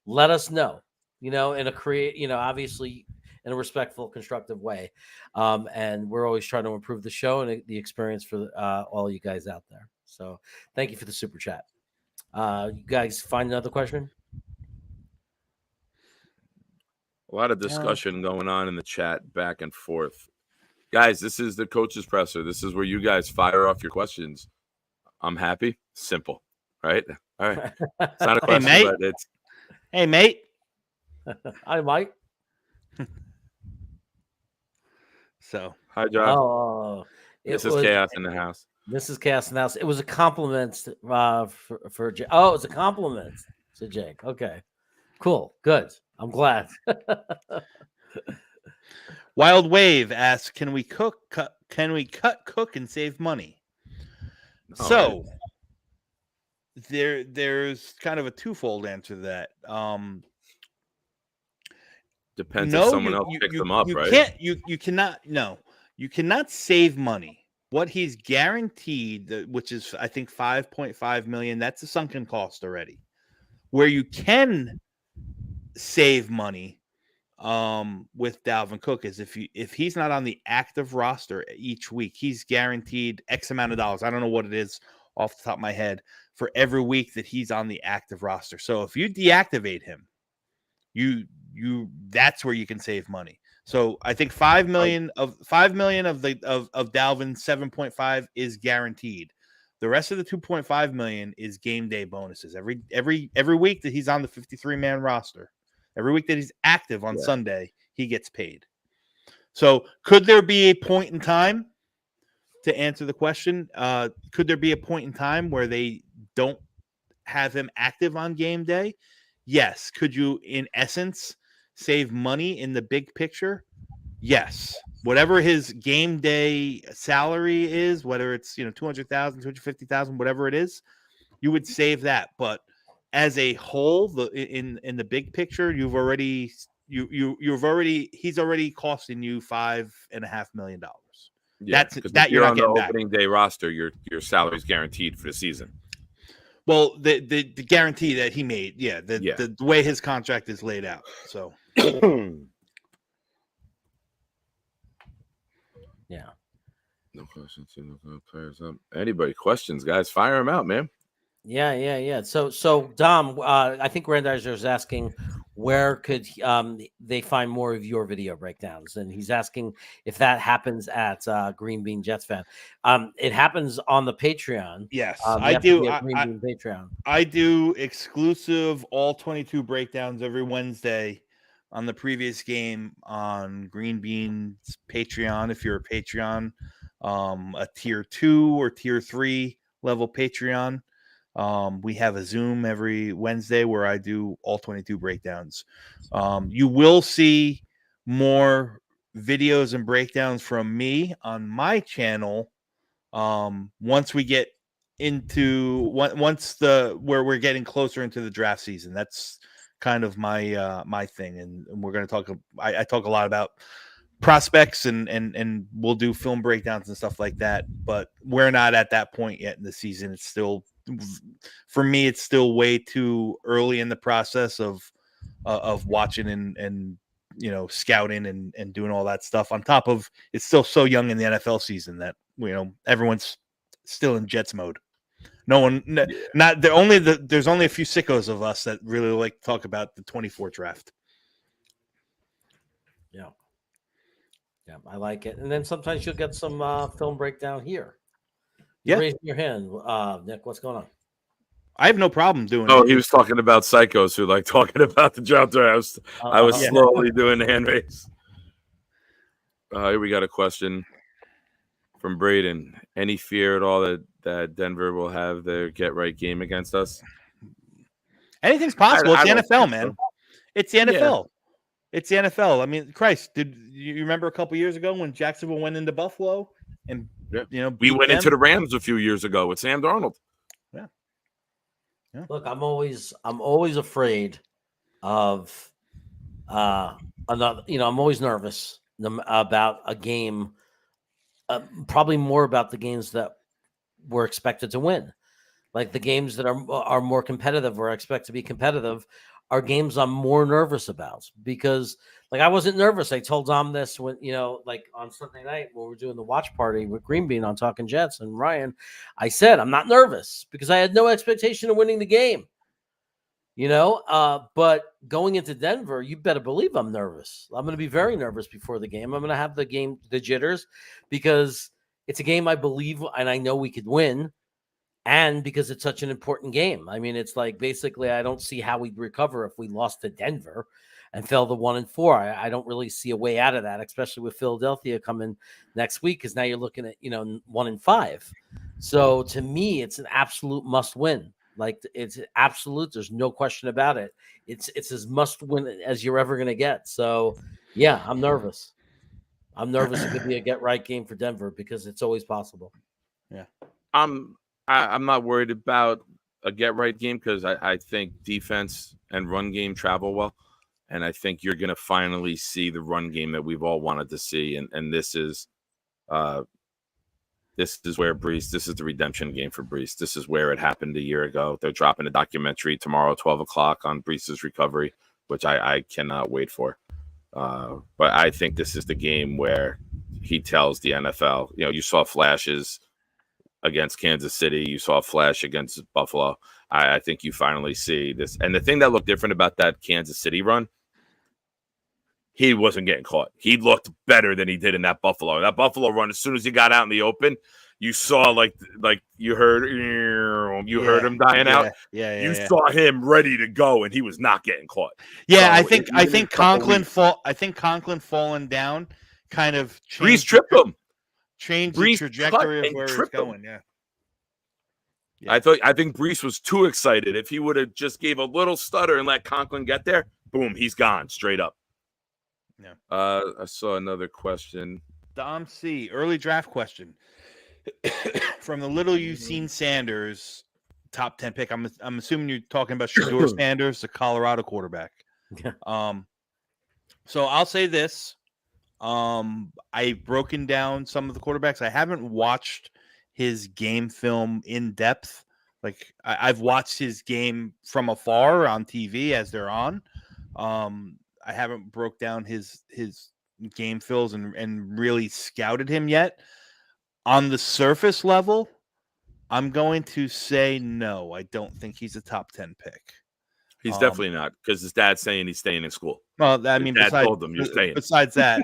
let us know. In a obviously in a respectful, constructive way. And we're always trying to improve the show and the experience for all you guys out there. So thank you for the super chat. You guys find another question? A lot of discussion going on in the chat back and forth. Guys, this is the coach's presser. This is where you guys fire off your questions. I'm happy. Simple. Right? All right. It's not a question, mate. but it's... Hey, mate. Hi, Mike. So, hi, John. Oh, this is chaos in the house. This is chaos in the house. It was a compliment for Jake. Oh, it was a compliment to Jake. Okay, cool, good. I'm glad. Wild Wave asks, "Can we cut cook and save money?" So, there's kind of a twofold answer to that. Depends if No, someone else picks them up, you right? can't you cannot you cannot save money. What he's guaranteed, which is I think 5.5 million, that's a sunken cost already. Where you can save money with Dalvin Cook is if he's not on the active roster each week, he's guaranteed X amount of dollars. I don't know what it is off the top of my head for every week that he's on the active roster. So if you deactivate him, that's where you can save money. So I think 5 million of Dalvin's 7.5 is guaranteed. The rest of the 2.5 million is game day bonuses. Every week that he's on the 53-man roster, every week that he's active on Sunday, he gets paid. So could there be a point in time, to answer the question, could there be a point in time where they don't have him active on game day? Yes. Could you, in essence, save money in the big picture? Yes. Whatever his game day salary is, whether it's 200,000, 250,000, whatever it is, you would save that. But as a whole, in the big picture, he's already costing you $5.5 million. Yeah, that you're not getting back. Opening day roster, your salary is guaranteed for the season. Well, the guarantee that he made, the way his contract is laid out. So yeah. No questions. No players up. Anybody questions, guys? Fire them out, man. Yeah. So Dom, I think Grandizer is asking where could they find more of your video breakdowns, and he's asking if that happens at Green Bean Jets Fan. It happens on the Patreon. Yes, I do. Green Bean Patreon. I do exclusive all 22 breakdowns every Wednesday on the previous game on Green Bean's Patreon. If you're a Patreon, a tier 2 or tier 3 level Patreon. We have a Zoom every Wednesday where I do all 22 breakdowns. You will see more videos and breakdowns from me on my channel once we get into where we're getting closer into the draft season. That's kind of my thing, and we're going to talk. I talk a lot about prospects and we'll do film breakdowns and stuff like that, but we're not at that point yet in the season. It's still, for me, it's still way too early in the process of watching and scouting and doing all that stuff. On top of, it's still so young in the NFL season that everyone's still in Jets mode. No one, not the only there's only a few sickos of us that really like to talk about the 24 draft. Yeah, I like it. And then sometimes you'll get some film breakdown here. Yeah. Raise your hand, Nick. What's going on? I have no problem doing it. Oh, he was talking about psychos who like talking about the draft. I was slowly doing the hand raise. Here we got a question from Braden. Any fear at all that Denver will have their get-right game against us? Anything's possible. It's the NFL, man. So. It's the NFL. Yeah. It's the NFL. I mean, Christ, did you remember a couple years ago when Jacksonville went into Buffalo and we went into the Rams a few years ago with Sam Darnold? Yeah. Look, I'm always afraid of another. I'm always nervous about a game. Probably more about the games that we're expected to win, like the games that are more competitive or expect to be competitive. Are games I'm more nervous about because, like, I wasn't nervous. I told Dom this when, like on Sunday night when we were doing the watch party with Green Bean on Talking Jets and Ryan, I said, I'm not nervous because I had no expectation of winning the game, but going into Denver, you better believe I'm nervous. I'm going to be very nervous before the game. I'm going to have the jitters because it's a game I believe and I know we could win. And because it's such an important game. I mean, it's like basically I don't see how we'd recover if we lost to Denver and fell to 1-4. I don't really see a way out of that, especially with Philadelphia coming next week, because now you're looking at 1-5. So to me, it's an absolute must win. Like it's absolute. There's no question about it. It's as must win as you're ever going to get. So yeah, I'm nervous. I'm nervous it could be a get right game for Denver because it's always possible. Yeah. I'm not worried about a get right game because I think defense and run game travel well. And I think you're going to finally see the run game that we've all wanted to see. And this is where Brees, this is the redemption game for Brees. This is where it happened a year ago. They're dropping a documentary tomorrow, 12 o'clock on Brees's recovery, which I cannot wait for. But I think this is the game where he tells the NFL, you saw flashes against Kansas City. You saw a flash against Buffalo. I think you finally see this. And the thing that looked different about that Kansas City run, he wasn't getting caught. He looked better than he did in that Buffalo. That Buffalo run, as soon as he got out in the open, you saw like you heard him dying out. You saw him ready to go, and he was not getting caught. Yeah, So I think Conklin falling down kind of Brees tripped him. Changed the trajectory of where it's going. Yeah. I think Brees was too excited. If he would have just gave a little stutter and let Conklin get there, boom, he's gone straight up. Yeah. I saw another question. Dom C, early draft question from the little you've seen Sanders, top 10 pick. I'm assuming you're talking about Shedeur Sanders, the Colorado quarterback. So I'll say this. I've broken down some of the quarterbacks. I haven't watched his game film in depth. Like I've watched his game from afar on TV as they're on. I haven't broke down his game fills and really scouted him yet. On the surface level, I'm going to say no. I don't think he's a top 10 pick. He's definitely not, because his dad's saying he's staying in school. Well, I mean, dad told him you're staying. Besides that,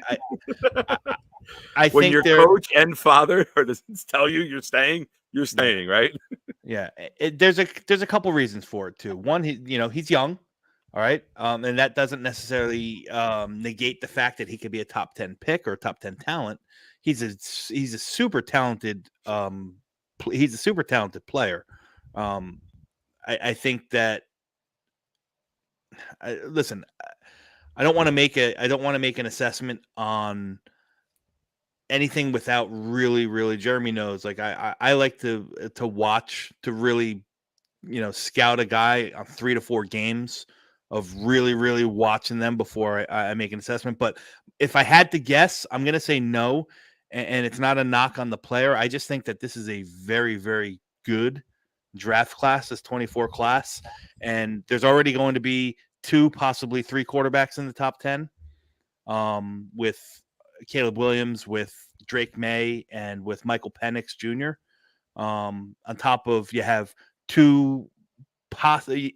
I when think your coach and father tell you you're staying, right? Yeah, there's a couple reasons for it too. One, he's young, all right, and that doesn't necessarily negate the fact that he could be a top 10 pick or a top 10 talent. He's a super talented player. I think that. Listen, I don't want to make an assessment on anything without really Jeremy knows. Like I like to watch, to really scout a guy on 3 to 4 games of really watching them before I make an assessment. But if I had to guess, I'm gonna say no, and it's not a knock on the player. I just think that this is a very good draft class, this 24 class, and there's already going to be 2, possibly 3 quarterbacks in the top 10, with Caleb Williams, with Drake May, and with Michael Penix Jr. On top of you have possibly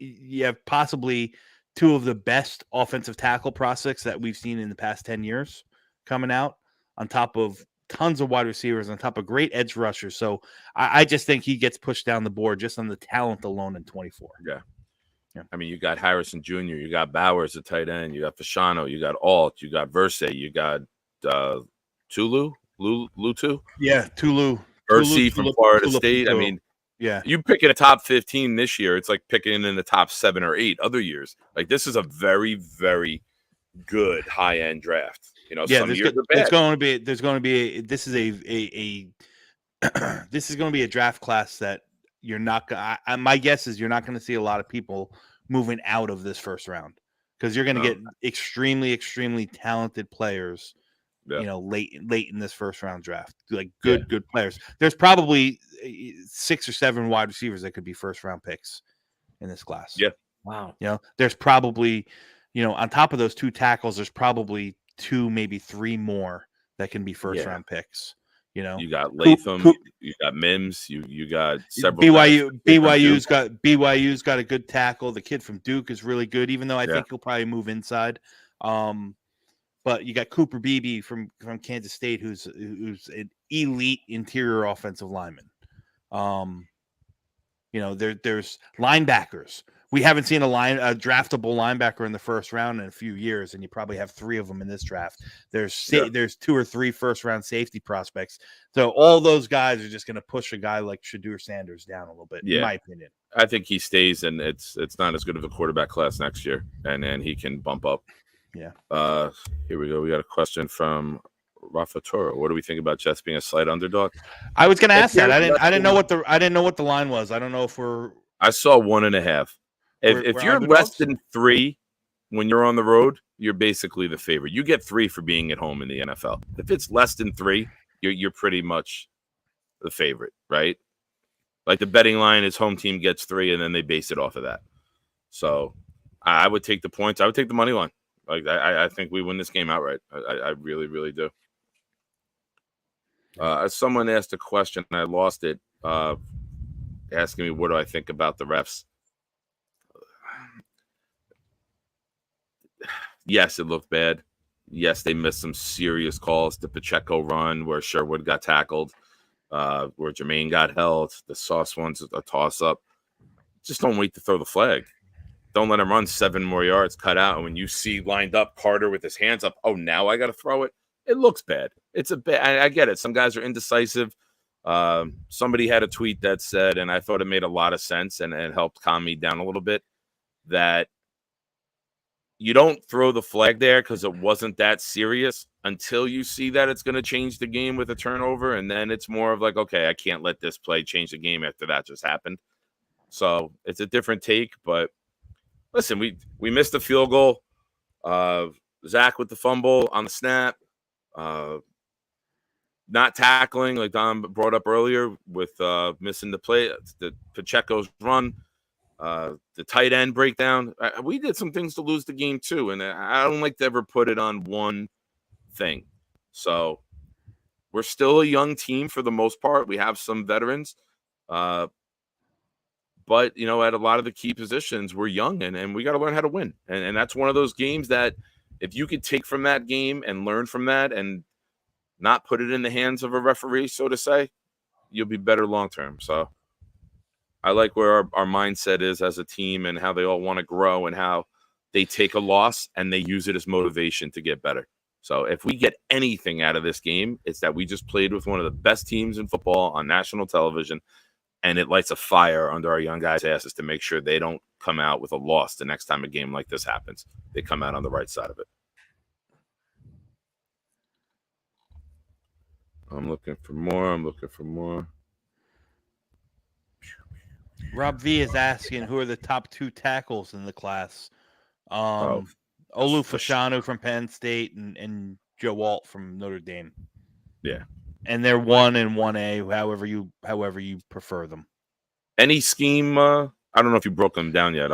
2 of the best offensive tackle prospects that we've seen in the past 10 years coming out, on top of tons of wide receivers, on top of great edge rushers. So I just think he gets pushed down the board just on the talent alone in 24. Yeah. I mean, you got Harrison Jr., you got Bowers, the tight end, you got Fasciano, you got Alt, you got Verse, you got Tulu. Yeah, Tulu. Ursi from Florida State. I mean, yeah, you pick in a top 15 this year, it's like picking in the top 7 or 8 other years. Like, this is a very good high-end draft. Some years are bad. This is going to be a draft class that you're not. My guess is you're not going to see a lot of people moving out of this first round, because you're going to get extremely talented players. Yeah. Late in this first round draft, like good players. There's probably 6 or 7 wide receivers that could be first round picks in this class. Yeah. Wow. There's probably, on top of those 2 tackles, there's probably 2, maybe 3 more that can be first round picks. You got Latham, you got Mims, you got several. BYU's got a good tackle. The kid from Duke is really good, even though I think he'll probably move inside. But you got Cooper Beebe from Kansas State, who's an elite interior offensive lineman. There's linebackers. We haven't seen a draftable linebacker in the first round in a few years, and you probably have 3 of them in this draft. There's 2 or 3 first round safety prospects. So all those guys are just going to push a guy like Shedeur Sanders down a little bit, in my opinion. I think he stays, and it's not as good of a quarterback class next year, and then he can bump up. Yeah. Here we go. We got a question from Rafa Toro. What do we think about Jets being a slight underdog? I was going to ask that. I didn't know what the line was. I don't know if we're. I saw 1.5. If We're you're less underdogs? than 3 when you're on the road, you're basically the favorite. You get 3 for being at home in the NFL. If it's less than 3, you're pretty much the favorite, right? Like the betting line is home team gets 3, and then they base it off of that. So I would take the points. I would take the money line. Like I think we win this game outright. I really, really do. Someone asked a question, and I lost it. Asking me what do I think about the refs. Yes, it looked bad. Yes, they missed some serious calls. The Pacheco run where Sherwood got tackled, where Jermaine got held. The Sauce one's a toss-up. Just don't wait to throw the flag. Don't let him run 7 more yards, cut out. And when you see lined up Carter with his hands up, oh, now I got to throw it. It looks bad. It's a bad. I get it. Some guys are indecisive. Somebody had a tweet that said, and I thought it made a lot of sense and helped calm me down a little bit, that you don't throw the flag there because it wasn't that serious until you see that it's going to change the game with a turnover. And then it's more of like, okay, I can't let this play change the game after that just happened. So it's a different take. But listen, we missed a field goal. Zach with the fumble on the snap. Not tackling, like Don brought up earlier, with missing the play, the Pacheco's run. The tight end breakdown. We did some things to lose the game too, and I don't like to ever put it on one thing. So we're still a young team for the most part. We have some veterans, but at a lot of the key positions, we're young, and we got to learn how to win. And that's one of those games that if you could take from that game and learn from that, and not put it in the hands of a referee, so to say, you'll be better long term. So I like where our mindset is as a team and how they all want to grow and how they take a loss and they use it as motivation to get better. So if we get anything out of this game, it's that we just played with one of the best teams in football on national television, and it lights a fire under our young guys' asses to make sure they don't come out with a loss the next time a game like this happens. They come out on the right side of it. I'm looking for more. Rob V is asking who are the top 2 tackles in the class. Olu Fashanu from Penn State and Joe Alt from Notre Dame. Yeah. And they're 1 and 1A, however you prefer them. Any scheme? I don't know if you broke them down yet.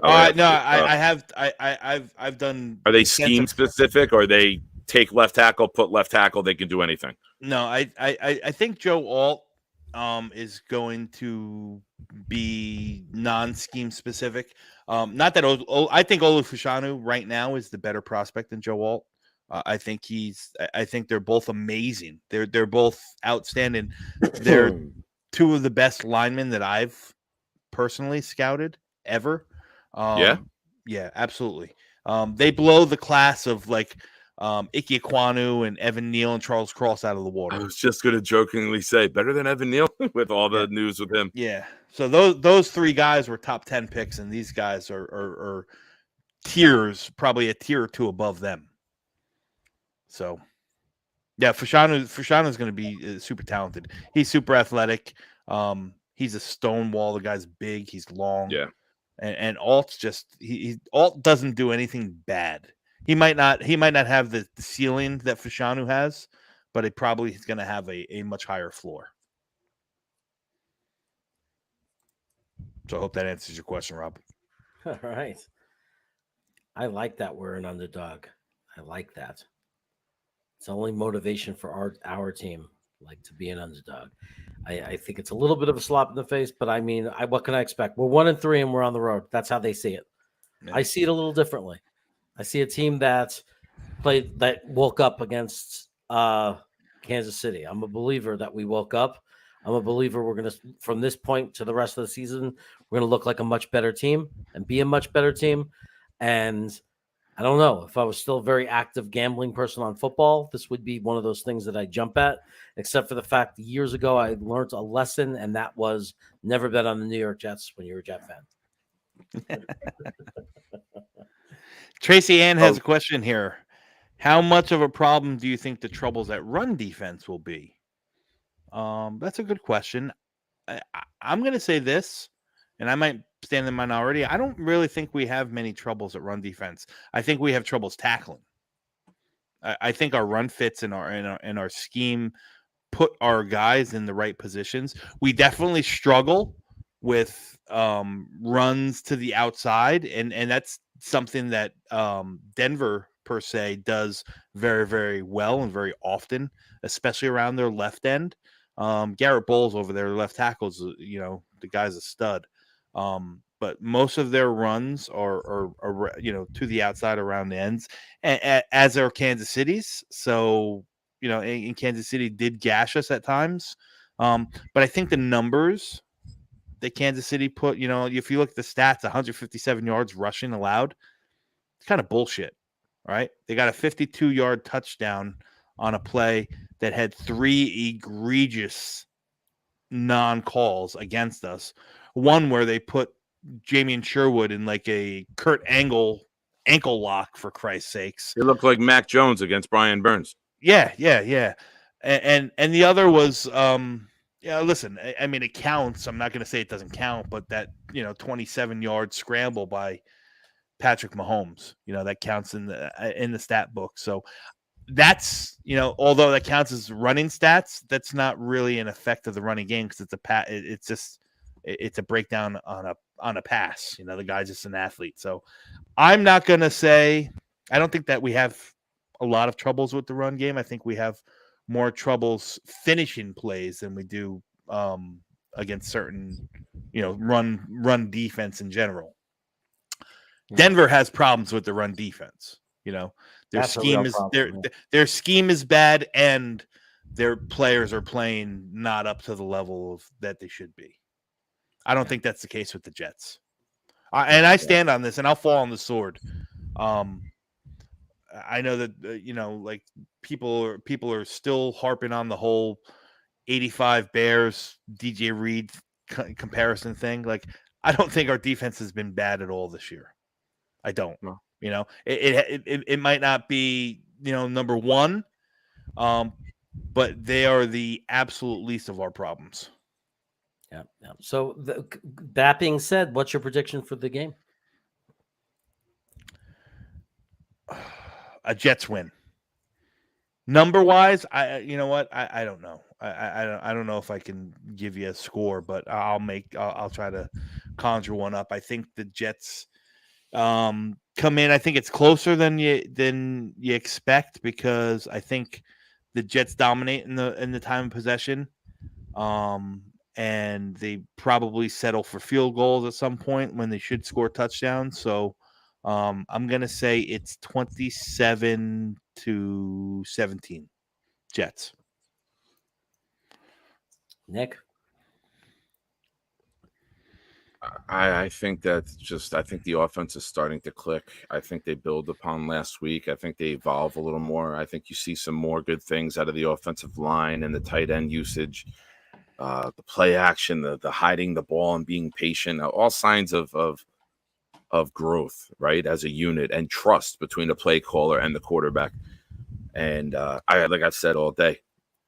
I've done. Are they scheme specific, or they take left tackle, put left tackle? They can do anything. No, I think Joe Alt is going to be non-scheme specific. Not that I think Olu Fashanu right now is the better prospect than Joe Alt. I think they're both amazing. They're both outstanding. They're 2 of the best linemen that I've personally scouted ever. Yeah, absolutely. They blow the class of like Ike Ekwonu and Evan Neal and Charles Cross out of the water. I was just going to jokingly say better than Evan Neal with all the news with him. Yeah. So those 3 guys were top 10 picks, and these guys are tiers, probably a tier or 2 above them. So, yeah, Fashanu is going to be super talented. He's super athletic. He's a stone wall. The guy's big. He's long. Yeah. And Alt's just Alt doesn't do anything bad. He might not have the ceiling that Fashanu has, but it probably is going to have a much higher floor. So I hope that answers your question, Rob. All right. I like that we're an underdog. I like that. It's only motivation for our team, like, to be an underdog. I think it's a little bit of a slap in the face, but I mean, what can I expect? We're 1 and 3 and we're on the road. That's how they see it. Yeah. I see it a little differently. I see a team that woke up against Kansas City. I'm a believer that we woke up. I'm a believer we're going to, from this point to the rest of the season, we're going to look like a much better team and be a much better team. And I don't know, if I was still a very active gambling person on football, this would be one of those things that I jump at, except for the fact that years ago I learned a lesson, and that was never bet on the New York Jets when you're a Jet fan. Tracy Ann has a question here. How much of a problem do you think the troubles at run defense will be? That's a good question. I'm going to say this. and I might stand in the minority, I don't really think we have many troubles at run defense. I think we have troubles tackling. I think our run fits in our scheme put our guys in the right positions. We definitely struggle with runs to the outside, and that's something that Denver per se does very, very well and very often, especially around their left end. Garrett Bowles over there, left tackles, the guy's a stud. But most of their runs are to the outside around the ends, as are Kansas City's. So in Kansas City did gash us at times. But I think the numbers that Kansas City put, if you look at the stats, 157 yards rushing allowed, it's kind of bullshit, right? They got a 52-yard touchdown on a play that had 3 egregious non-calls against us. One where they put Jamian Sherwood in like a Kurt Angle ankle lock, for Christ's sakes. It looked like Mac Jones against Brian Burns. Yeah. And the other was listen, I mean, it counts. I'm not going to say it doesn't count, but that 27-yard scramble by Patrick Mahomes, that counts in the stat book. So that's although that counts as running stats, that's not really an effect of the running game because it's a breakdown on a pass. The guy's just an athlete. So I'm not going to say I don't think that we have a lot of troubles with the run game. I think we have more troubles finishing plays than we do against certain, run defense in general. Denver has problems with the run defense. Their scheme is bad, and their players are playing not up to the level that they should be. I don't think that's the case with the Jets. And I stand on this, and I'll fall on the sword. I know that like people are still harping on the whole 85 Bears DJ Reed comparison thing. Like, I don't think our defense has been bad at all this year. I don't. No. It might not be number one, but they are the absolute least of our problems. Yeah. So that being said, what's your prediction for the game? A Jets win. Number wise, I don't know. I don't know if I can give you a score, but I'll try to conjure one up. I think the Jets come in. I think it's closer than you expect because I think the Jets dominate in the time of possession. And they probably settle for field goals at some point when they should score touchdowns. So I'm going to say it's 27-17 Jets. Nick? I think I think the offense is starting to click. I think they build upon last week. I think they evolve a little more. I think you see some more good things out of the offensive line and the tight end usage. The play action, the hiding the ball and being patient, all signs of growth, right, as a unit, and trust between the play caller and the quarterback. And like I've said all day,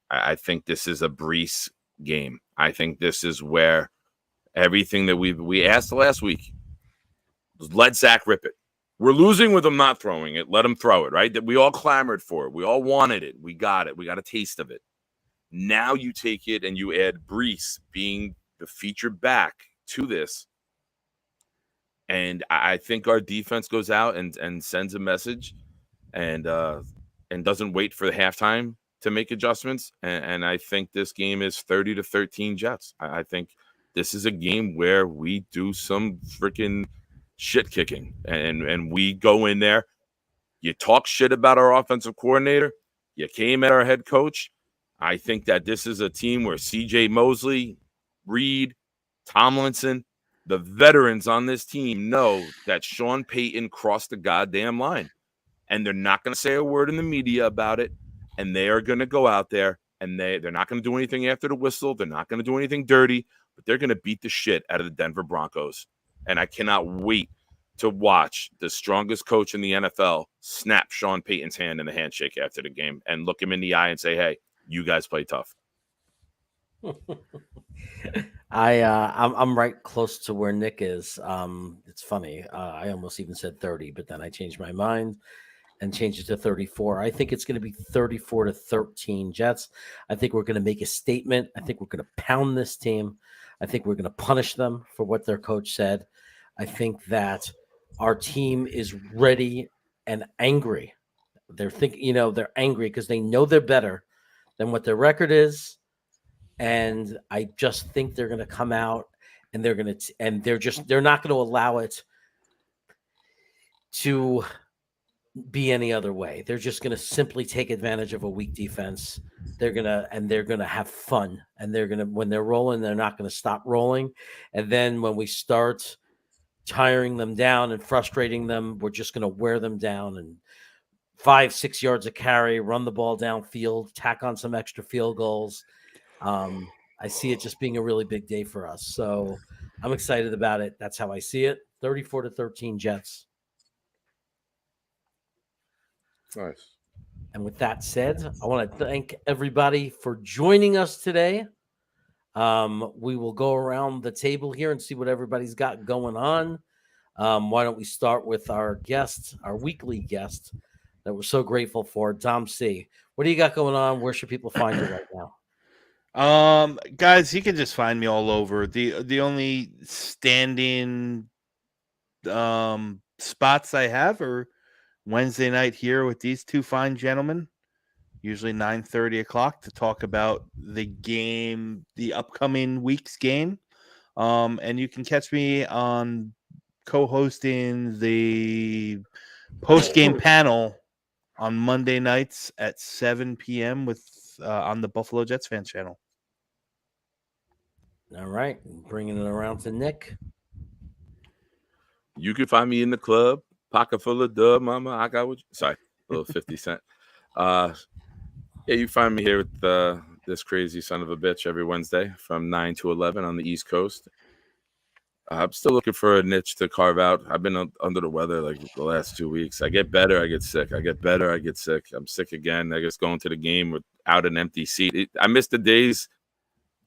I think this is a Brees game. I think this is where everything that we asked last week was let Zach rip it. We're losing with him not throwing it. Let him throw it, right? That we all clamored for it. We all wanted it. We got it. We got a taste of it. Now you take it and you add Brees being the featured back to this. And I think our defense goes out and sends a message and doesn't wait for the halftime to make adjustments. And I think this game is 30-13 Jets. I think this is a game where we do some freaking shit kicking and we go in there. You talk shit about our offensive coordinator. You came at our head coach. I think that this is a team where CJ Mosley, Reed, Tomlinson, the veterans on this team know that Sean Payton crossed the goddamn line. And they're not going to say a word in the media about it. And they are going to go out there and they're not going to do anything after the whistle. They're not going to do anything dirty, but they're going to beat the shit out of the Denver Broncos. And I cannot wait to watch the strongest coach in the NFL snap Sean Payton's hand in the handshake after the game and look him in the eye and say, hey, you guys play tough. I'm right close to where Nick is. It's funny. I almost even said 30, but then I changed my mind and changed it to 34. I think it's going to be 34-13 Jets. I think we're going to make a statement. I think we're going to pound this team. I think we're going to punish them for what their coach said. I think that our team is ready and angry. They're thinking, they're angry because they know they're better than what their record is. And I just think they're going to come out and they're not going to allow it to be any other way. They're just going to simply take advantage of a weak defense. They're going to have fun, and when they're rolling, they're not going to stop rolling. And then when we start tiring them down and frustrating them, we're just going to wear them down and 5-6 yards of carry, run the ball downfield, tack on some extra field goals. I see it just being a really big day for us. So I'm excited about it. That's how I see it. 34-13 Jets. Nice. And with that said, I want to thank everybody for joining us today. We will go around the table here and see what everybody's got going on. Why don't we start with our guest, our weekly guest that we're so grateful for, Dom C. What do you got going on? Where should people find you right now? Guys, you can just find me all over. The only standing spots I have are Wednesday night here with these two fine gentlemen, usually 9:30 o'clock, to talk about the game, the upcoming week's game. And you can catch me on co-hosting the post-game panel on Monday nights at 7 p.m. with on the Buffalo Jets fan channel. All right, bringing it around to Nick. You can find me in the club, pocket full of dub, mama. I got what? Sorry, a little 50 cent. Yeah, you find me here with this crazy son of a bitch every Wednesday from 9 to 11 on the East Coast. I'm still looking for a niche to carve out. I've been under the weather like the last 2 weeks. I get better, I get sick. I get better, I get sick. I'm sick again. I guess going to the game without an empty seat. I miss the days,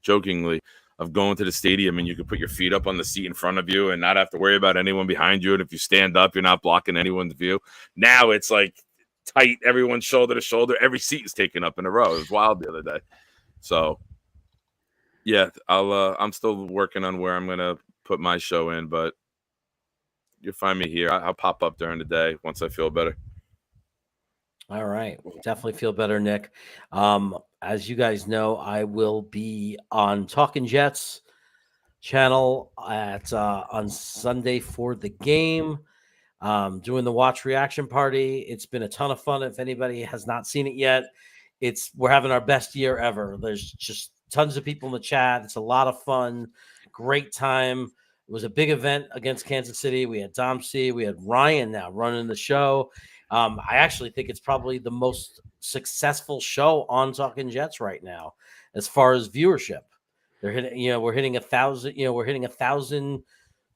jokingly, of going to the stadium and you could put your feet up on the seat in front of you and not have to worry about anyone behind you. And if you stand up, you're not blocking anyone's view. Now it's like tight, everyone's shoulder to shoulder. Every seat is taken up in a row. It was wild the other day. So, yeah, I'm still working on where I'm going to put my show in, but you'll find me here. I'll pop up during the day once I feel better. All right. Definitely feel better, Nick. As you guys know, I will be on Talking Jets channel at on Sunday for the game, doing the watch reaction party. It's been a ton of fun. If anybody has not seen it yet, we're having our best year ever. There's just tons of people in the chat. It's a lot of fun. Great time. It was a big event against Kansas City. We had Dom C. We had Ryan now running the show. I actually think it's probably the most successful show on Talking Jets right now, as far as viewership. They're hitting, we're hitting 1,000. We're hitting 1,000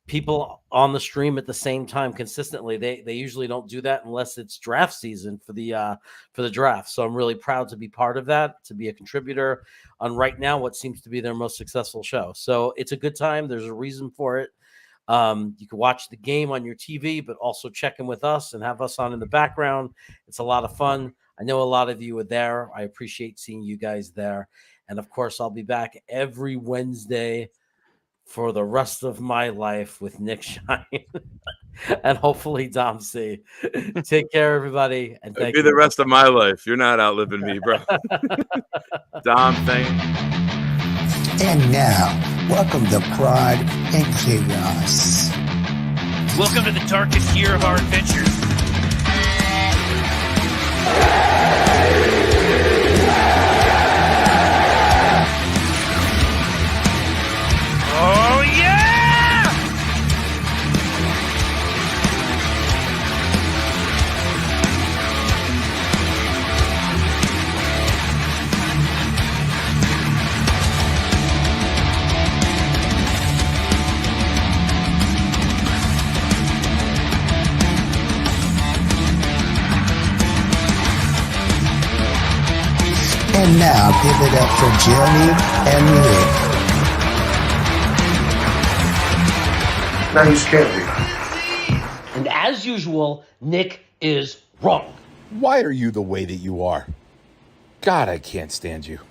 people on the stream at the same time consistently. They usually don't do that unless it's draft season for the draft. So I'm really proud to be part of that, to be a contributor on right now what seems to be their most successful show. So it's a good time. There's a reason for it. You can watch the game on your TV, but also check in with us and have us on in the background. It's a lot of fun. I know a lot of you are there. I appreciate seeing you guys there. And of course, I'll be back every Wednesday for the rest of my life with Nick Shine and hopefully Dom C. Take care, everybody. And thank you. The rest of my life. You're not outliving me, bro. Dom, thank you. And now, welcome to Pride and Chaos. Welcome to the darkest year of our adventures. Oh, yeah! And now, give it up for Jeremy and Rick. Now you scared me. And as usual, Nick is wrong. Why are you the way that you are? God, I can't stand you.